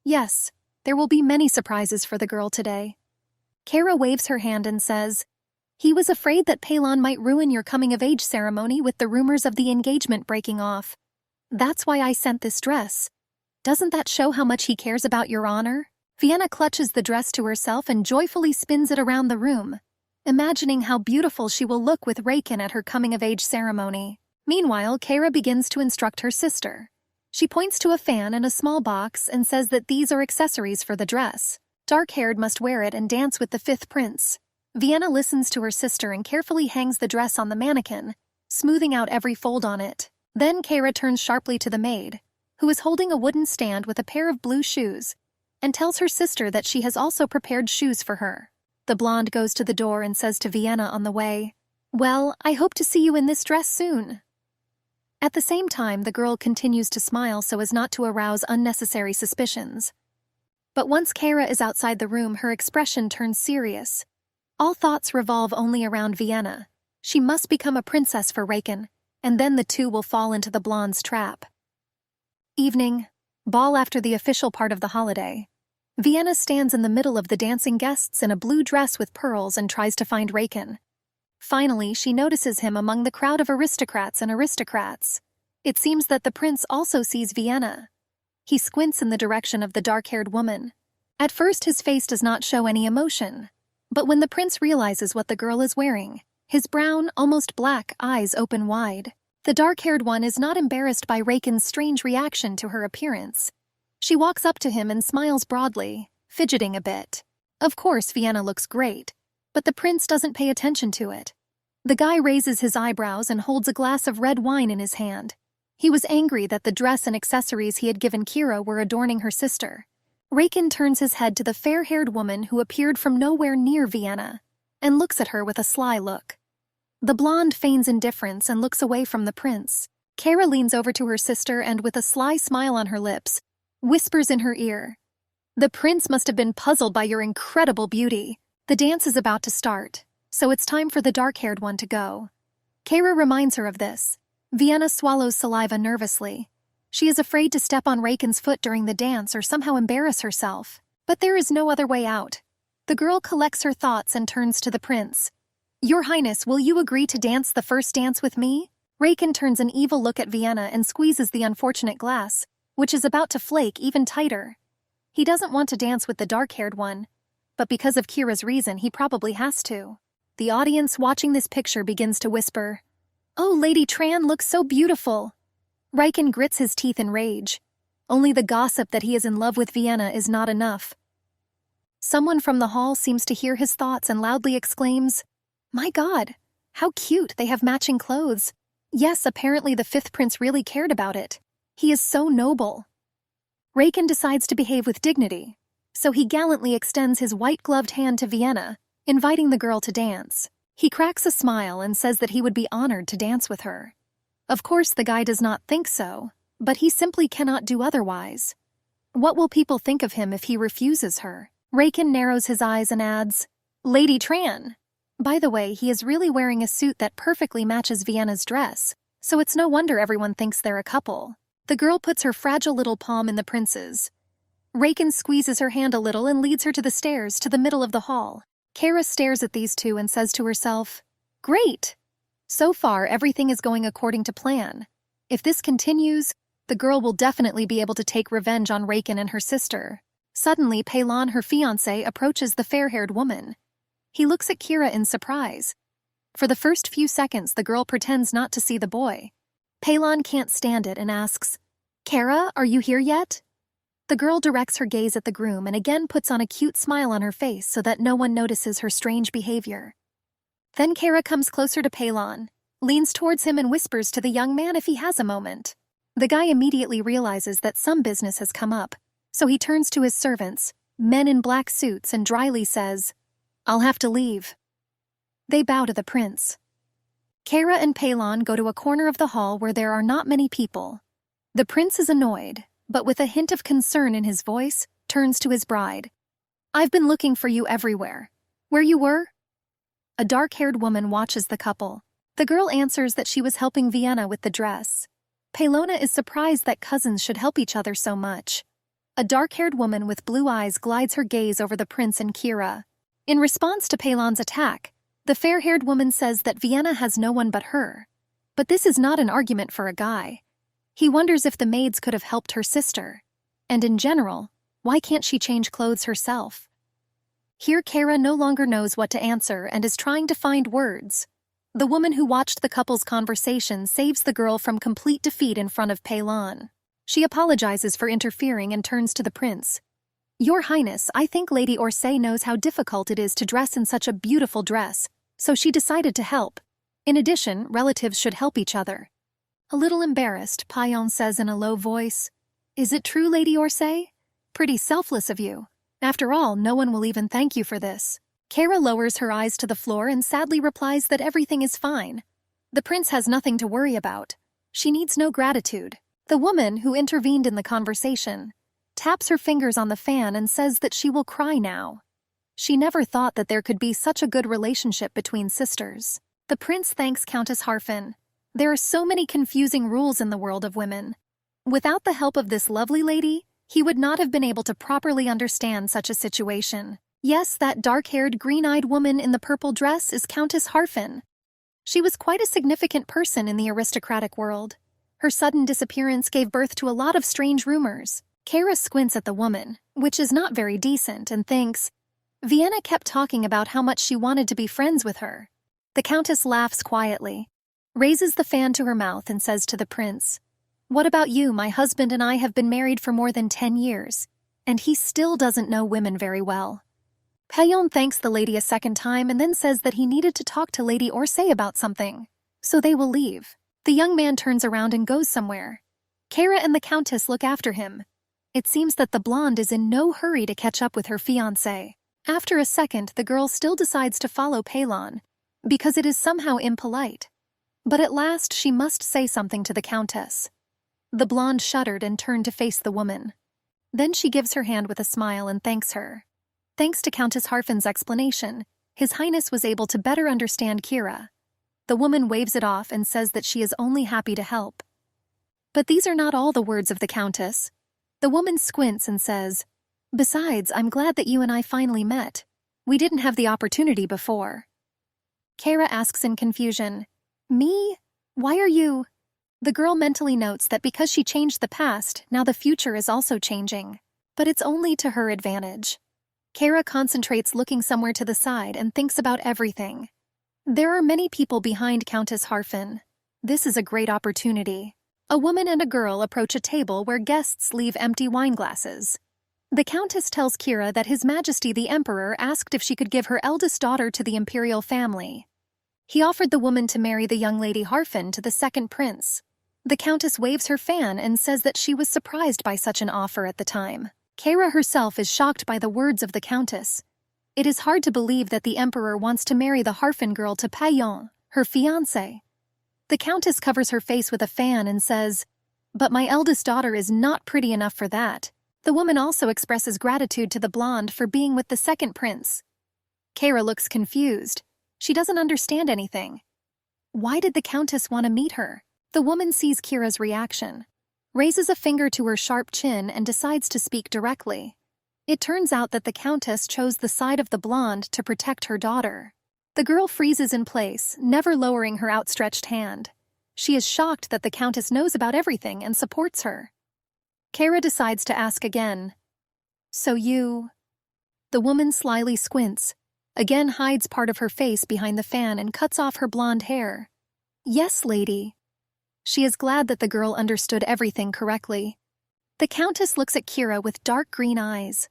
Yes, there will be many surprises for the girl today. Kara waves her hand and says, "He was afraid that Palon might ruin your coming-of-age ceremony with the rumors of the engagement breaking off. That's why I sent this dress. Doesn't that show how much he cares about your honor?" Vienna clutches the dress to herself and joyfully spins it around the room, imagining how beautiful she will look with Rakin at her coming-of-age ceremony. Meanwhile, Kara begins to instruct her sister. She points to a fan and a small box and says that these are accessories for the dress. Dark-haired must wear it and dance with the 5th prince. Vienna listens to her sister and carefully hangs the dress on the mannequin, smoothing out every fold on it. Then Kara turns sharply to the maid, who is holding a wooden stand with a pair of blue shoes, and tells her sister that she has also prepared shoes for her. The blonde goes to the door and says to Vienna on the way, "Well, I hope to see you in this dress soon." At the same time, the girl continues to smile so as not to arouse unnecessary suspicions. But once Kara is outside the room, her expression turns serious. All thoughts revolve only around Vienna. She must become a princess for Rakin, and then the two will fall into the blonde's trap. Evening. Ball after the official part of the holiday. Vienna stands in the middle of the dancing guests in a blue dress with pearls and tries to find Rakin. Finally, she notices him among the crowd of aristocrats and aristocrats. It seems that the prince also sees Vienna. He squints in the direction of the dark-haired woman. At first, his face does not show any emotion. But when the prince realizes what the girl is wearing, his brown, almost black eyes open wide. The dark-haired one is not embarrassed by Rakin's strange reaction to her appearance. She walks up to him and smiles broadly, fidgeting a bit. Of course, Vienna looks great, but the prince doesn't pay attention to it. The guy raises his eyebrows and holds a glass of red wine in his hand. He was angry that the dress and accessories he had given Kira were adorning her sister. Rakin turns his head to the fair-haired woman who appeared from nowhere near Vienna, and looks at her with a sly look. The blonde feigns indifference and looks away from the prince. Kara leans over to her sister and, with a sly smile on her lips, whispers in her ear, "The prince must have been puzzled by your incredible beauty. The dance is about to start, so it's time for the dark-haired one to go." Kara reminds her of this. Vienna swallows saliva nervously. She is afraid to step on Rakin's foot during the dance or somehow embarrass herself. But there is no other way out. The girl collects her thoughts and turns to the prince. "Your Highness, will you agree to dance the first dance with me?" Rakin turns an evil look at Vienna and squeezes the unfortunate glass, which is about to flake even tighter. He doesn't want to dance with the dark-haired one, but because of Kira's reason, he probably has to. The audience watching this picture begins to whisper, "Oh, Lady Tran looks so beautiful." Rakin grits his teeth in rage. Only the gossip that he is in love with Vienna is not enough. Someone from the hall seems to hear his thoughts and loudly exclaims, "My God, how cute, they have matching clothes. Yes, apparently the 5th prince really cared about it. He is so noble." Rakin decides to behave with dignity, so he gallantly extends his white-gloved hand to Vienna, inviting the girl to dance. He cracks a smile and says that he would be honored to dance with her. Of course, the guy does not think so, but he simply cannot do otherwise. What will people think of him if he refuses her? Raken narrows his eyes and adds, Lady Tran. By the way, he is really wearing a suit that perfectly matches Vienna's dress, so it's no wonder everyone thinks they're a couple. The girl puts her fragile little palm in the prince's. Raken squeezes her hand a little and leads her to the stairs to the middle of the hall. Kara stares at these two and says to herself, Great! So far, everything is going according to plan. If this continues, the girl will definitely be able to take revenge on Raken and her sister. Suddenly, Peilon, her fiancé, approaches the fair-haired woman. He looks at Kira in surprise. For the first few seconds, the girl pretends not to see the boy. Peilon can't stand it and asks, Kara, are you here yet? The girl directs her gaze at the groom and again puts on a cute smile on her face so that no one notices her strange behavior. Then Kara comes closer to Peilon, leans towards him and whispers to the young man if he has a moment. The guy immediately realizes that some business has come up, so he turns to his servants, men in black suits, and dryly says, I'll have to leave. They bow to the prince. Kara and Peilon go to a corner of the hall where there are not many people. The prince is annoyed, but with a hint of concern in his voice, turns to his bride. I've been looking for you everywhere. Where you were? A dark-haired woman watches the couple. The girl answers that she was helping Vienna with the dress. Pelona is surprised that cousins should help each other so much. A dark-haired woman with blue eyes glides her gaze over the prince and Kira. In response to Peilon's attack, the fair-haired woman says that Vienna has no one but her. But this is not an argument for a guy. He wonders if the maids could have helped her sister. And in general, why can't she change clothes herself? Here Kara no longer knows what to answer and is trying to find words. The woman who watched the couple's conversation saves the girl from complete defeat in front of Peilon. She apologizes for interfering and turns to the prince. Your Highness, I think Lady Orsay knows how difficult it is to dress in such a beautiful dress, so she decided to help. In addition, relatives should help each other. A little embarrassed, Paillon says in a low voice, Is it true, Lady Orsay? Pretty selfless of you. After all, no one will even thank you for this. Kara lowers her eyes to the floor and sadly replies that everything is fine. The prince has nothing to worry about. She needs no gratitude. The woman, who intervened in the conversation, taps her fingers on the fan and says that she will cry now. She never thought that there could be such a good relationship between sisters. The prince thanks Countess Harfin. There are so many confusing rules in the world of women. Without the help of this lovely lady, he would not have been able to properly understand such a situation. Yes, that dark-haired, green-eyed woman in the purple dress is Countess Harfin. She was quite a significant person in the aristocratic world. Her sudden disappearance gave birth to a lot of strange rumors. Kara squints at the woman, which is not very decent, and thinks, Vienna kept talking about how much she wanted to be friends with her. The countess laughs quietly, raises the fan to her mouth and says to the prince, What about you? My husband and I have been married for more than 10 years, and he still doesn't know women very well. Paillon thanks the lady a second time and then says that he needed to talk to Lady Orsay about something, so they will leave. The young man turns around and goes somewhere. Kara and the countess look after him. It seems that the blonde is in no hurry to catch up with her fiancé. After a second, the girl still decides to follow Peilon, because it is somehow impolite. But at last she must say something to the countess. The blonde shuddered and turned to face the woman. Then she gives her hand with a smile and thanks her. Thanks to Countess Harfin's explanation, His Highness was able to better understand Kira. The woman waves it off and says that she is only happy to help. But these are not all the words of the countess. The woman squints and says, Besides, I'm glad that you and I finally met. We didn't have the opportunity before. Kara asks in confusion, Me? Why are you? The girl mentally notes that because she changed the past, now the future is also changing. But it's only to her advantage. Kara concentrates looking somewhere to the side and thinks about everything. There are many people behind Countess Harfin. This is a great opportunity. A woman and a girl approach a table where guests leave empty wine glasses. The Countess tells Kira that His Majesty the Emperor asked if she could give her eldest daughter to the imperial family. He offered the woman to marry the young Lady Harfin to the second prince. The Countess waves her fan and says that she was surprised by such an offer at the time. Kara herself is shocked by the words of the Countess. It is hard to believe that the Emperor wants to marry the Harfin girl to Paillon, her fiancé. The Countess covers her face with a fan and says, "But my eldest daughter is not pretty enough for that." The woman also expresses gratitude to the blonde for being with the second prince. Kara looks confused. She doesn't understand anything. Why did the Countess want to meet her? The woman sees Kira's reaction, raises a finger to her sharp chin and decides to speak directly. It turns out that the Countess chose the side of the blonde to protect her daughter. The girl freezes in place, never lowering her outstretched hand. She is shocked that the Countess knows about everything and supports her. Kara decides to ask again. "So you—" The woman slyly squints, again hides part of her face behind the fan and cuts off her blonde hair. "Yes, lady." She is glad that the girl understood everything correctly. The Countess looks at Kira with dark green eyes.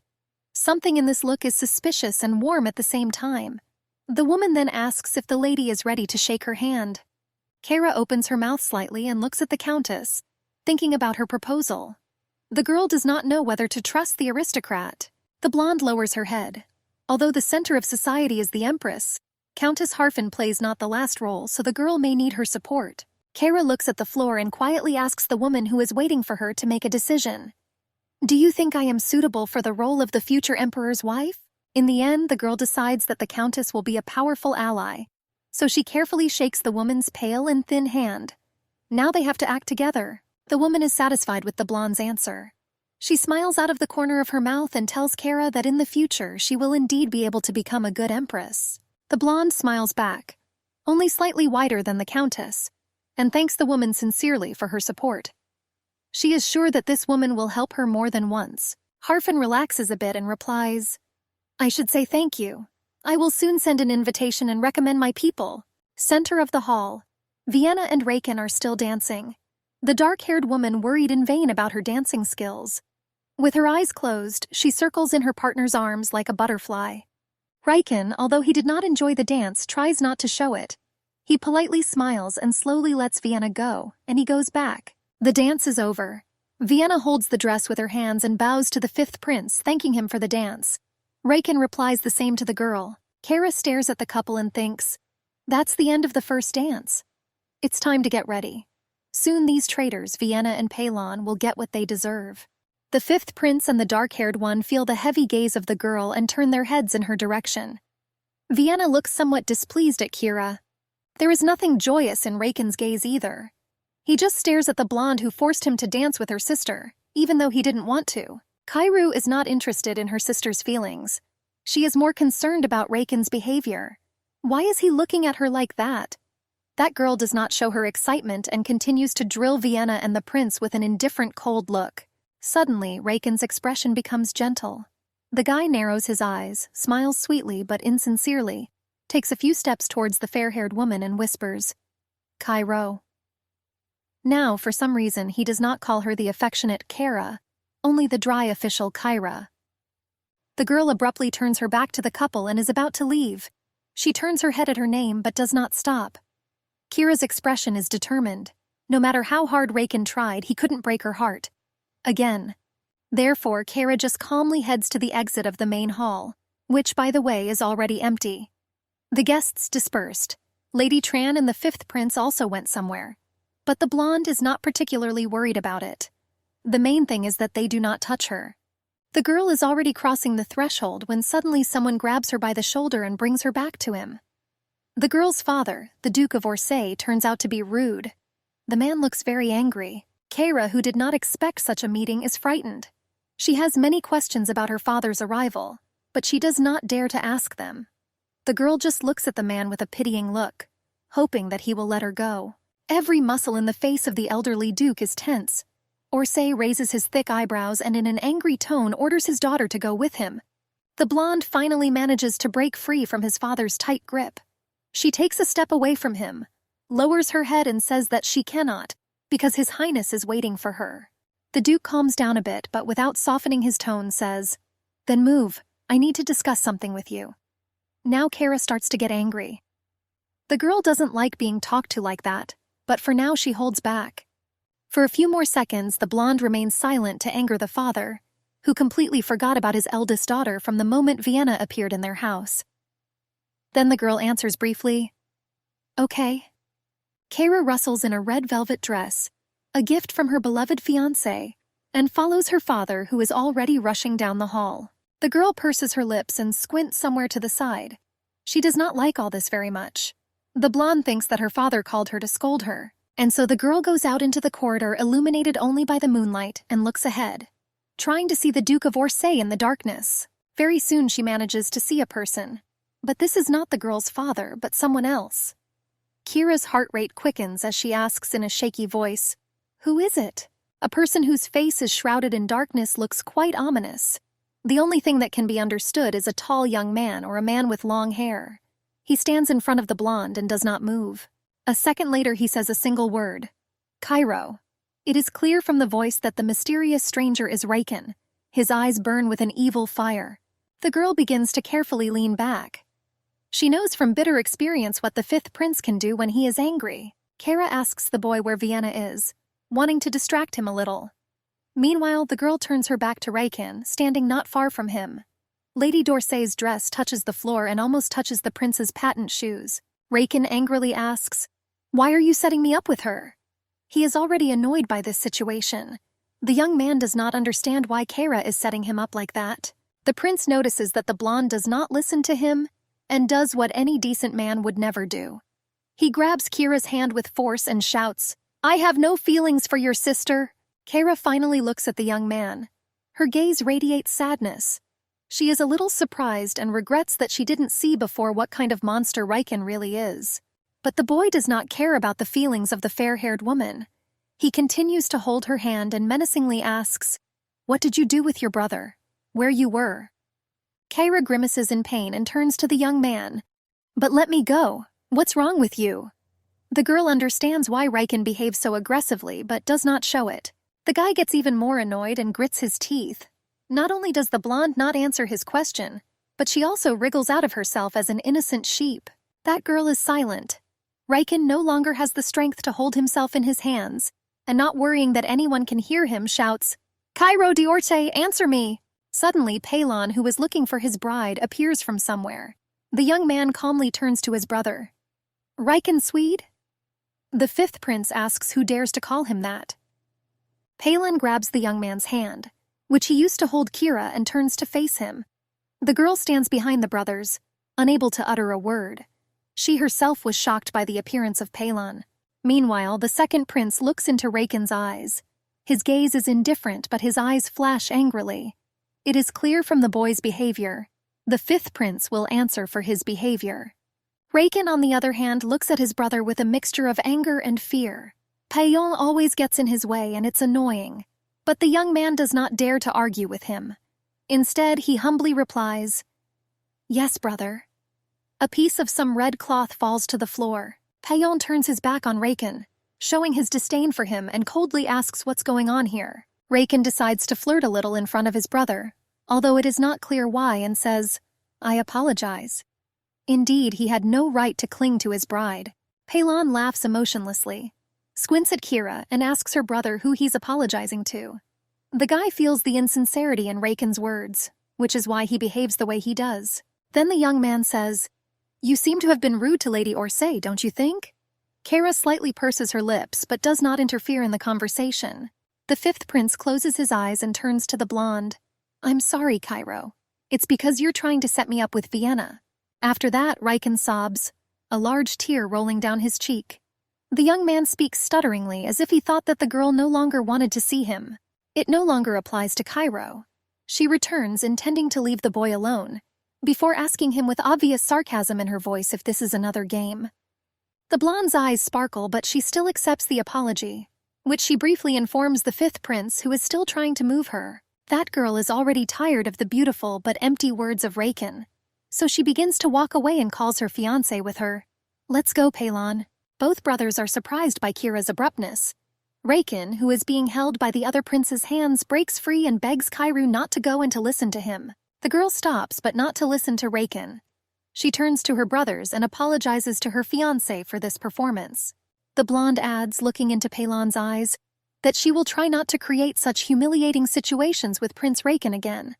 Something in this look is suspicious and warm at the same time. The woman then asks if the lady is ready to shake her hand. Kara opens her mouth slightly and looks at the Countess, thinking about her proposal. The girl does not know whether to trust the aristocrat. The blonde lowers her head. Although the center of society is the Empress, Countess Harfin plays not the last role, so the girl may need her support. Kara looks at the floor and quietly asks the woman who is waiting for her to make a decision. "Do you think I am suitable for the role of the future emperor's wife?" In the end, the girl decides that the Countess will be a powerful ally, so she carefully shakes the woman's pale and thin hand. Now they have to act together. The woman is satisfied with the blonde's answer. She smiles out of the corner of her mouth and tells Kara that in the future she will indeed be able to become a good empress. The blonde smiles back, only slightly wider than the Countess, and thanks the woman sincerely for her support. She is sure that this woman will help her more than once. Harfin relaxes a bit and replies, "I should say thank you. I will soon send an invitation and recommend my people." Center of the hall. Vienna and Raken are still dancing. The dark-haired woman worried in vain about her dancing skills. With her eyes closed, she circles in her partner's arms like a butterfly. Raken, although he did not enjoy the dance, tries not to show it. He politely smiles and slowly lets Vienna go, and he goes back. The dance is over. Vienna holds the dress with her hands and bows to the fifth prince, thanking him for the dance. Raken replies the same to the girl. Kara stares at the couple and thinks, "That's the end of the first dance. It's time to get ready. Soon these traitors, Vienna and Palon, will get what they deserve." The fifth prince and the dark-haired one feel the heavy gaze of the girl and turn their heads in her direction. Vienna looks somewhat displeased at Kira. There is nothing joyous in Raken's gaze either. He just stares at the blonde who forced him to dance with her sister, even though he didn't want to. Kairu is not interested in her sister's feelings. She is more concerned about Raken's behavior. Why is he looking at her like that? That girl does not show her excitement and continues to drill Vienna and the prince with an indifferent, cold look. Suddenly, Raken's expression becomes gentle. The guy narrows his eyes, smiles sweetly but insincerely, takes a few steps towards the fair-haired woman and whispers, "Cairo." Now, for some reason, he does not call her the affectionate Kara, only the dry official Kyra. The girl abruptly turns her back to the couple and is about to leave. She turns her head at her name but does not stop. Kira's expression is determined. No matter how hard Raken tried, he couldn't break her heart. Again. Therefore, Kara just calmly heads to the exit of the main hall, which, by the way, is already empty. The guests dispersed. Lady Tran and the fifth prince also went somewhere. But the blonde is not particularly worried about it. The main thing is that they do not touch her. The girl is already crossing the threshold when suddenly someone grabs her by the shoulder and brings her back to him. The girl's father, the Duke of Orsay, turns out to be rude. The man looks very angry. Kara, who did not expect such a meeting, is frightened. She has many questions about her father's arrival, but she does not dare to ask them. The girl just looks at the man with a pitying look, hoping that he will let her go. Every muscle in the face of the elderly duke is tense. Orsay raises his thick eyebrows and in an angry tone orders his daughter to go with him. The blonde finally manages to break free from his father's tight grip. She takes a step away from him, lowers her head and says that she cannot, because His Highness is waiting for her. The Duke calms down a bit, but without softening his tone says, "Then move, I need to discuss something with you." Now Kara starts to get angry. The girl doesn't like being talked to like that, but for now she holds back. For a few more seconds, the blonde remains silent to anger the father, who completely forgot about his eldest daughter from the moment Vienna appeared in their house. Then the girl answers briefly, "Okay." Kara rustles in a red velvet dress, a gift from her beloved fiancé, and follows her father, who is already rushing down the hall. The girl purses her lips and squints somewhere to the side. She does not like all this very much. The blonde thinks that her father called her to scold her, and so the girl goes out into the corridor illuminated only by the moonlight and looks ahead, trying to see the Duke of Orsay in the darkness. Very soon she manages to see a person. But this is not the girl's father, but someone else. Kira's heart rate quickens as she asks in a shaky voice, "Who is it?" A person whose face is shrouded in darkness looks quite ominous. The only thing that can be understood is a tall young man or a man with long hair. He stands in front of the blonde and does not move. A second later he says a single word, "Cairo." It is clear from the voice that the mysterious stranger is Raken. His eyes burn with an evil fire. The girl begins to carefully lean back. She knows from bitter experience what the fifth prince can do when he is angry. Kara asks the boy where Vienna is, wanting to distract him a little. Meanwhile, the girl turns her back to Raken, standing not far from him. Lady d'Orsay's dress touches the floor and almost touches the prince's patent shoes. Raken angrily asks, "Why are you setting me up with her?" He is already annoyed by this situation. The young man does not understand why Kara is setting him up like that. The prince notices that the blonde does not listen to him and does what any decent man would never do. He grabs Kira's hand with force and shouts, "I have no feelings for your sister." Kara finally looks at the young man. Her gaze radiates sadness. She is a little surprised and regrets that she didn't see before what kind of monster Raken really is. But the boy does not care about the feelings of the fair-haired woman. He continues to hold her hand and menacingly asks, "What did you do with your brother? Where you were?" Kara grimaces in pain and turns to the young man. "But let me go. What's wrong with you?" The girl understands why Raken behaves so aggressively but does not show it. The guy gets even more annoyed and grits his teeth. Not only does the blonde not answer his question, but she also wriggles out of herself as an innocent sheep. That girl is silent. Raken no longer has the strength to hold himself in his hands, and not worrying that anyone can hear him, shouts, "Cairo d'Orsay, answer me!" Suddenly, Pelon, who is looking for his bride, appears from somewhere. The young man calmly turns to his brother. "Raken Swede?" The fifth prince asks who dares to call him that. Pelon grabs the young man's hand, which he used to hold Kira, and turns to face him. The girl stands behind the brothers, unable to utter a word. She herself was shocked by the appearance of Pelon. Meanwhile, the second prince looks into Raken's eyes. His gaze is indifferent, but his eyes flash angrily. It is clear from the boy's behavior. The fifth prince will answer for his behavior. Raken, on the other hand, looks at his brother with a mixture of anger and fear. Payon always gets in his way, and it's annoying. But the young man does not dare to argue with him. Instead, he humbly replies, "Yes, brother." A piece of some red cloth falls to the floor. Payon turns his back on Raken, showing his disdain for him, and coldly asks what's going on here. Raken decides to flirt a little in front of his brother, although it is not clear why, and says, "I apologize." Indeed, he had no right to cling to his bride. Pelon laughs emotionlessly, squints at Kira, and asks her brother who he's apologizing to. The guy feels the insincerity in Raken's words, which is why he behaves the way he does. Then the young man says, "You seem to have been rude to Lady Orsay, don't you think?" Kara slightly purses her lips, but does not interfere in the conversation. The fifth prince closes his eyes and turns to the blonde. "I'm sorry, Cairo. It's because you're trying to set me up with Vienna." After that, Raken sobs, a large tear rolling down his cheek. The young man speaks stutteringly, as if he thought that the girl no longer wanted to see him. It no longer applies to Cairo. She returns, intending to leave the boy alone, before asking him with obvious sarcasm in her voice if this is another game. The blonde's eyes sparkle, but she still accepts the apology, which she briefly informs the fifth prince, who is still trying to move her. That girl is already tired of the beautiful but empty words of Raken, so she begins to walk away and calls her fiancé with her. "Let's go, Pelon." Both brothers are surprised by Kira's abruptness. Raken, who is being held by the other prince's hands, breaks free and begs Cairo not to go and to listen to him. The girl stops, but not to listen to Raken. She turns to her brothers and apologizes to her fiancé for this performance. The blonde adds, looking into Pelon's eyes, that she will try not to create such humiliating situations with Prince Raken again.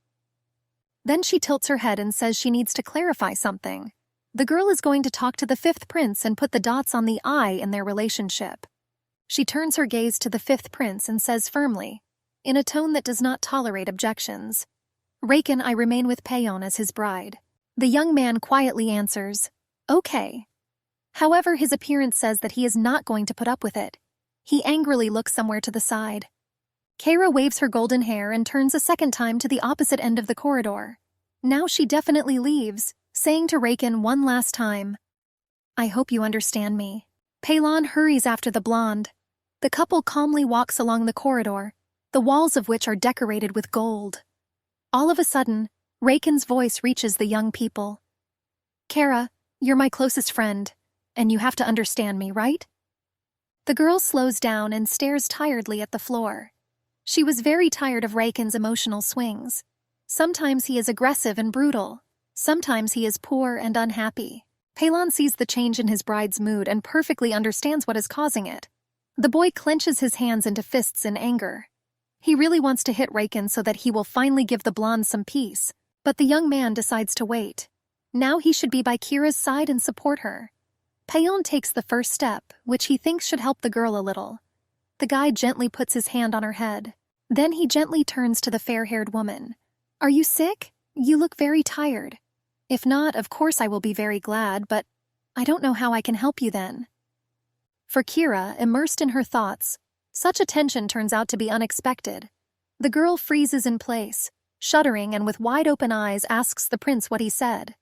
Then she tilts her head and says she needs to clarify something. The girl is going to talk to the fifth prince and put the dots on the I in their relationship. She turns her gaze to the fifth prince and says firmly, in a tone that does not tolerate objections, "Raken, I remain with Payon as his bride." The young man quietly answers, "Okay." However, his appearance says that he is not going to put up with it. He angrily looks somewhere to the side. Kara waves her golden hair and turns a second time to the opposite end of the corridor. Now she definitely leaves, saying to Raken one last time, "I hope you understand me." Paylon hurries after the blonde. The couple calmly walks along the corridor, the walls of which are decorated with gold. All of a sudden, Raken's voice reaches the young people. "Kara, you're my closest friend, and you have to understand me, right?" The girl slows down and stares tiredly at the floor. She was very tired of Raken's emotional swings. Sometimes he is aggressive and brutal. Sometimes he is poor and unhappy. Paylon sees the change in his bride's mood and perfectly understands what is causing it. The boy clenches his hands into fists in anger. He really wants to hit Raken so that he will finally give the blonde some peace, but the young man decides to wait. Now he should be by Kira's side and support her. Payon takes the first step, which he thinks should help the girl a little. The guy gently puts his hand on her head. Then he gently turns to the fair-haired woman. "Are you sick? You look very tired. If not, of course I will be very glad, but I don't know how I can help you then." For Kira, immersed in her thoughts, such attention turns out to be unexpected. The girl freezes in place, shuddering and with wide-open eyes asks the prince what he said.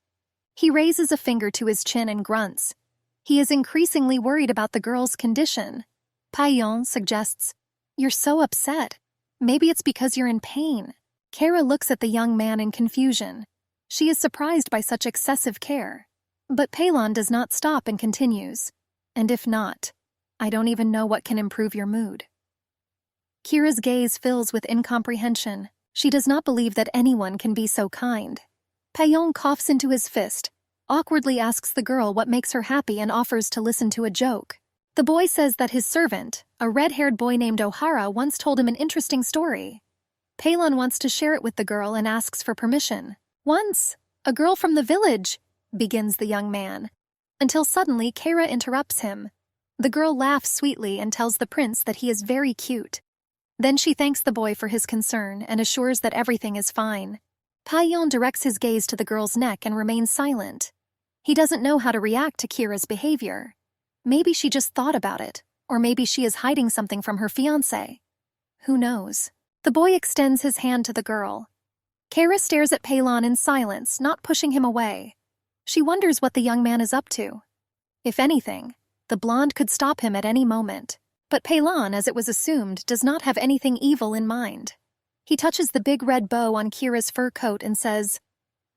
He raises a finger to his chin and grunts. He is increasingly worried about the girl's condition. Payon suggests, "You're so upset. Maybe it's because you're in pain." Kara looks at the young man in confusion. She is surprised by such excessive care. But Paylon does not stop and continues, "And if not, I don't even know what can improve your mood." Kira's gaze fills with incomprehension. She does not believe that anyone can be so kind. Payon coughs into his fist, awkwardly asks the girl what makes her happy and offers to listen to a joke. The boy says that his servant, a red-haired boy named O'Hara, once told him an interesting story. Paylon wants to share it with the girl and asks for permission. "Once, a girl from the village," begins the young man, until suddenly Kara interrupts him. The girl laughs sweetly and tells the prince that he is very cute. Then she thanks the boy for his concern and assures that everything is fine. Payon directs his gaze to the girl's neck and remains silent. He doesn't know how to react to Kira's behavior. Maybe she just thought about it, or maybe she is hiding something from her fiancé. Who knows? The boy extends his hand to the girl. Kara stares at Paylon in silence, not pushing him away. She wonders what the young man is up to. If anything, the blonde could stop him at any moment. But Paylon, as it was assumed, does not have anything evil in mind. He touches the big red bow on Kira's fur coat and says,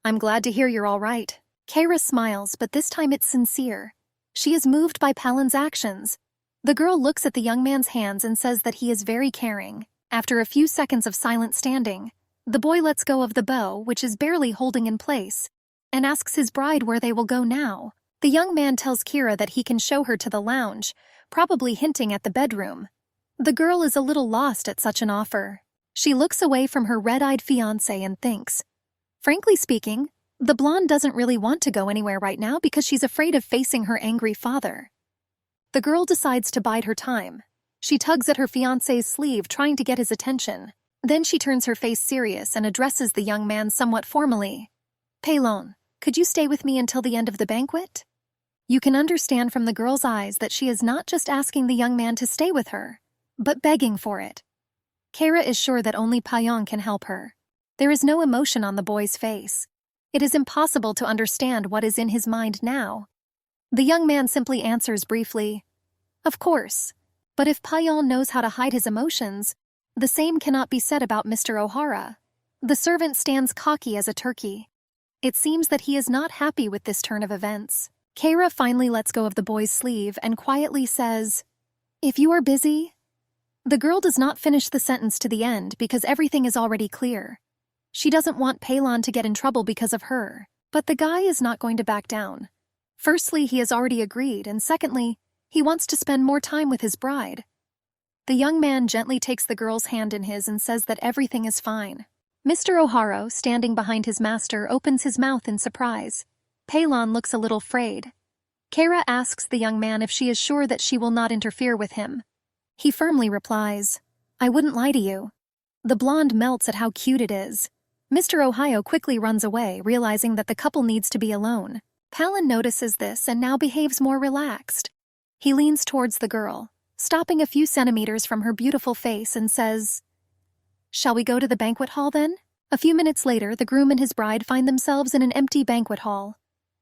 "I'm glad to hear you're all right." Kara smiles, but this time it's sincere. She is moved by Paylon's actions. The girl looks at the young man's hands and says that he is very caring. After a few seconds of silent standing, the boy lets go of the bow, which is barely holding in place, and asks his bride where they will go now. The young man tells Kira that he can show her to the lounge, probably hinting at the bedroom. The girl is a little lost at such an offer. She looks away from her red-eyed fiancé and thinks, frankly speaking, the blonde doesn't really want to go anywhere right now because she's afraid of facing her angry father. The girl decides to bide her time. She tugs at her fiancé's sleeve, trying to get his attention. Then she turns her face serious and addresses the young man somewhat formally. "Paylon, could you stay with me until the end of the banquet?" You can understand from the girl's eyes that she is not just asking the young man to stay with her, but begging for it. Kara is sure that only Payon can help her. There is no emotion on the boy's face. It is impossible to understand what is in his mind now. The young man simply answers briefly, "Of course, but if Payon knows how to hide his emotions, the same cannot be said about Mr. O'Hara." The servant stands cocky as a turkey. It seems that he is not happy with this turn of events. Kara finally lets go of the boy's sleeve and quietly says, "If you are busy..." The girl does not finish the sentence to the end because everything is already clear. She doesn't want Paylon to get in trouble because of her, but the guy is not going to back down. Firstly, he has already agreed, and secondly, he wants to spend more time with his bride. The young man gently takes the girl's hand in his and says that everything is fine. Mr. O'Hara, standing behind his master, opens his mouth in surprise. Peilon looks a little frayed. Kara asks the young man if she is sure that she will not interfere with him. He firmly replies, "I wouldn't lie to you." The blonde melts at how cute it is. Mr. Ohio quickly runs away, realizing that the couple needs to be alone. Palin notices this and now behaves more relaxed. He leans towards the girl, stopping a few centimeters from her beautiful face, and says, "Shall we go to the banquet hall then?" A few minutes later, the groom and his bride find themselves in an empty banquet hall.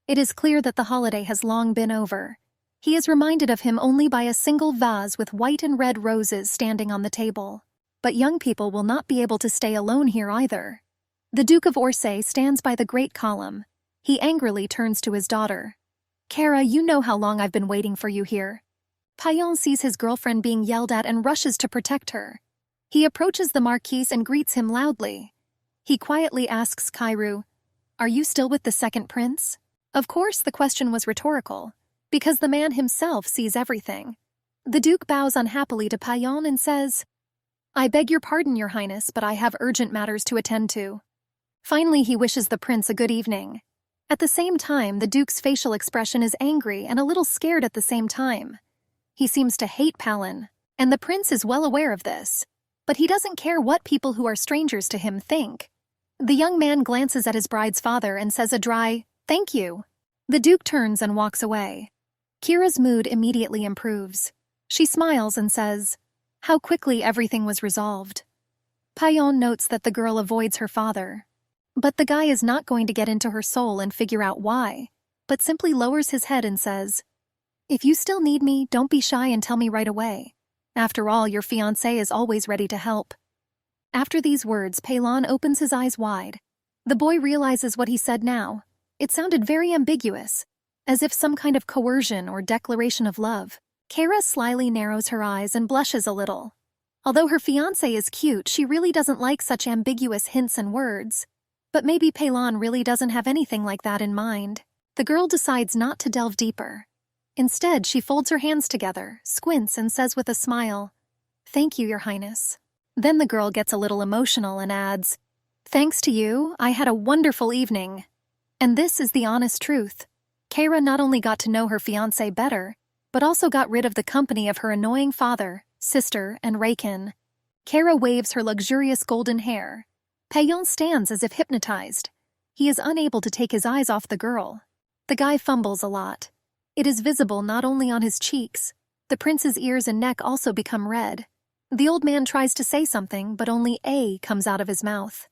It is clear that the holiday has long been over. He is reminded of him only by a single vase with white and red roses standing on the table. But young people will not be able to stay alone here either. The Duke of Orsay stands by the great column. He angrily turns to his daughter. "Kara, you know how long I've been waiting for you here." Paillon sees his girlfriend being yelled at and rushes to protect her. He approaches the Marquis and greets him loudly. He quietly asks Kairu, "Are you still with the second prince?" Of course, the question was rhetorical, because the man himself sees everything. The Duke bows unhappily to Paillon and says, "I beg your pardon, Your Highness, but I have urgent matters to attend to." Finally, he wishes the prince a good evening. At the same time, the Duke's facial expression is angry and a little scared at the same time. He seems to hate Palin, and the prince is well aware of this. But he doesn't care what people who are strangers to him think. The young man glances at his bride's father and says a dry, "Thank you." The Duke turns and walks away. Kira's mood immediately improves. She smiles and says, "How quickly everything was resolved." Paillon notes that the girl avoids her father. But the guy is not going to get into her soul and figure out why, but simply lowers his head and says, "If you still need me, don't be shy and tell me right away. After all, your fiancé is always ready to help." After these words, Peilon opens his eyes wide. The boy realizes what he said now. It sounded very ambiguous, as if some kind of coercion or declaration of love. Kara slyly narrows her eyes and blushes a little. Although her fiancé is cute, she really doesn't like such ambiguous hints and words. But maybe Peilon really doesn't have anything like that in mind. The girl decides not to delve deeper. Instead, she folds her hands together, squints, and says with a smile, "Thank you, Your Highness." Then the girl gets a little emotional and adds, "Thanks to you, I had a wonderful evening." And this is the honest truth. Kara not only got to know her fiancé better, but also got rid of the company of her annoying father, sister, and Reikin. Kara waves her luxurious golden hair. Paillon stands as if hypnotized. He is unable to take his eyes off the girl. The guy fumbles a lot. It is visible not only on his cheeks. The prince's ears and neck also become red. The old man tries to say something, but only "A" comes out of his mouth.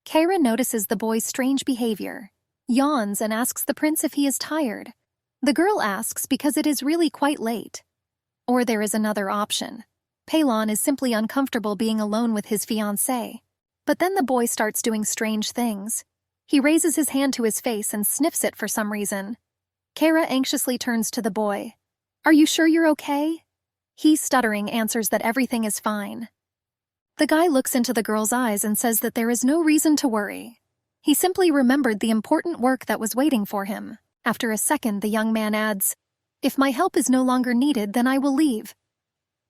Kara notices the boy's strange behavior, yawns, and asks the prince if he is tired. The girl asks because it is really quite late. Or there is another option. Peilon is simply uncomfortable being alone with his fiancée. But then the boy starts doing strange things. He raises his hand to his face and sniffs it for some reason. Kara anxiously turns to the boy. "Are you sure you're okay?" He, stuttering, answers that everything is fine. The guy looks into the girl's eyes and says that there is no reason to worry. He simply remembered the important work that was waiting for him. After a second, the young man adds, "If my help is no longer needed, then I will leave."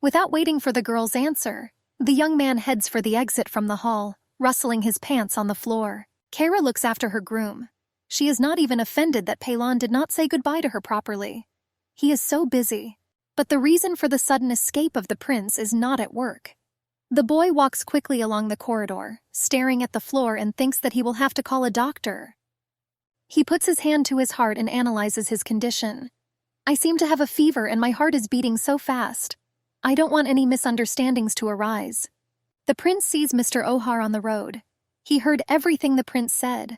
Without waiting for the girl's answer, the young man heads for the exit from the hall, rustling his pants on the floor. Kara looks after her groom. She is not even offended that Peilon did not say goodbye to her properly. He is so busy. But the reason for the sudden escape of the prince is not at work. The boy walks quickly along the corridor, staring at the floor, and thinks that he will have to call a doctor. He puts his hand to his heart and analyzes his condition. "I seem to have a fever and my heart is beating so fast. I don't want any misunderstandings to arise." The prince sees Mr. Ohar on the road. He heard everything the prince said.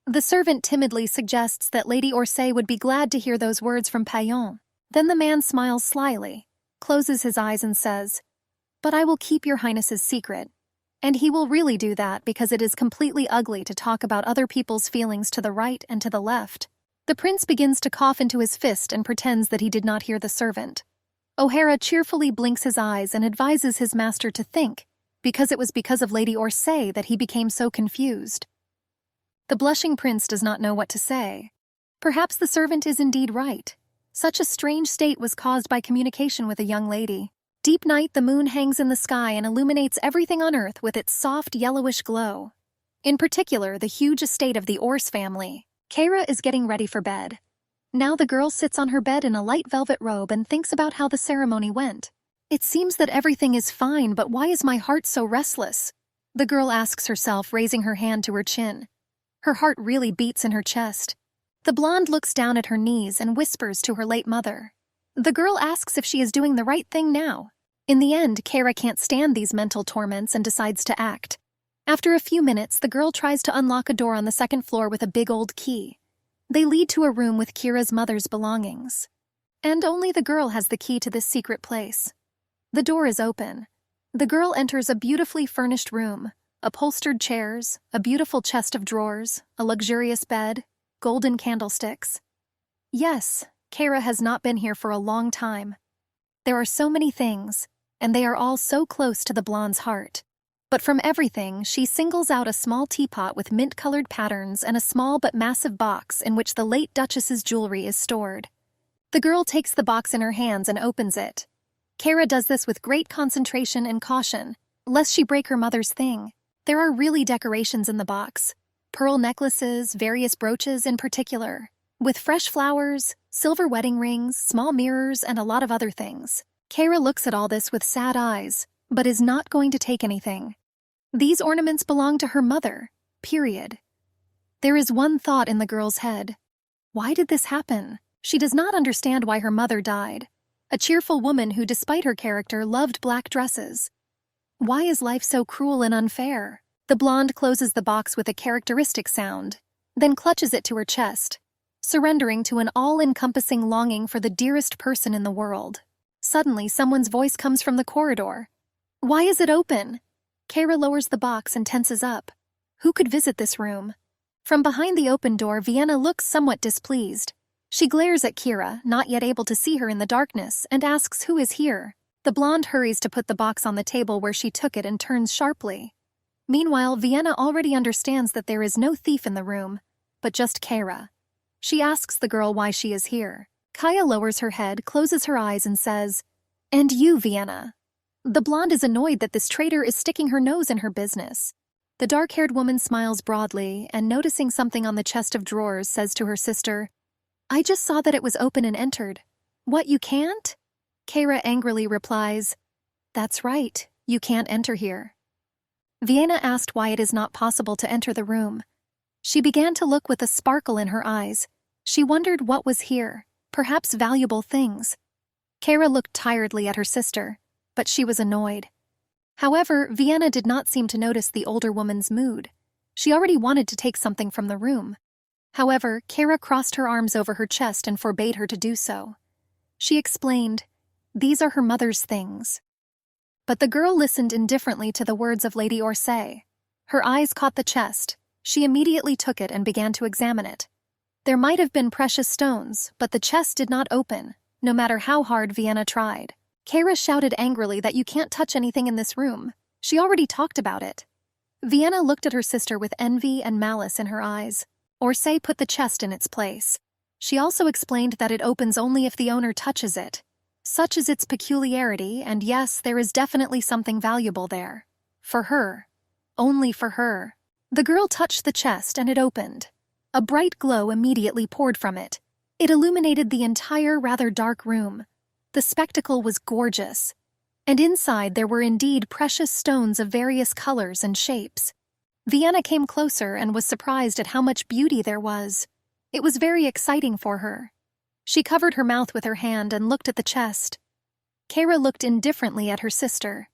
The servant timidly suggests that Lady Orsay would be glad to hear those words from Paillon. Then the man smiles slyly, closes his eyes, and says, "But I will keep your highness's secret." And he will really do that because it is completely ugly to talk about other people's feelings to the right and to the left. The prince begins to cough into his fist and pretends that he did not hear the servant. O'Hara cheerfully blinks his eyes and advises his master to think, because it was because of Lady Orsay that he became so confused. The blushing prince does not know what to say. Perhaps the servant is indeed right. Such a strange state was caused by communication with a young lady. Deep night, the moon hangs in the sky and illuminates everything on earth with its soft yellowish glow. In particular, the huge estate of the Ors family. Kara is getting ready for bed. Now the girl sits on her bed in a light velvet robe and thinks about how the ceremony went. It seems that everything is fine, but why is my heart so restless? The girl asks herself, raising her hand to her chin. Her heart really beats in her chest. The blonde looks down at her knees and whispers to her late mother. The girl asks if she is doing the right thing now. In the end, Kara can't stand these mental torments and decides to act. After a few minutes, the girl tries to unlock a door on the second floor with a big old key. They lead to a room with Kira's mother's belongings. And only the girl has the key to this secret place. The door is open. The girl enters a beautifully furnished room, upholstered chairs, a beautiful chest of drawers, a luxurious bed, golden candlesticks. Yes, Kara has not been here for a long time. There are so many things, and they are all so close to the blonde's heart. But from everything, she singles out a small teapot with mint-colored patterns and a small but massive box in which the late Duchess's jewelry is stored. The girl takes the box in her hands and opens it. Kara does this with great concentration and caution, lest she break her mother's thing. There are really decorations in the box. Pearl necklaces, various brooches in particular, with fresh flowers, silver wedding rings, small mirrors, and a lot of other things. Kara looks at all this with sad eyes, but is not going to take anything. These ornaments belong to her mother, period. There is one thought in the girl's head. Why did this happen? She does not understand why her mother died. A cheerful woman who, despite her character, loved black dresses. Why is life so cruel and unfair? The blonde closes the box with a characteristic sound, then clutches it to her chest, surrendering to an all-encompassing longing for the dearest person in the world. Suddenly, someone's voice comes from the corridor. Why is it open? Kara lowers the box and tenses up. Who could visit this room? From behind the open door, Vienna looks somewhat displeased. She glares at Kira, not yet able to see her in the darkness, and asks who is here. The blonde hurries to put the box on the table where she took it and turns sharply. Meanwhile, Vienna already understands that there is no thief in the room, but just Kara. She asks the girl why she is here. Kaya lowers her head, closes her eyes, and says, "And you, Vienna." The blonde is annoyed that this traitor is sticking her nose in her business. The dark-haired woman smiles broadly and, noticing something on the chest of drawers, says to her sister, "I just saw that it was open and entered." "What, you can't?" Kara angrily replies, "That's right, you can't enter here." Vienna asked why it is not possible to enter the room. She began to look with a sparkle in her eyes. She wondered what was here, perhaps valuable things. Kara looked tiredly at her sister, but she was annoyed. However, Vienna did not seem to notice the older woman's mood. She already wanted to take something from the room. However, Kara crossed her arms over her chest and forbade her to do so. She explained, "These are her mother's things." But the girl listened indifferently to the words of Lady Orsay. Her eyes caught the chest. She immediately took it and began to examine it. There might have been precious stones, but the chest did not open, no matter how hard Vienna tried. Kara shouted angrily that you can't touch anything in this room. She already talked about it. Vienna looked at her sister with envy and malice in her eyes. Orsay put the chest in its place. She also explained that it opens only if the owner touches it. Such is its peculiarity, and yes, there is definitely something valuable there. For her. Only for her. The girl touched the chest and it opened. A bright glow immediately poured from it. It illuminated the entire rather dark room. The spectacle was gorgeous, and inside there were indeed precious stones of various colors and shapes. Vienna came closer and was surprised at how much beauty there was. It was very exciting for her. She covered her mouth with her hand and looked at the chest. Kara looked indifferently at her sister.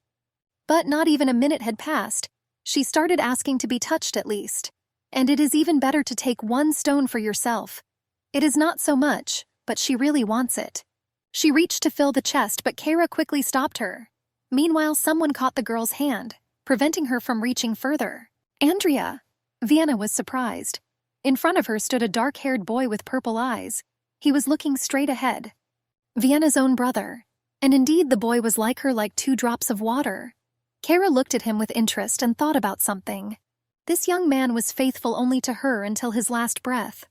But not even a minute had passed. She started asking to be touched at least. And it is even better to take one stone for yourself. It is not so much, but she really wants it. She reached to fill the chest, but Kara quickly stopped her. Meanwhile, someone caught the girl's hand, preventing her from reaching further. "Andrea!" Vienna was surprised. In front of her stood a dark-haired boy with purple eyes. He was looking straight ahead. Vienna's own brother. And indeed the boy was like her, like 2 drops of water. Kara looked at him with interest and thought about something. This young man was faithful only to her until his last breath.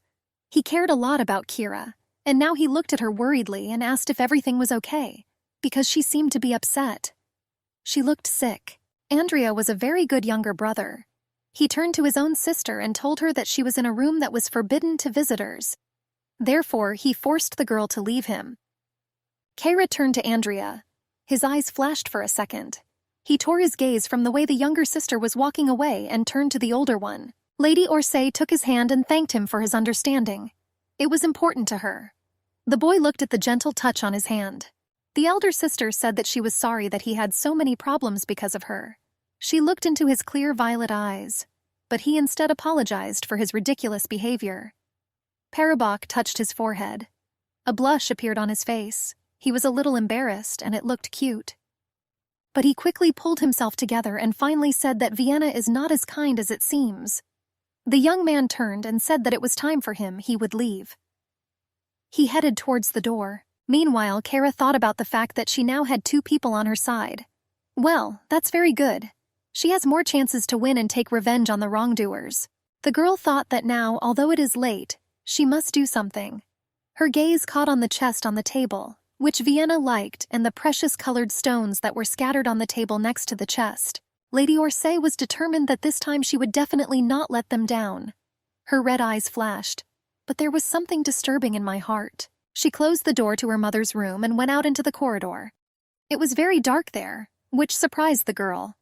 He cared a lot about Kira. And now he looked at her worriedly and asked if everything was okay, because she seemed to be upset. She looked sick. Andrea was a very good younger brother. He turned to his own sister and told her that she was in a room that was forbidden to visitors. Therefore, he forced the girl to leave him. Kara turned to Andrea. His eyes flashed for a second. He tore his gaze from the way the younger sister was walking away and turned to the older one. Lady Orsay took his hand and thanked him for his understanding. It was important to her. The boy looked at the gentle touch on his hand. The elder sister said that she was sorry that he had so many problems because of her. She looked into his clear violet eyes, but he instead apologized for his ridiculous behavior. Parabok touched his forehead. A blush appeared on his face. He was a little embarrassed, and it looked cute. But he quickly pulled himself together and finally said that Vienna is not as kind as it seems. The young man turned and said that it was time for him, he would leave. He headed towards the door. Meanwhile, Kara thought about the fact that she now had 2 people on her side. Well, that's very good. She has more chances to win and take revenge on the wrongdoers. The girl thought that now, although it is late, she must do something. Her gaze caught on the chest on the table, which Vienna liked, and the precious colored stones that were scattered on the table next to the chest. Lady Orsay was determined that this time she would definitely not let them down. Her red eyes flashed. But there was something disturbing in my heart. She closed the door to her mother's room and went out into the corridor. It was very dark there, which surprised the girl.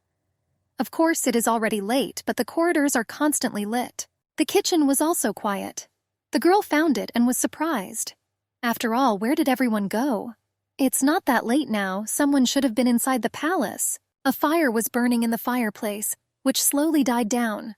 Of course, it is already late, but the corridors are constantly lit. The kitchen was also quiet. The girl found it and was surprised. After all, where did everyone go? It's not that late now. Someone should have been inside the palace. A fire was burning in the fireplace, which slowly died down.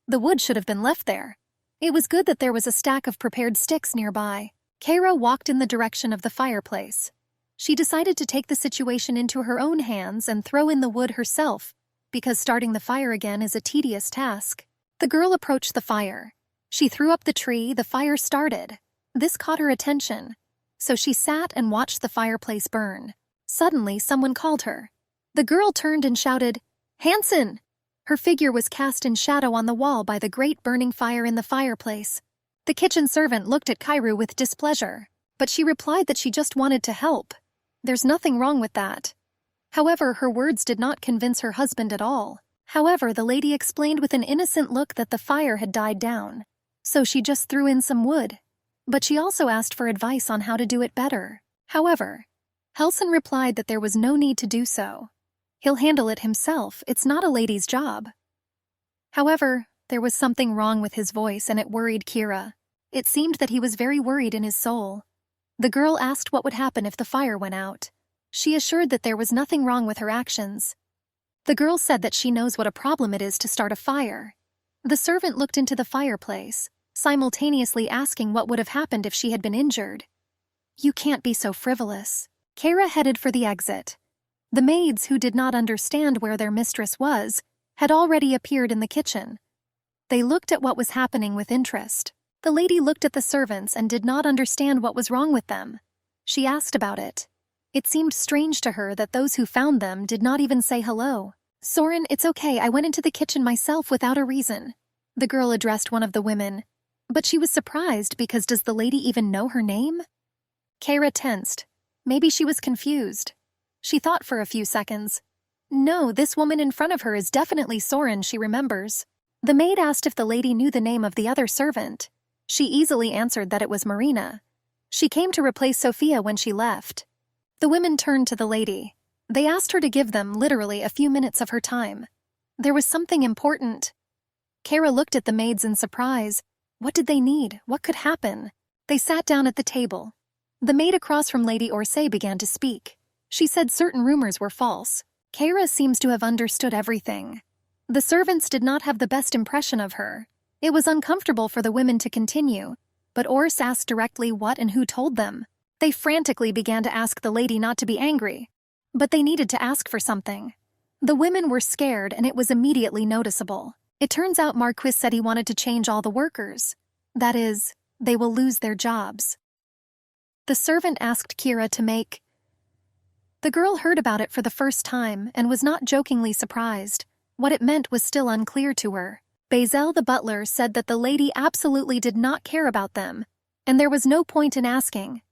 The wood should have been left there. It was good that there was a stack of prepared sticks nearby. Kara walked in the direction of the fireplace. She decided to take the situation into her own hands and throw in the wood herself, because starting the fire again is a tedious task. The girl approached the fire. She threw up the tree, the fire started. This caught her attention, so she sat and watched the fireplace burn. Suddenly, someone called her. The girl turned and shouted, "Hansen!" Her figure was cast in shadow on the wall by the great burning fire in the fireplace. The kitchen servant looked at Kairu with displeasure, but she replied that she just wanted to help. There's nothing wrong with that. However, her words did not convince her husband at all. However, the lady explained with an innocent look that the fire had died down, so she just threw in some wood. But she also asked for advice on how to do it better. However, Helsen replied that there was no need to do so. He'll handle it himself, it's not a lady's job. However, there was something wrong with his voice and it worried Kira. It seemed that he was very worried in his soul. The girl asked what would happen if the fire went out. She assured that there was nothing wrong with her actions. The girl said that she knows what a problem it is to start a fire. The servant looked into the fireplace, simultaneously asking what would have happened if she had been injured. You can't be so frivolous. Kara headed for the exit. The maids, who did not understand where their mistress was, had already appeared in the kitchen. They looked at what was happening with interest. The lady looked at the servants and did not understand what was wrong with them. She asked about it. It seemed strange to her that those who found them did not even say hello. Soren, it's okay, I went into the kitchen myself without a reason. The girl addressed one of the women. But she was surprised because does the lady even know her name? Kara tensed. Maybe she was confused. She thought for a few seconds. No, this woman in front of her is definitely Soren, she remembers. The maid asked if the lady knew the name of the other servant. She easily answered that it was Marina. She came to replace Sophia when she left. The women turned to the lady. They asked her to give them, literally, a few minutes of her time. There was something important. Kara looked at the maids in surprise. What did they need? What could happen? They sat down at the table. The maid across from Lady Orsay began to speak. She said certain rumors were false. Kara seems to have understood everything. The servants did not have the best impression of her. It was uncomfortable for the women to continue, but Ors asked directly what and who told them. They frantically began to ask the lady not to be angry, but they needed to ask for something. The women were scared and it was immediately noticeable. It turns out Marquis said he wanted to change all the workers. That is, they will lose their jobs. The servant asked Kira to make. The girl heard about it for the first time and was not jokingly surprised. What it meant was still unclear to her. Bazel the butler said that the lady absolutely did not care about them, and there was no point in asking.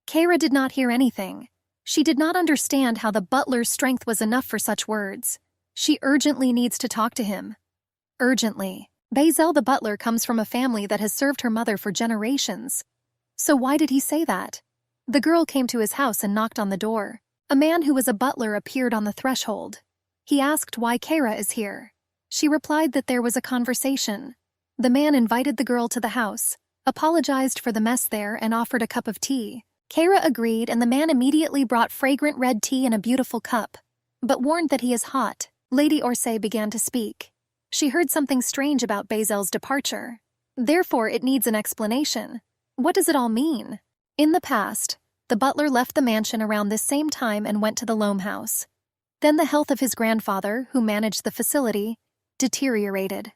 Kara did not hear anything. She did not understand how the butler's strength was enough for such words. She urgently needs to talk to him. urgently. Basil the butler comes from a family that has served her mother for generations. So why did he say that? The girl came to his house and knocked on the door. A man who was a butler appeared on the threshold. He asked why Kara is here. She replied that there was a conversation. The man invited the girl to the house, apologized for the mess there, and offered a cup of tea. Kara agreed, and the man immediately brought fragrant red tea in a beautiful cup, but warned that he is hot. Lady Orsay began to speak. She heard something strange about Basil's departure. Therefore, it needs an explanation. What does it all mean? In the past, the butler left the mansion around this same time and went to the Loam house. Then the health of his grandfather, who managed the facility, deteriorated.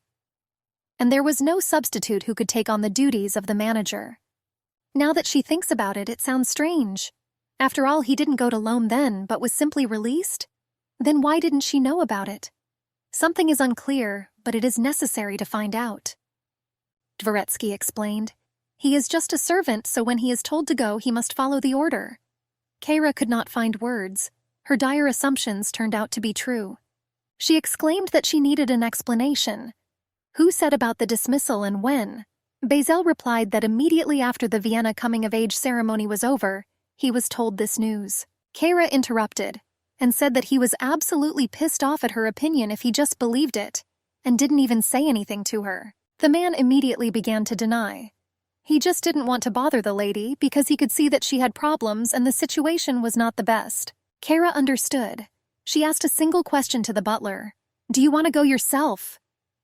And there was no substitute who could take on the duties of the manager. Now that she thinks about it, it sounds strange. After all, he didn't go to Loam then, but was simply released? Then why didn't she know about it? Something is unclear, but it is necessary to find out. Dvoretsky explained. He is just a servant, so when he is told to go, he must follow the order. Kara could not find words. Her dire assumptions turned out to be true. She exclaimed that she needed an explanation. Who said about the dismissal and when? Basil replied that immediately after the Vienna coming-of-age ceremony was over, he was told this news. Kara interrupted and said that he was absolutely pissed off at her opinion if he just believed it, and didn't even say anything to her. The man immediately began to deny. He just didn't want to bother the lady because he could see that she had problems and the situation was not the best. Kara understood. She asked a single question to the butler. "Do you want to go yourself?"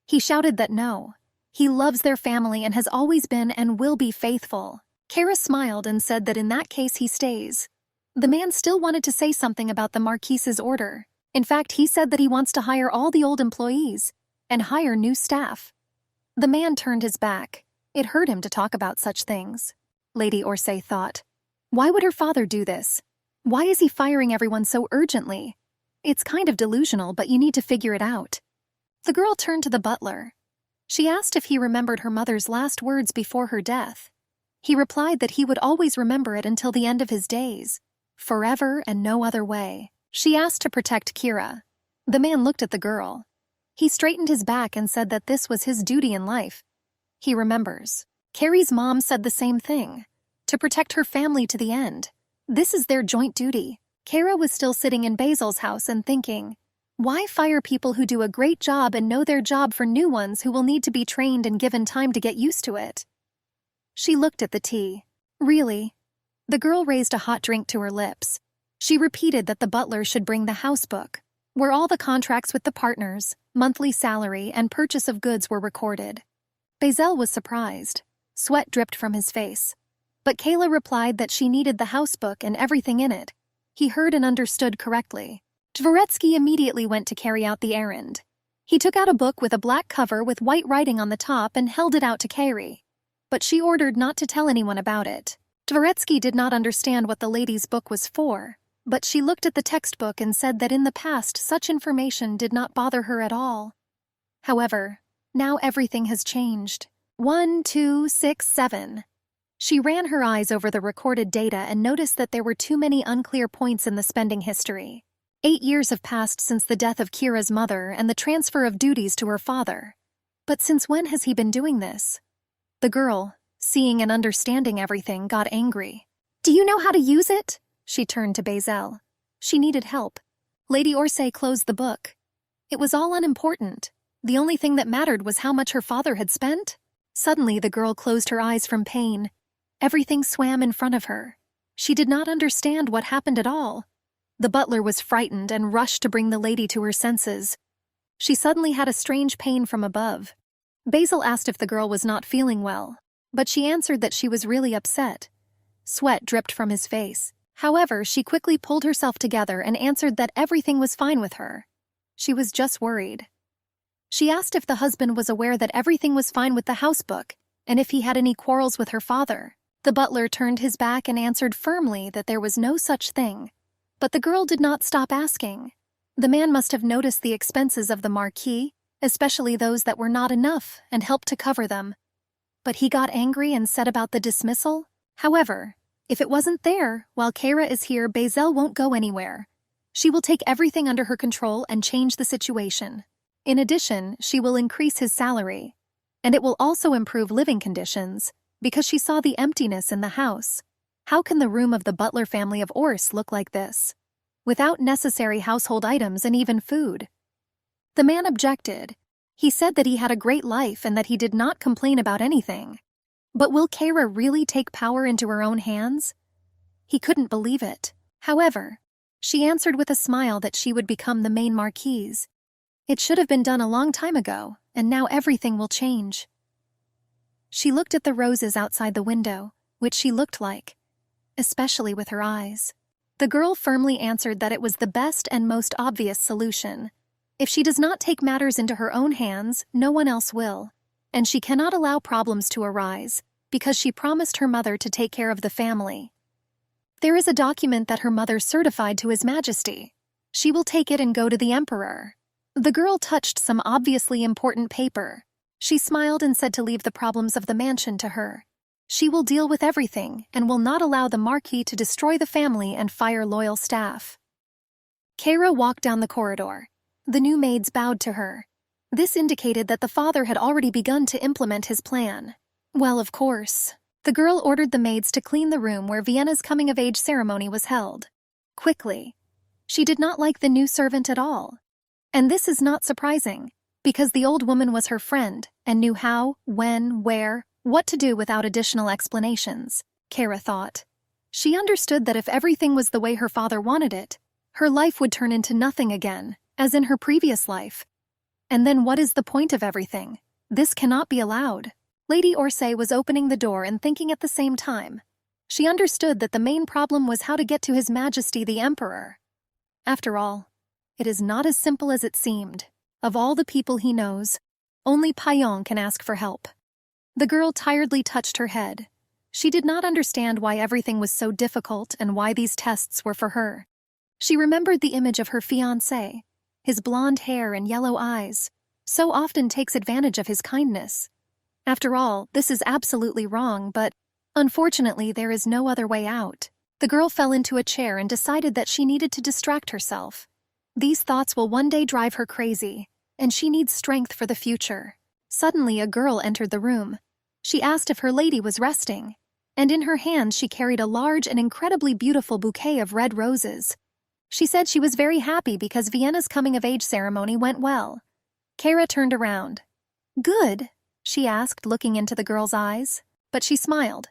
He shouted that no. He loves their family and has always been and will be faithful. Kara smiled and said that in that case he stays. The man still wanted to say something about the Marquise's order. In fact, he said that he wants to hire all the old employees and hire new staff. The man turned his back. It hurt him to talk about such things. Lady Orsay thought, why would her father do this? Why is he firing everyone so urgently? It's kind of delusional, but you need to figure it out. The girl turned to the butler. She asked if he remembered her mother's last words before her death. He replied that he would always remember it until the end of his days. Forever and no other way. She asked to protect Kira. The man looked at the girl. He straightened his back and said that this was his duty in life. He remembers. Carrie's mom said the same thing. To protect her family to the end. This is their joint duty. Kara was still sitting in Basil's house and thinking, why fire people who do a great job and know their job for new ones who will need to be trained and given time to get used to it? She looked at the tea. Really? The girl raised a hot drink to her lips. She repeated that the butler should bring the house book, where all the contracts with the partners, monthly salary, and purchase of goods were recorded. Basil was surprised. Sweat dripped from his face. But Kayla replied that she needed the house book and everything in it. He heard and understood correctly. Dvoretsky immediately went to carry out the errand. He took out a book with a black cover with white writing on the top and held it out to Carrie. But she ordered not to tell anyone about it. Dvoretsky did not understand what the lady's book was for, but she looked at the textbook and said that in the past such information did not bother her at all. However, now everything has changed. 1, 2, 6, 7. She ran her eyes over the recorded data and noticed that there were too many unclear points in the spending history. 8 years have passed since the death of Kira's mother and the transfer of duties to her father. But since when has he been doing this? The girl, seeing and understanding everything, got angry. Do you know how to use it? She turned to Basil. She needed help. Lady Orsay closed the book. It was all unimportant. The only thing that mattered was how much her father had spent. Suddenly the girl closed her eyes from pain. Everything swam in front of her. She did not understand what happened at all. The butler was frightened and rushed to bring the lady to her senses. She suddenly had a strange pain from above. Basil asked if the girl was not feeling well, but she answered that she was really upset. Sweat dripped from his face. However, she quickly pulled herself together and answered that everything was fine with her. She was just worried. She asked if the husband was aware that everything was fine with the house book and if he had any quarrels with her father. The butler turned his back and answered firmly that there was no such thing. But the girl did not stop asking. The man must have noticed the expenses of the Marquis, especially those that were not enough, and helped to cover them. But he got angry and said about the dismissal. However, if it wasn't there, while Kara is here, Basil won't go anywhere. She will take everything under her control and change the situation. In addition, she will increase his salary. And it will also improve living conditions, because she saw the emptiness in the house. How can the room of the butler family of Ors look like this? Without necessary household items and even food. The man objected. He said that he had a great life and that he did not complain about anything. But will Kara really take power into her own hands? He couldn't believe it. However, she answered with a smile that she would become the main marquise. It should have been done a long time ago, and now everything will change. She looked at the roses outside the window, which she looked like, especially with her eyes. The girl firmly answered that it was the best and most obvious solution. If she does not take matters into her own hands, no one else will. And she cannot allow problems to arise, because she promised her mother to take care of the family. There is a document that her mother certified to His Majesty. She will take it and go to the Emperor. The girl touched some obviously important paper. She smiled and said to leave the problems of the mansion to her. She will deal with everything and will not allow the Marquis to destroy the family and fire loyal staff. Kara walked down the corridor. The new maids bowed to her. This indicated that the father had already begun to implement his plan. Well, of course. The girl ordered the maids to clean the room where Vienna's coming-of-age ceremony was held. Quickly. She did not like the new servant at all. And this is not surprising, because the old woman was her friend and knew how, when, where, what to do without additional explanations, Kara thought. She understood that if everything was the way her father wanted it, her life would turn into nothing again, as in her previous life. And then what is the point of everything? This cannot be allowed. Lady Orsay was opening the door and thinking at the same time. She understood that the main problem was how to get to His Majesty the Emperor. After all, it is not as simple as it seemed. Of all the people he knows, only Paillon can ask for help. The girl tiredly touched her head. She did not understand why everything was so difficult and why these tests were for her. She remembered the image of her fiancé. His blonde hair and yellow eyes so often takes advantage of his kindness. After all, this is absolutely wrong, but unfortunately there is no other way out. The girl fell into a chair and decided that she needed to distract herself. These thoughts will one day drive her crazy, and she needs strength for the future. Suddenly a girl entered the room. She asked if her lady was resting, and in her hand she carried a large and incredibly beautiful bouquet of red roses. She said she was very happy because Vienna's coming-of-age ceremony went well. Kara turned around. "Good?" she asked, looking into the girl's eyes. But she smiled.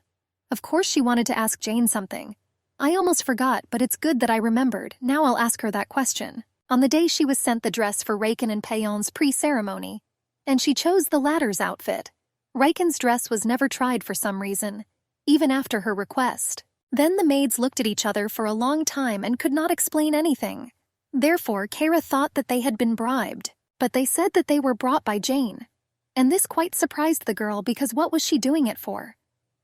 Of course she wanted to ask Jane something. "I almost forgot, but it's good that I remembered. Now I'll ask her that question." On the day she was sent the dress for Raken and Paillon's pre-ceremony, and she chose the latter's outfit. Raken's dress was never tried for some reason, even after her request. Then the maids looked at each other for a long time and could not explain anything. Therefore, Kara thought that they had been bribed, but they said that they were brought by Jane. And this quite surprised the girl because what was she doing it for?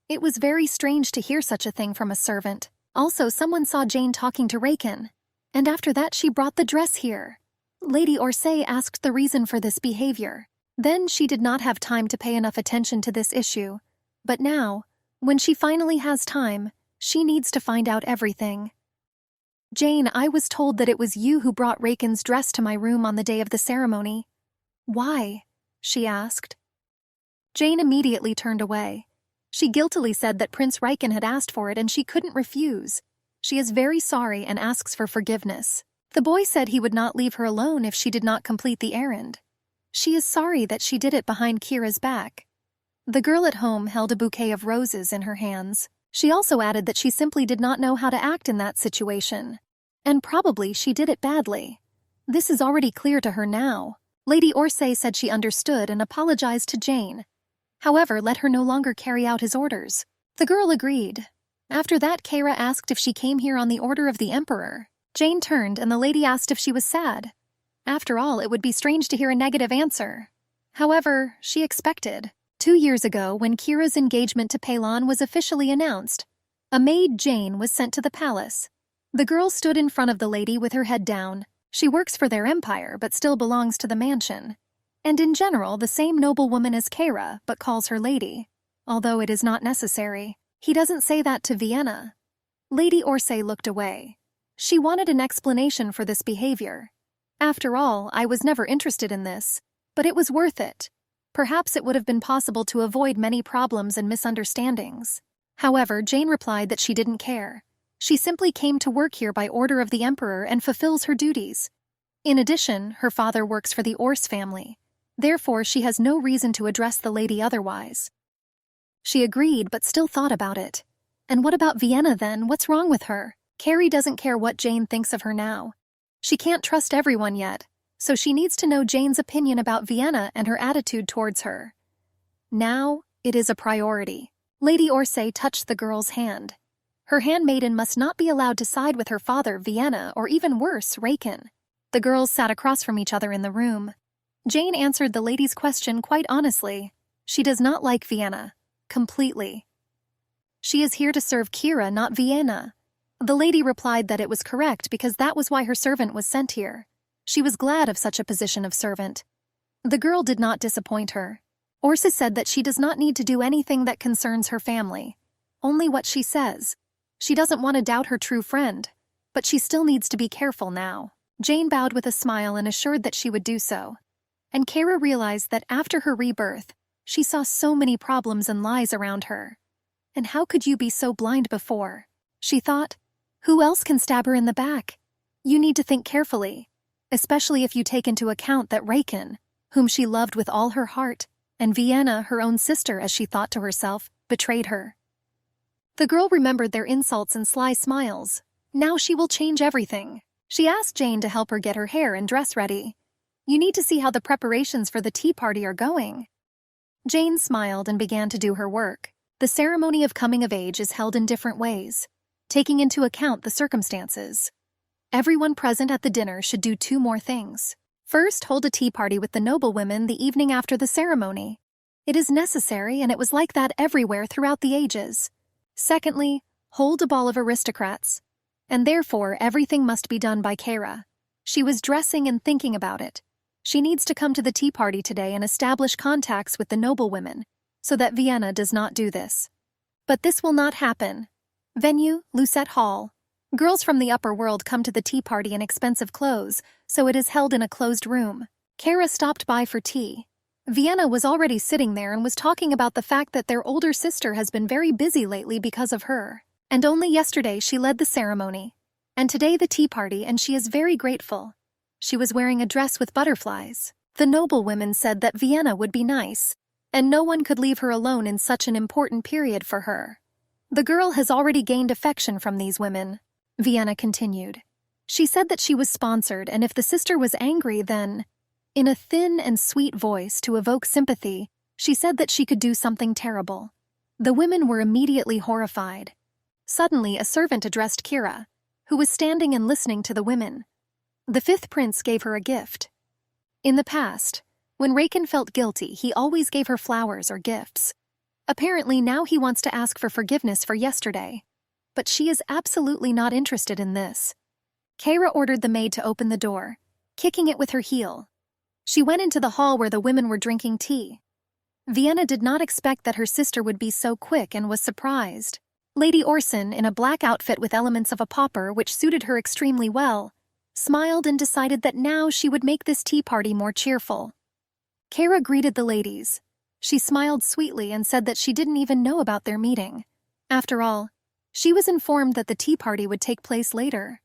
It was very strange to hear such a thing from a servant. Also, someone saw Jane talking to Raken. And after that she brought the dress here. Lady Orsay asked the reason for this behavior. Then she did not have time to pay enough attention to this issue. But now, when she finally has time, she needs to find out everything. "Jane, I was told that it was you who brought Raken's dress to my room on the day of the ceremony." "Why?" she asked. Jane immediately turned away. She guiltily said that Prince Raken had asked for it and she couldn't refuse. She is very sorry and asks for forgiveness. The boy said he would not leave her alone if she did not complete the errand. She is sorry that she did it behind Kira's back. The girl at home held a bouquet of roses in her hands. She also added that she simply did not know how to act in that situation. And probably she did it badly. This is already clear to her now. Lady Orsay said she understood and apologized to Jane. However, let her no longer carry out his orders. The girl agreed. After that, Kara asked if she came here on the order of the Emperor. Jane turned and the lady asked if she was sad. After all, it would be strange to hear a negative answer. However, she expected. 2 years ago, when Kira's engagement to Paillon was officially announced, a maid, Jane, was sent to the palace. The girl stood in front of the lady with her head down. She works for their empire, but still belongs to the mansion. And in general, the same noblewoman as Kara, but calls her lady. Although it is not necessary. He doesn't say that to Vienna. Lady Orsay looked away. She wanted an explanation for this behavior. After all, I was never interested in this, but it was worth it. Perhaps it would have been possible to avoid many problems and misunderstandings. However, Jane replied that she didn't care. She simply came to work here by order of the emperor and fulfills her duties. In addition, her father works for the Ors family. Therefore, she has no reason to address the lady otherwise. She agreed, but still thought about it. And what about Vienna then? What's wrong with her? Carrie doesn't care what Jane thinks of her now. She can't trust everyone yet, so she needs to know Jane's opinion about Vienna and her attitude towards her. Now, it is a priority. Lady Orsay touched the girl's hand. Her handmaiden must not be allowed to side with her father, Vienna, or even worse, Raken. The girls sat across from each other in the room. Jane answered the lady's question quite honestly. She does not like Vienna. Completely. She is here to serve Kira, not Vienna. The lady replied that it was correct because that was why her servant was sent here. She was glad of such a position of servant. The girl did not disappoint her. Orsa said that she does not need to do anything that concerns her family. Only what she says. She doesn't want to doubt her true friend, but she still needs to be careful now. Jane bowed with a smile and assured that she would do so. And Kara realized that after her rebirth, she saw so many problems and lies around her. And how could you be so blind before? She thought, who else can stab her in the back? You need to think carefully, especially if you take into account that Raken, whom she loved with all her heart, and Vienna, her own sister as she thought to herself, betrayed her. The girl remembered their insults and sly smiles. Now she will change everything. She asked Jane to help her get her hair and dress ready. You need to see how the preparations for the tea party are going. Jane smiled and began to do her work. The ceremony of coming of age is held in different ways, taking into account the circumstances. Everyone present at the dinner should do 2 more things. First, hold a tea party with the noblewomen the evening after the ceremony. It is necessary, and it was like that everywhere throughout the ages. Secondly, hold a ball of aristocrats. And therefore, everything must be done by Kara. She was dressing and thinking about it. She needs to come to the tea party today and establish contacts with the noblewomen, so that Vienna does not do this. But this will not happen. Venue, Lucette Hall. Girls from the upper world come to the tea party in expensive clothes, so it is held in a closed room. Kara stopped by for tea. Vienna was already sitting there and was talking about the fact that their older sister has been very busy lately because of her. And only yesterday she led the ceremony. And today the tea party, and she is very grateful. She was wearing a dress with butterflies. The noblewomen said that Vienna would be nice, and no one could leave her alone in such an important period for her. The girl has already gained affection from these women, Vienna continued. She said that she was sponsored, and if the sister was angry, then, in a thin and sweet voice to evoke sympathy, she said that she could do something terrible. The women were immediately horrified. Suddenly, a servant addressed Kira, who was standing and listening to the women. The 5th prince gave her a gift. In the past, when Raken felt guilty, he always gave her flowers or gifts. Apparently, now he wants to ask for forgiveness for yesterday. But she is absolutely not interested in this. Kara ordered the maid to open the door, kicking it with her heel. She went into the hall where the women were drinking tea. Vienna did not expect that her sister would be so quick and was surprised. Lady Orson, in a black outfit with elements of a pauper which suited her extremely well, smiled and decided that now she would make this tea party more cheerful. Kara greeted the ladies. She smiled sweetly and said that she didn't even know about their meeting. After all, she was informed that the tea party would take place later.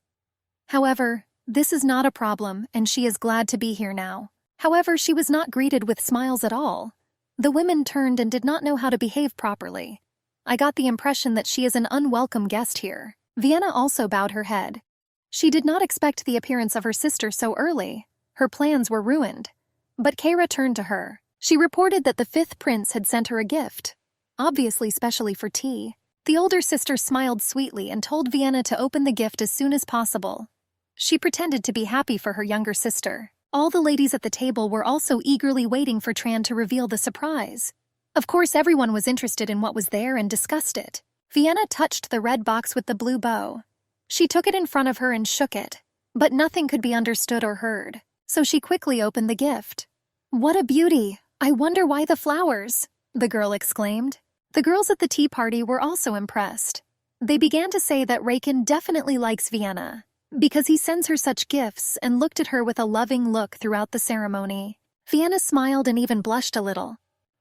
However, this is not a problem, and she is glad to be here now. However, she was not greeted with smiles at all. The women turned and did not know how to behave properly. I got the impression that she is an unwelcome guest here. Vienna also bowed her head. She did not expect the appearance of her sister so early. Her plans were ruined. But Kara turned to her. She reported that the 5th prince had sent her a gift, obviously specially for tea. The older sister smiled sweetly and told Vienna to open the gift as soon as possible. She pretended to be happy for her younger sister. All the ladies at the table were also eagerly waiting for Tran to reveal the surprise. Of course, everyone was interested in what was there and discussed it. Vienna touched the red box with the blue bow. She took it in front of her and shook it, but nothing could be understood or heard, so she quickly opened the gift. "What a beauty! I wonder why the flowers?" the girl exclaimed. The girls at the tea party were also impressed. They began to say that Raken definitely likes Vienna. because he sends her such gifts, and looked at her with a loving look throughout the ceremony. Vienna smiled and even blushed a little.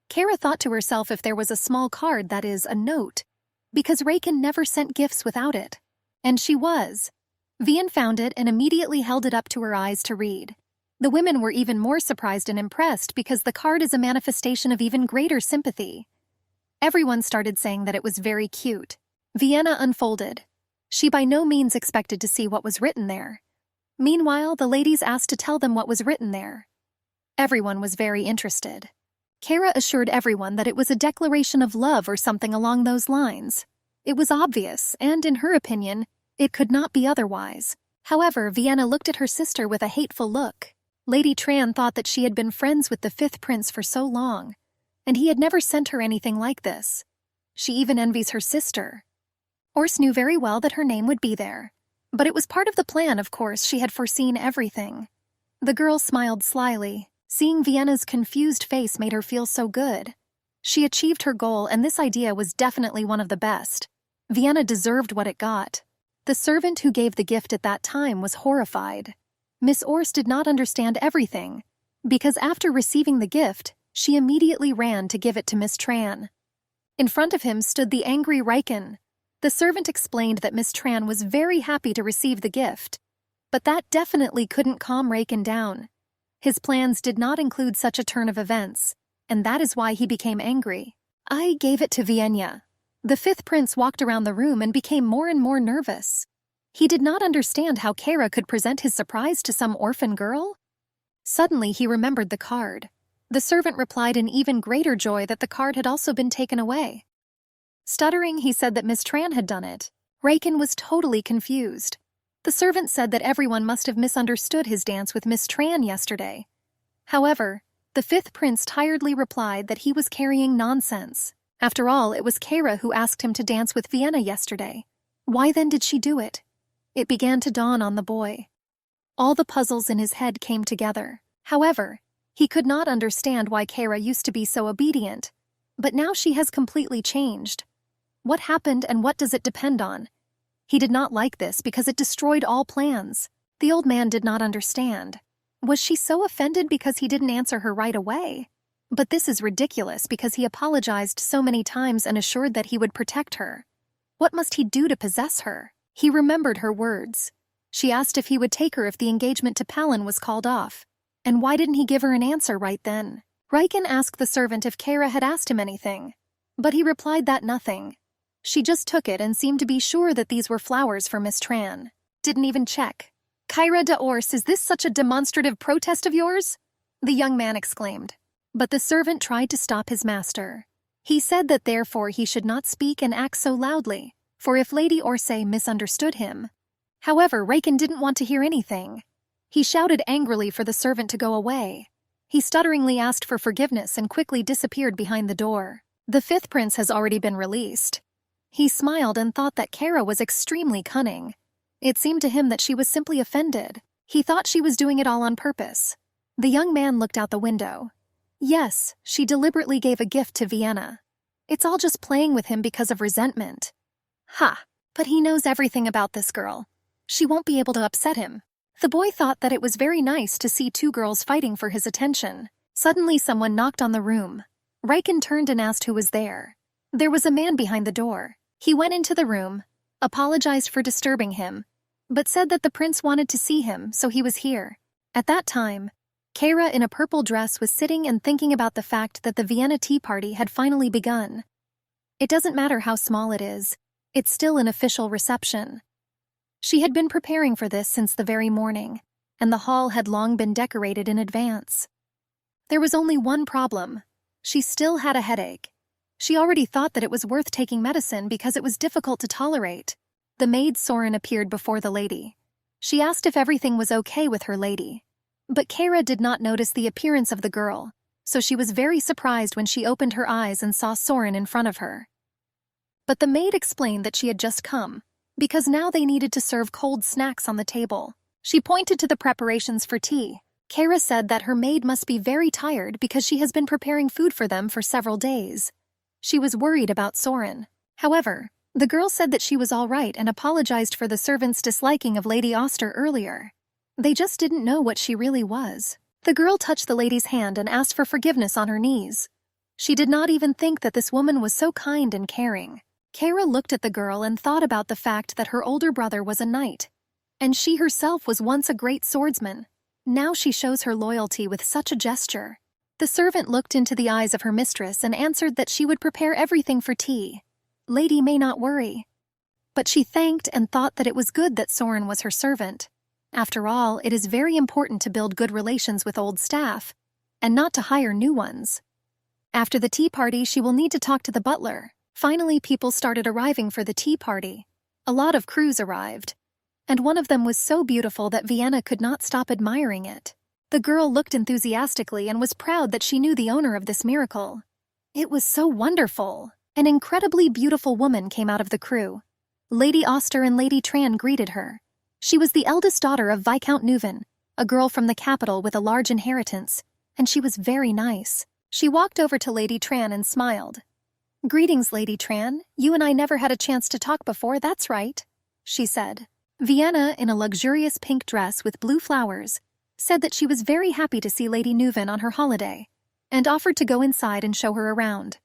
Kara thought to herself if there was a small card, that is, a note, because Raken never sent gifts without it. And she was. Vian found it and immediately held it up to her eyes to read. The women were even more surprised and impressed because the card is a manifestation of even greater sympathy. Everyone started saying that it was very cute. Vienna unfolded. She by no means expected to see what was written there. Meanwhile, the ladies asked to tell them what was written there. Everyone was very interested. Kara assured everyone that it was a declaration of love or something along those lines. It was obvious, and in her opinion, it could not be otherwise. However, Vienna looked at her sister with a hateful look. Lady Tran thought that she had been friends with the fifth prince for so long, and he had never sent her anything like this. She even envies her sister. Ors knew very well that her name would be there. But it was part of the plan, of course. She had foreseen everything. The girl smiled slyly. Seeing Vienna's confused face made her feel so good. She achieved her goal, and this idea was definitely one of the best. Vienna deserved what it got. The servant who gave the gift at that time was horrified. Miss Ors did not understand everything, because after receiving the gift, she immediately ran to give it to Miss Tran. In front of him stood the angry Raken. The servant explained that Miss Tran was very happy to receive the gift, but that definitely couldn't calm Raken down. His plans did not include such a turn of events, and that is why he became angry. I gave it to Vienna. The fifth prince walked around the room and became more and more nervous. He did not understand how Kara could present his surprise to some orphan girl. Suddenly he remembered the card. The servant replied in even greater joy that the card had also been taken away. Stuttering, he said that Miss Tran had done it. Raken was totally confused. The servant said that everyone must have misunderstood his dance with Miss Tran yesterday. However, the fifth prince tiredly replied that he was carrying nonsense. After all, it was Kara who asked him to dance with Vienna yesterday. Why then did she do it? It began to dawn on the boy. All the puzzles in his head came together. However, he could not understand why Kara used to be so obedient. But now she has completely changed. What happened and what does it depend on? He did not like this because it destroyed all plans. The old man did not understand. Was she so offended because he didn't answer her right away? But this is ridiculous because he apologized so many times and assured that he would protect her. What must he do to possess her? He remembered her words. She asked if he would take her if the engagement to Palin was called off. And why didn't he give her an answer right then? Raken asked the servant if Kara had asked him anything, but he replied that nothing. She just took it and seemed to be sure that these were flowers for Miss Tran. Didn't even check. Kyra de Ors, is this such a demonstrative protest of yours? The young man exclaimed. But the servant tried to stop his master. He said that therefore he should not speak and act so loudly, for if Lady Orsay misunderstood him. However, Raken didn't want to hear anything. He shouted angrily for the servant to go away. He stutteringly asked for forgiveness and quickly disappeared behind the door. The fifth prince has already been released. He smiled and thought that Kara was extremely cunning. It seemed to him that she was simply offended. He thought she was doing it all on purpose. The young man looked out the window. Yes, she deliberately gave a gift to Vienna. It's all just playing with him because of resentment. Ha! But he knows everything about this girl. She won't be able to upset him. The boy thought that it was very nice to see two girls fighting for his attention. Suddenly someone knocked on the room. Raken turned and asked who was there. There was a man behind the door. He went into the room, apologized for disturbing him, but said that the prince wanted to see him, so he was here. At that time, Kara in a purple dress was sitting and thinking about the fact that the Vienna tea party had finally begun. It doesn't matter how small it is, it's still an official reception. She had been preparing for this since the very morning, and the hall had long been decorated in advance. There was only one problem. She still had a headache. She already thought that it was worth taking medicine because it was difficult to tolerate. The maid Soren appeared before the lady. She asked if everything was okay with her lady. But Kara did not notice the appearance of the girl, so she was very surprised when she opened her eyes and saw Soren in front of her. But the maid explained that she had just come, because now they needed to serve cold snacks on the table. She pointed to the preparations for tea. Kara said that her maid must be very tired because she has been preparing food for them for several days. She was worried about Soren. However, The girl said that she was all right and apologized for the servant's disliking of Lady Auster earlier. They just didn't know what she really was. The girl touched the lady's hand and asked for forgiveness on her knees. She did not even think that this woman was so kind and caring. Kara looked at the girl and thought about the fact that her older brother was a knight, and she herself was once a great swordsman. Now she shows her loyalty with such a gesture. The servant looked into the eyes of her mistress and answered that she would prepare everything for tea. Lady may not worry. But she thanked and thought that it was good that Soren was her servant. After all, it is very important to build good relations with old staff, and not to hire new ones. After the tea party, she will need to talk to the butler. Finally, people started arriving for the tea party. A lot of crews arrived, and one of them was so beautiful that Vienna could not stop admiring it. The girl looked enthusiastically and was proud that she knew the owner of this miracle. It was so wonderful. An incredibly beautiful woman came out of the crew. Lady Auster and Lady Tran greeted her. She was the eldest daughter of Viscount Neuven, a girl from the capital with a large inheritance, and she was very nice. She walked over to Lady Tran and smiled. "Greetings, Lady Tran. You and I never had a chance to talk before, that's right," she said. Vienna, in a luxurious pink dress with blue flowers, said that she was very happy to see Lady Neuven on her holiday, and offered to go inside and show her around.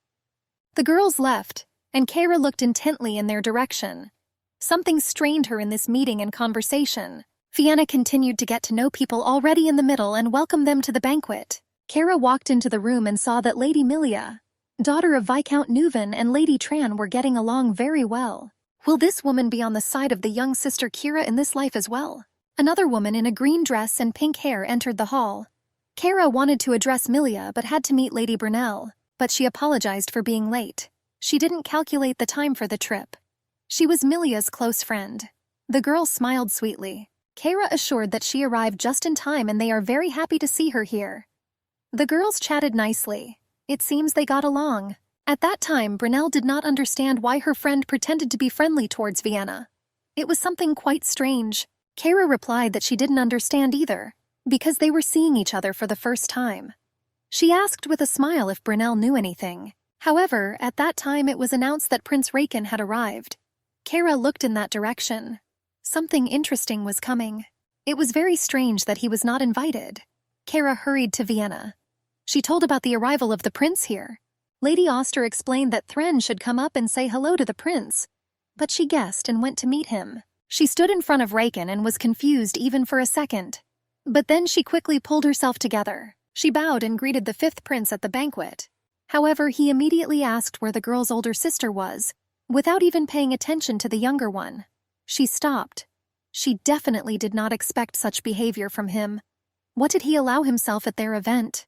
The girls left, and Kara looked intently in their direction. Something strained her in this meeting and conversation. Vienna continued to get to know people already in the middle and welcome them to the banquet. Kara walked into the room and saw that Lady Milia, daughter of Viscount Neuven, and Lady Tran were getting along very well. Will this woman be on the side of the young sister Kira in this life as well? Another woman in a green dress and pink hair entered the hall. Kara wanted to address Milia but had to meet Lady Brunel, but she apologized for being late. She didn't calculate the time for the trip. She was Milia's close friend. The girl smiled sweetly. Kara assured that she arrived just in time and they are very happy to see her here. The girls chatted nicely. It seems they got along. At that time, Brunel did not understand why her friend pretended to be friendly towards Vienna. It was something quite strange. Kara replied that she didn't understand either, because they were seeing each other for the first time. She asked with a smile if Brunel knew anything. However, at that time it was announced that Prince Raken had arrived. Kara looked in that direction. Something interesting was coming. It was very strange that he was not invited. Kara hurried to Vienna. She told about the arrival of the prince here. Lady Auster explained that Thren should come up and say hello to the prince, but she guessed and went to meet him. She stood in front of Raken and was confused even for a second. But then she quickly pulled herself together. She bowed and greeted the fifth prince at the banquet. However, he immediately asked where the girl's older sister was, without even paying attention to the younger one. She stopped. She definitely did not expect such behavior from him. What did he allow himself at their event?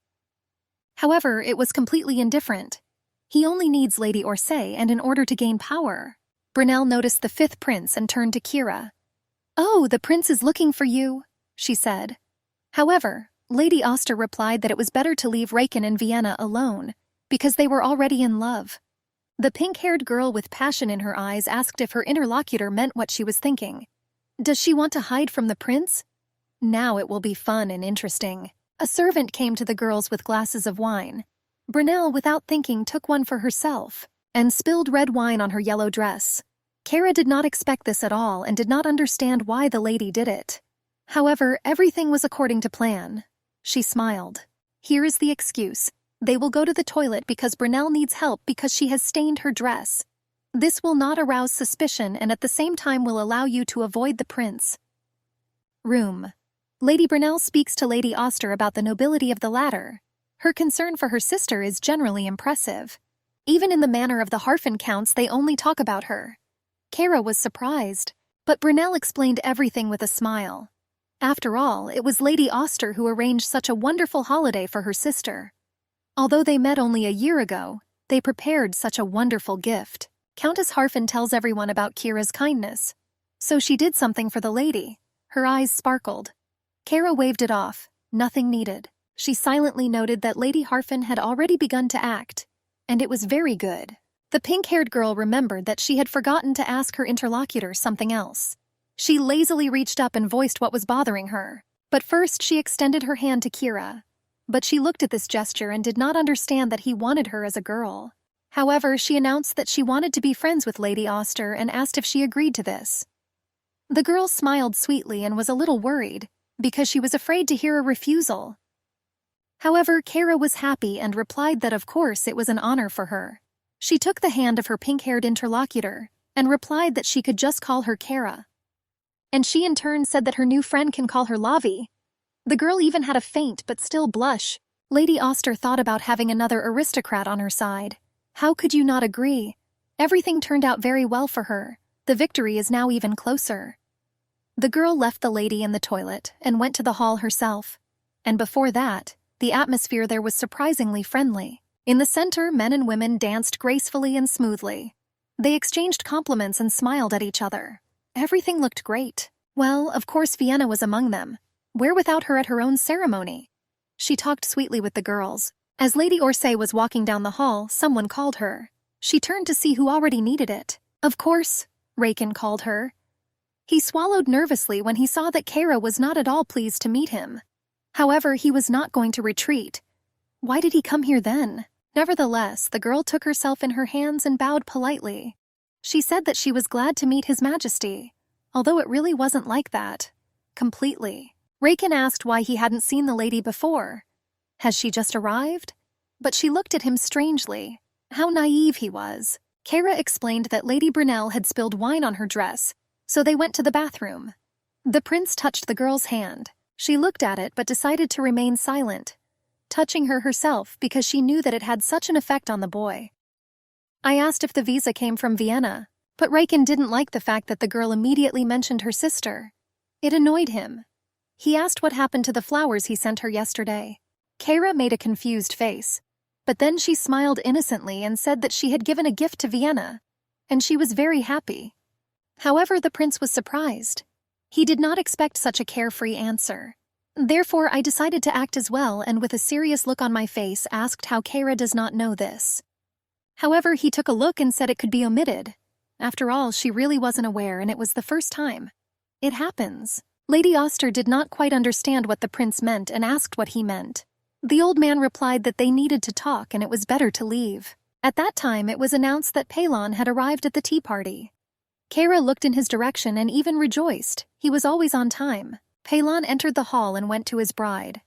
However, it was completely indifferent. He only needs Lady Orsay, and in order to gain power. Brunel noticed the fifth prince and turned to Kira. "Oh, the prince is looking for you," she said. However, Lady Auster replied that it was better to leave Raken and Vienna alone, because they were already in love. The pink-haired girl with passion in her eyes asked if her interlocutor meant what she was thinking. Does she want to hide from the prince? Now it will be fun and interesting. A servant came to the girls with glasses of wine. Brunel, without thinking, took one for herself and spilled red wine on her yellow dress. Kara did not expect this at all and did not understand why the lady did it. However, everything was according to plan. She smiled. Here is the excuse. They will go to the toilet because Brunel needs help because she has stained her dress. This will not arouse suspicion and at the same time will allow you to avoid the prince. Room. Lady Brunel speaks to Lady Auster about the nobility of the latter. Her concern for her sister is generally impressive. Even in the manner of the Harfen counts, they only talk about her. Kara was surprised, but Brunel explained everything with a smile. After all, it was Lady Auster who arranged such a wonderful holiday for her sister. Although they met only a year ago, they prepared such a wonderful gift. Countess Harfen tells everyone about Kira's kindness. So she did something for the lady. Her eyes sparkled. Kara waved it off. Nothing needed. She silently noted that Lady Harfen had already begun to act, and it was very good. The pink-haired girl remembered that she had forgotten to ask her interlocutor something else. She lazily reached up and voiced what was bothering her. But first she extended her hand to Kira. But she looked at this gesture and did not understand that he wanted her as a girl. However, she announced that she wanted to be friends with Lady Auster and asked if she agreed to this. The girl smiled sweetly and was a little worried, because she was afraid to hear a refusal. However, Kara was happy and replied that of course it was an honor for her. She took the hand of her pink-haired interlocutor and replied that she could just call her Kara. And she in turn said that her new friend can call her Lavi. The girl even had a faint but still blush. Lady Auster thought about having another aristocrat on her side. How could you not agree? Everything turned out very well for her. The victory is now even closer. The girl left the lady in the toilet and went to the hall herself. And before that, the atmosphere there was surprisingly friendly. In the center, men and women danced gracefully and smoothly. They exchanged compliments and smiled at each other. Everything looked great. Well, of course Vienna was among them. Where without her at her own ceremony? She talked sweetly with the girls. As Lady Orsay was walking down the hall, someone called her. She turned to see who already needed it. Of course, Rakin called her. He swallowed nervously when he saw that Kara was not at all pleased to meet him. However, he was not going to retreat. Why did he come here then? Nevertheless, the girl took herself in her hands and bowed politely. She said that she was glad to meet His Majesty, although it really wasn't like that. Completely. Rakin asked why he hadn't seen the lady before. Has she just arrived? But she looked at him strangely. How naive he was. Kara explained that Lady Brunel had spilled wine on her dress, so they went to the bathroom. The prince touched the girl's hand. She looked at it but decided to remain silent, touching her herself because she knew that it had such an effect on the boy. I asked if the visa came from Vienna, but Rakin didn't like the fact that the girl immediately mentioned her sister. It annoyed him. He asked what happened to the flowers he sent her yesterday. Kara made a confused face, but then she smiled innocently and said that she had given a gift to Vienna, and she was very happy. However, the prince was surprised. He did not expect such a carefree answer. Therefore, I decided to act as well and with a serious look on my face asked how Kara does not know this. However, he took a look and said it could be omitted. After all, she really wasn't aware and it was the first time. It happens. Lady Auster did not quite understand what the prince meant and asked what he meant. The old man replied that they needed to talk and it was better to leave. At that time, it was announced that Palon had arrived at the tea party. Kara looked in his direction and even rejoiced. He was always on time. Palon entered the hall and went to his bride.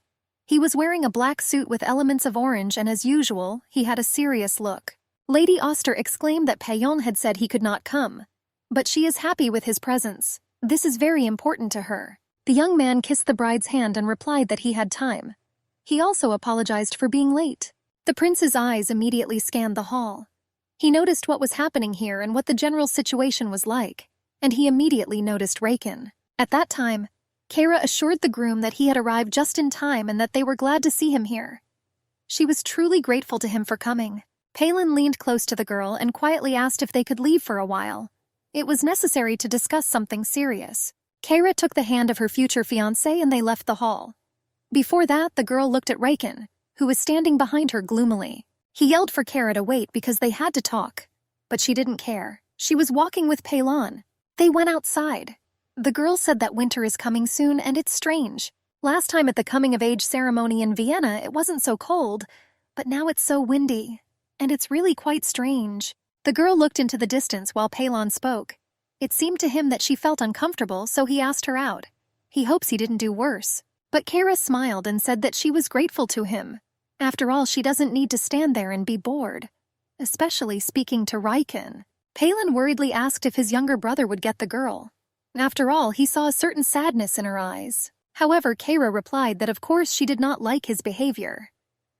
He was wearing a black suit with elements of orange and as usual, he had a serious look. Lady Auster exclaimed that Payon had said he could not come. But she is happy with his presence. This is very important to her. The young man kissed the bride's hand and replied that he had time. He also apologized for being late. The prince's eyes immediately scanned the hall. He noticed what was happening here and what the general situation was like, and he immediately noticed Rakin. At that time, Kara assured the groom that he had arrived just in time and that they were glad to see him here. She was truly grateful to him for coming. Palin leaned close to the girl and quietly asked if they could leave for a while. It was necessary to discuss something serious. Kara took the hand of her future fiancé and they left the hall. Before that, the girl looked at Rakin, who was standing behind her gloomily. He yelled for Kara to wait because they had to talk. But she didn't care. She was walking with Palon. They went outside. The girl said that winter is coming soon and it's strange. Last time at the coming-of-age ceremony in Vienna, it wasn't so cold, but now it's so windy. And it's really quite strange. The girl looked into the distance while Palon spoke. It seemed to him that she felt uncomfortable, so he asked her out. He hopes he didn't do worse. But Kara smiled and said that she was grateful to him. After all, she doesn't need to stand there and be bored. Especially speaking to Rakin. Palin worriedly asked if his younger brother would get the girl. After all, he saw a certain sadness in her eyes. However, Kara replied that of course she did not like his behavior.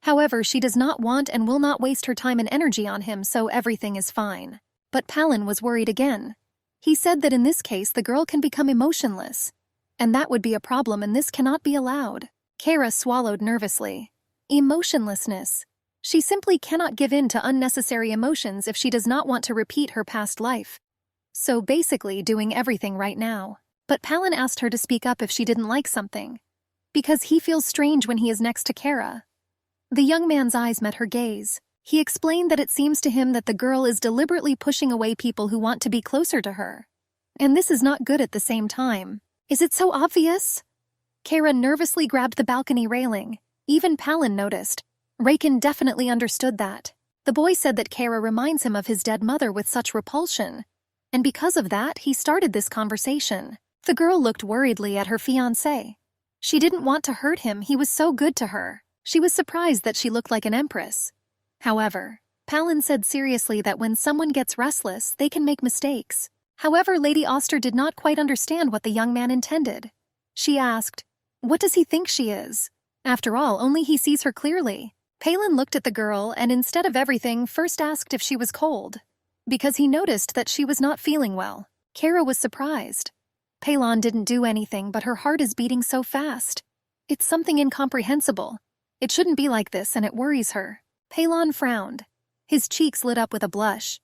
However, she does not want and will not waste her time and energy on him, so everything is fine. But Palin was worried again. He said that in this case the girl can become emotionless. And that would be a problem and this cannot be allowed. Kara swallowed nervously. Emotionlessness. She simply cannot give in to unnecessary emotions if she does not want to repeat her past life. So basically doing everything right now. But Palin asked her to speak up if she didn't like something. Because he feels strange when he is next to Kara. The young man's eyes met her gaze. He explained that it seems to him that the girl is deliberately pushing away people who want to be closer to her. And this is not good at the same time. Is it so obvious? Kara nervously grabbed the balcony railing. Even Palin noticed. Rakin definitely understood that. The boy said that Kara reminds him of his dead mother with such repulsion, and because of that, he started this conversation. The girl looked worriedly at her fiancé. She didn't want to hurt him, he was so good to her. She was surprised that she looked like an empress. However, Palin said seriously that when someone gets restless, they can make mistakes. However, Lady Oster did not quite understand what the young man intended. She asked, "What does he think she is? After all, only he sees her clearly." Palin looked at the girl and instead of everything, first asked if she was cold, because he noticed that she was not feeling well. Kara was surprised. Palin didn't do anything, but her heart is beating so fast. It's something incomprehensible. It shouldn't be like this, and it worries her. Palin frowned. His cheeks lit up with a blush.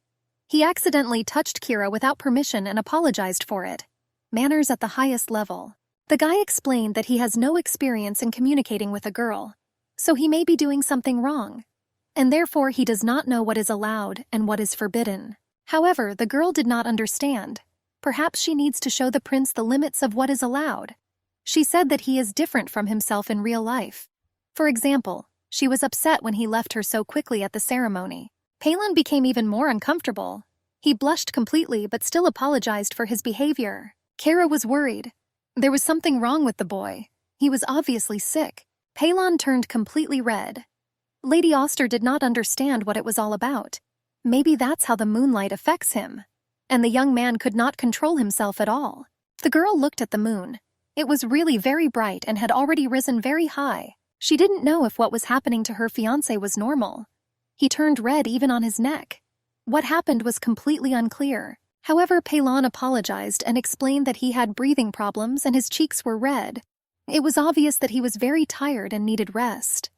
He accidentally touched Kira without permission and apologized for it. Manners at the highest level. The guy explained that he has no experience in communicating with a girl, so he may be doing something wrong, and therefore he does not know what is allowed and what is forbidden. However, the girl did not understand. Perhaps she needs to show the prince the limits of what is allowed. She said that he is different from himself in real life. For example, she was upset when he left her so quickly at the ceremony. Palin became even more uncomfortable. He blushed completely but still apologized for his behavior. Kara was worried. There was something wrong with the boy. He was obviously sick. Palin turned completely red. Lady Oster did not understand what it was all about. Maybe that's how the moonlight affects him. And the young man could not control himself at all. The girl looked at the moon. It was really very bright and had already risen very high. She didn't know if what was happening to her fiancé was normal. He turned red even on his neck. What happened was completely unclear. However, Palin apologized and explained that he had breathing problems and his cheeks were red. It was obvious that he was very tired and needed rest.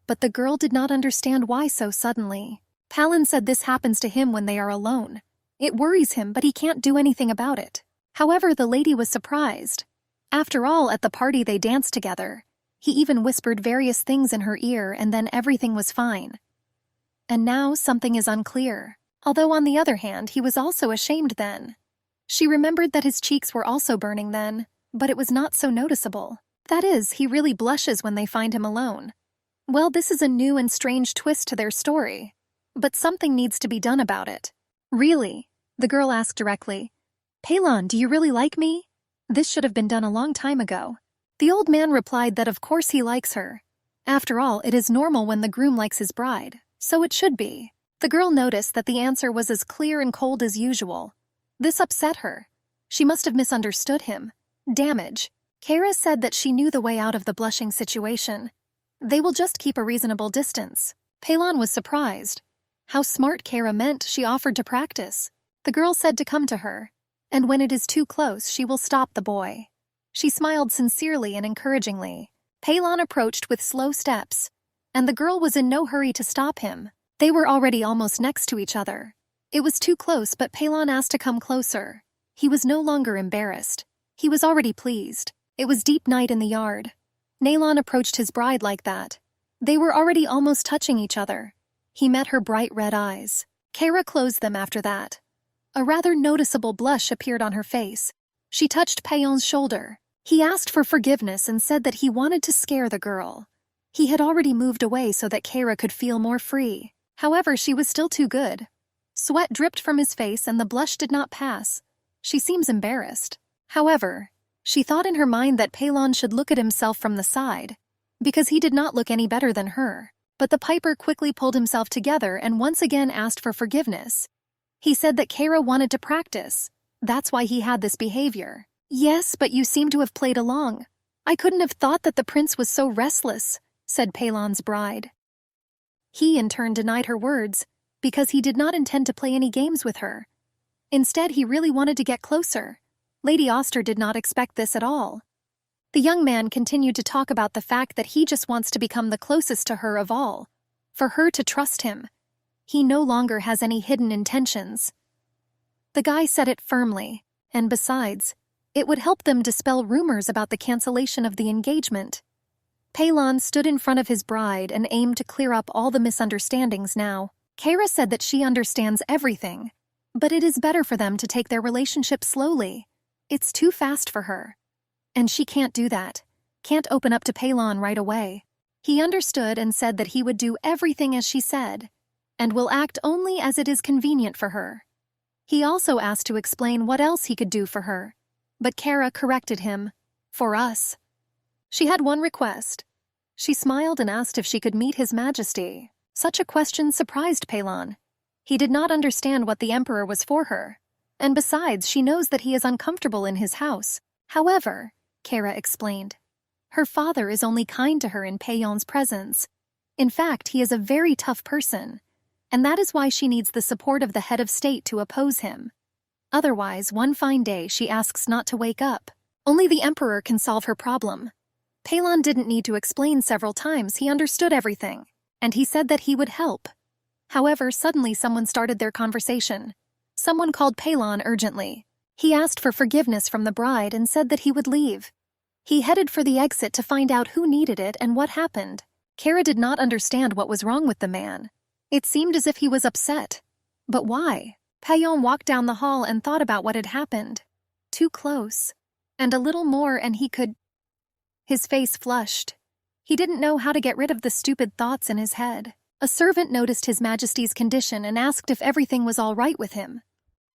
But the girl did not understand why so suddenly. Palin said this happens to him when they are alone. It worries him, but he can't do anything about it. However, the lady was surprised. After all, at the party they danced together. He even whispered various things in her ear and then everything was fine. And now something is unclear. Although on the other hand, he was also ashamed then. She remembered that his cheeks were also burning then, but it was not so noticeable. That is, he really blushes when they find him alone. Well, this is a new and strange twist to their story. But something needs to be done about it. Really? The girl asked directly. Palin, do you really like me? This should have been done a long time ago. The old man replied that of course he likes her. After all, it is normal when the groom likes his bride, so it should be. The girl noticed that the answer was as clear and cold as usual. This upset her. She must have misunderstood him. Damage. Kara said that she knew the way out of the blushing situation. They will just keep a reasonable distance. Palin was surprised. How smart Kara meant she offered to practice. The girl said to come to her, and when it is too close, she will stop the boy. She smiled sincerely and encouragingly. Palin approached with slow steps, and the girl was in no hurry to stop him. They were already almost next to each other. It was too close, but Palin asked to come closer. He was no longer embarrassed. He was already pleased. It was deep night in the yard. Nalon approached his bride like that. They were already almost touching each other. He met her bright red eyes. Kara closed them after that. A rather noticeable blush appeared on her face. She touched Payon's shoulder. He asked for forgiveness and said that he wanted to scare the girl. He had already moved away so that Kara could feel more free. However, she was still too good. Sweat dripped from his face and the blush did not pass. She seems embarrassed. However, she thought in her mind that Palin should look at himself from the side, because he did not look any better than her. But the piper quickly pulled himself together and once again asked for forgiveness. He said that Kara wanted to practice. That's why he had this behavior. Yes, but you seem to have played along. I couldn't have thought that the prince was so restless, said Palin's bride. He in turn denied her words, because he did not intend to play any games with her. Instead, he really wanted to get closer. Lady Oster did not expect this at all. The young man continued to talk about the fact that he just wants to become the closest to her of all, for her to trust him. He no longer has any hidden intentions. The guy said it firmly, and besides, it would help them dispel rumors about the cancellation of the engagement. Palin stood in front of his bride and aimed to clear up all the misunderstandings now. Kara said that she understands everything, but it is better for them to take their relationship slowly. It's too fast for her. And she can't do that. Can't open up to Palin right away. He understood and said that he would do everything as she said. and will act only as it is convenient for her. He also asked to explain what else he could do for her, but Kara corrected him. For us. She had one request. She smiled and asked if she could meet His Majesty. Such a question surprised Pelan. He did not understand what the Emperor was for her, and besides, she knows that he is uncomfortable in his house. However, Kara explained, her father is only kind to her in Peon's presence. In fact, he is a very tough person, and that is why she needs the support of the head of state to oppose him. Otherwise, one fine day she asks not to wake up. Only the Emperor can solve her problem. Pelan didn't need to explain several times, he understood everything, and he said that he would help. However, suddenly someone started their conversation. Someone called Pelan urgently. He asked for forgiveness from the bride and said that he would leave. He headed for the exit to find out who needed it and what happened. Kara did not understand what was wrong with the man. It seemed as if he was upset. But why? Peon walked down the hall and thought about what had happened. Too close. And a little more and he could... His face flushed. He didn't know how to get rid of the stupid thoughts in his head. A servant noticed His Majesty's condition and asked if everything was all right with him.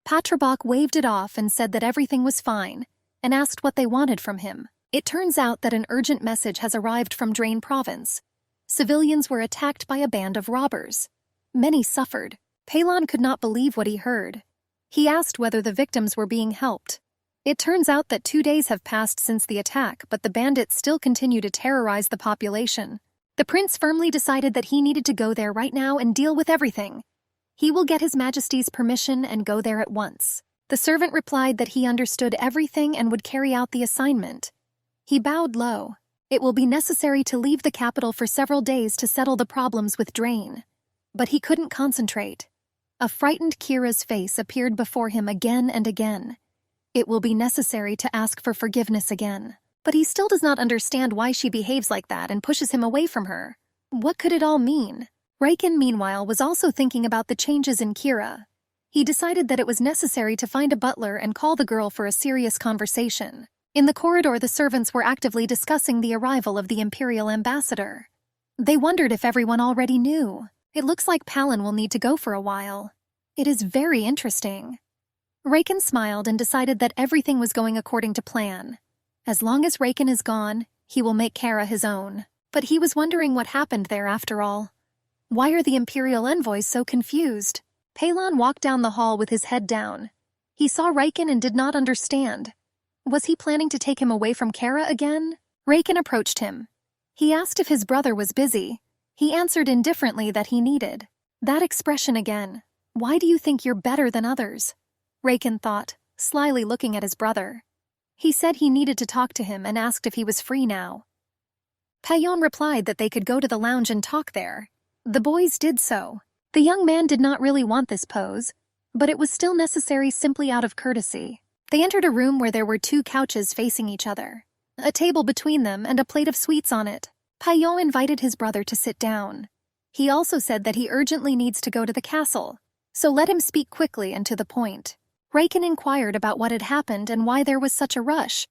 Patrabok waved it off and said that everything was fine, and asked what they wanted from him. It turns out that an urgent message has arrived from Drain Province. Civilians were attacked by a band of robbers. Many suffered. Pelan could not believe what he heard. He asked whether the victims were being helped. It turns out that 2 days have passed since the attack, but the bandits still continue to terrorize the population. The prince firmly decided that he needed to go there right now and deal with everything. He will get His Majesty's permission and go there at once. The servant replied that he understood everything and would carry out the assignment. He bowed low. It will be necessary to leave the capital for several days to settle the problems with Drain. But he couldn't concentrate. A frightened Kira's face appeared before him again and again. It will be necessary to ask for forgiveness again. But he still does not understand why she behaves like that and pushes him away from her. What could it all mean? Raiken, meanwhile, was also thinking about the changes in Kira. He decided that it was necessary to find a butler and call the girl for a serious conversation. In the corridor, the servants were actively discussing the arrival of the Imperial Ambassador. They wondered if everyone already knew. It looks like Palin will need to go for a while. It is very interesting. Raiken smiled and decided that everything was going according to plan. As long as Raiken is gone, he will make Kara his own. But he was wondering what happened there after all. Why are the Imperial envoys so confused? Pelan walked down the hall with his head down. He saw Raiken and did not understand. Was he planning to take him away from Kara again? Raiken approached him. He asked if his brother was busy. He answered indifferently that he needed. That expression again. Why do you think you're better than others? Raiken thought, slyly looking at his brother. He said he needed to talk to him and asked if he was free now. Payon replied that they could go to the lounge and talk there. The boys did so. The young man did not really want this pose, but it was still necessary simply out of courtesy. They entered a room where there were 2 couches facing each other, a table between them and a plate of sweets on it. Payon invited his brother to sit down. He also said that he urgently needs to go to the castle, so let him speak quickly and to the point. Raiken inquired about what had happened and why there was such a rush,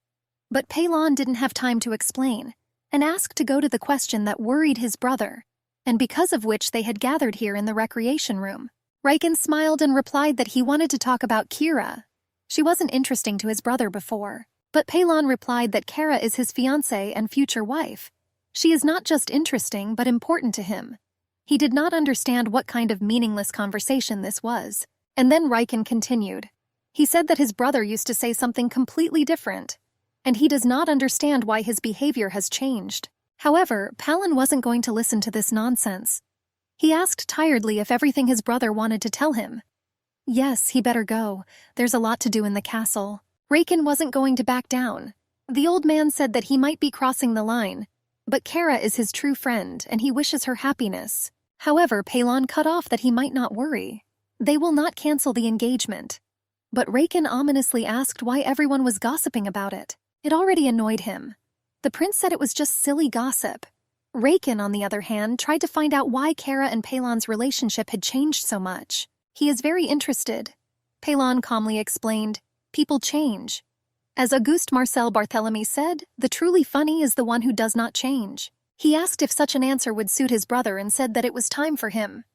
but Pelan didn't have time to explain, and asked to go to the question that worried his brother, and because of which they had gathered here in the recreation room. Raiken smiled and replied that he wanted to talk about Kira. She wasn't interesting to his brother before, but Pelan replied that Kara is his fiancé and future wife. She is not just interesting but important to him. He did not understand what kind of meaningless conversation this was. And then Raiken continued. He said that his brother used to say something completely different, and he does not understand why his behavior has changed. However, Palin wasn't going to listen to this nonsense. He asked tiredly if everything his brother wanted to tell him. Yes, he better go. There's a lot to do in the castle. Raiken wasn't going to back down. The old man said that he might be crossing the line, but Kara is his true friend, and he wishes her happiness. However, Pelan cut off that he might not worry. They will not cancel the engagement. But Raiken ominously asked why everyone was gossiping about it. It already annoyed him. The prince said it was just silly gossip. Raiken, on the other hand, tried to find out why Kara and Pelan's relationship had changed so much. He is very interested. Pelan calmly explained, people change. As Auguste Marcel Barthélemy said, the truly funny is the one who does not change. He asked if such an answer would suit his brother and said that it was time for him.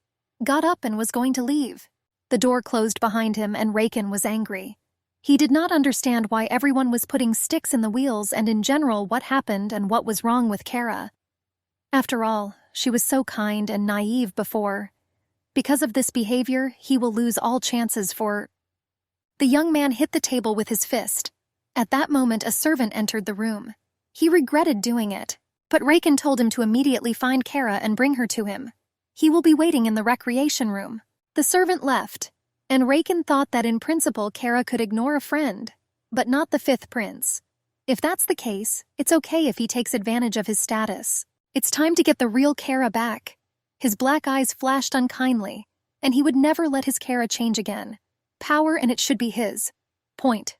got up and was going to leave. The door closed behind him and Raken was angry. He did not understand why everyone was putting sticks in the wheels and in general what happened and what was wrong with Kara. After all, she was so kind and naive before. Because of this behavior, he will lose all chances for... The young man hit the table with his fist. At that moment, a servant entered the room. He regretted doing it, but Raken told him to immediately find Kara and bring her to him. He will be waiting in the recreation room. The servant left, and Raken thought that in principle Kara could ignore a friend, but not the fifth prince. If that's the case, it's okay if he takes advantage of his status. It's time to get the real Kara back. His black eyes flashed unkindly, and he would never let his Kara change again. Power and it should be his. Point.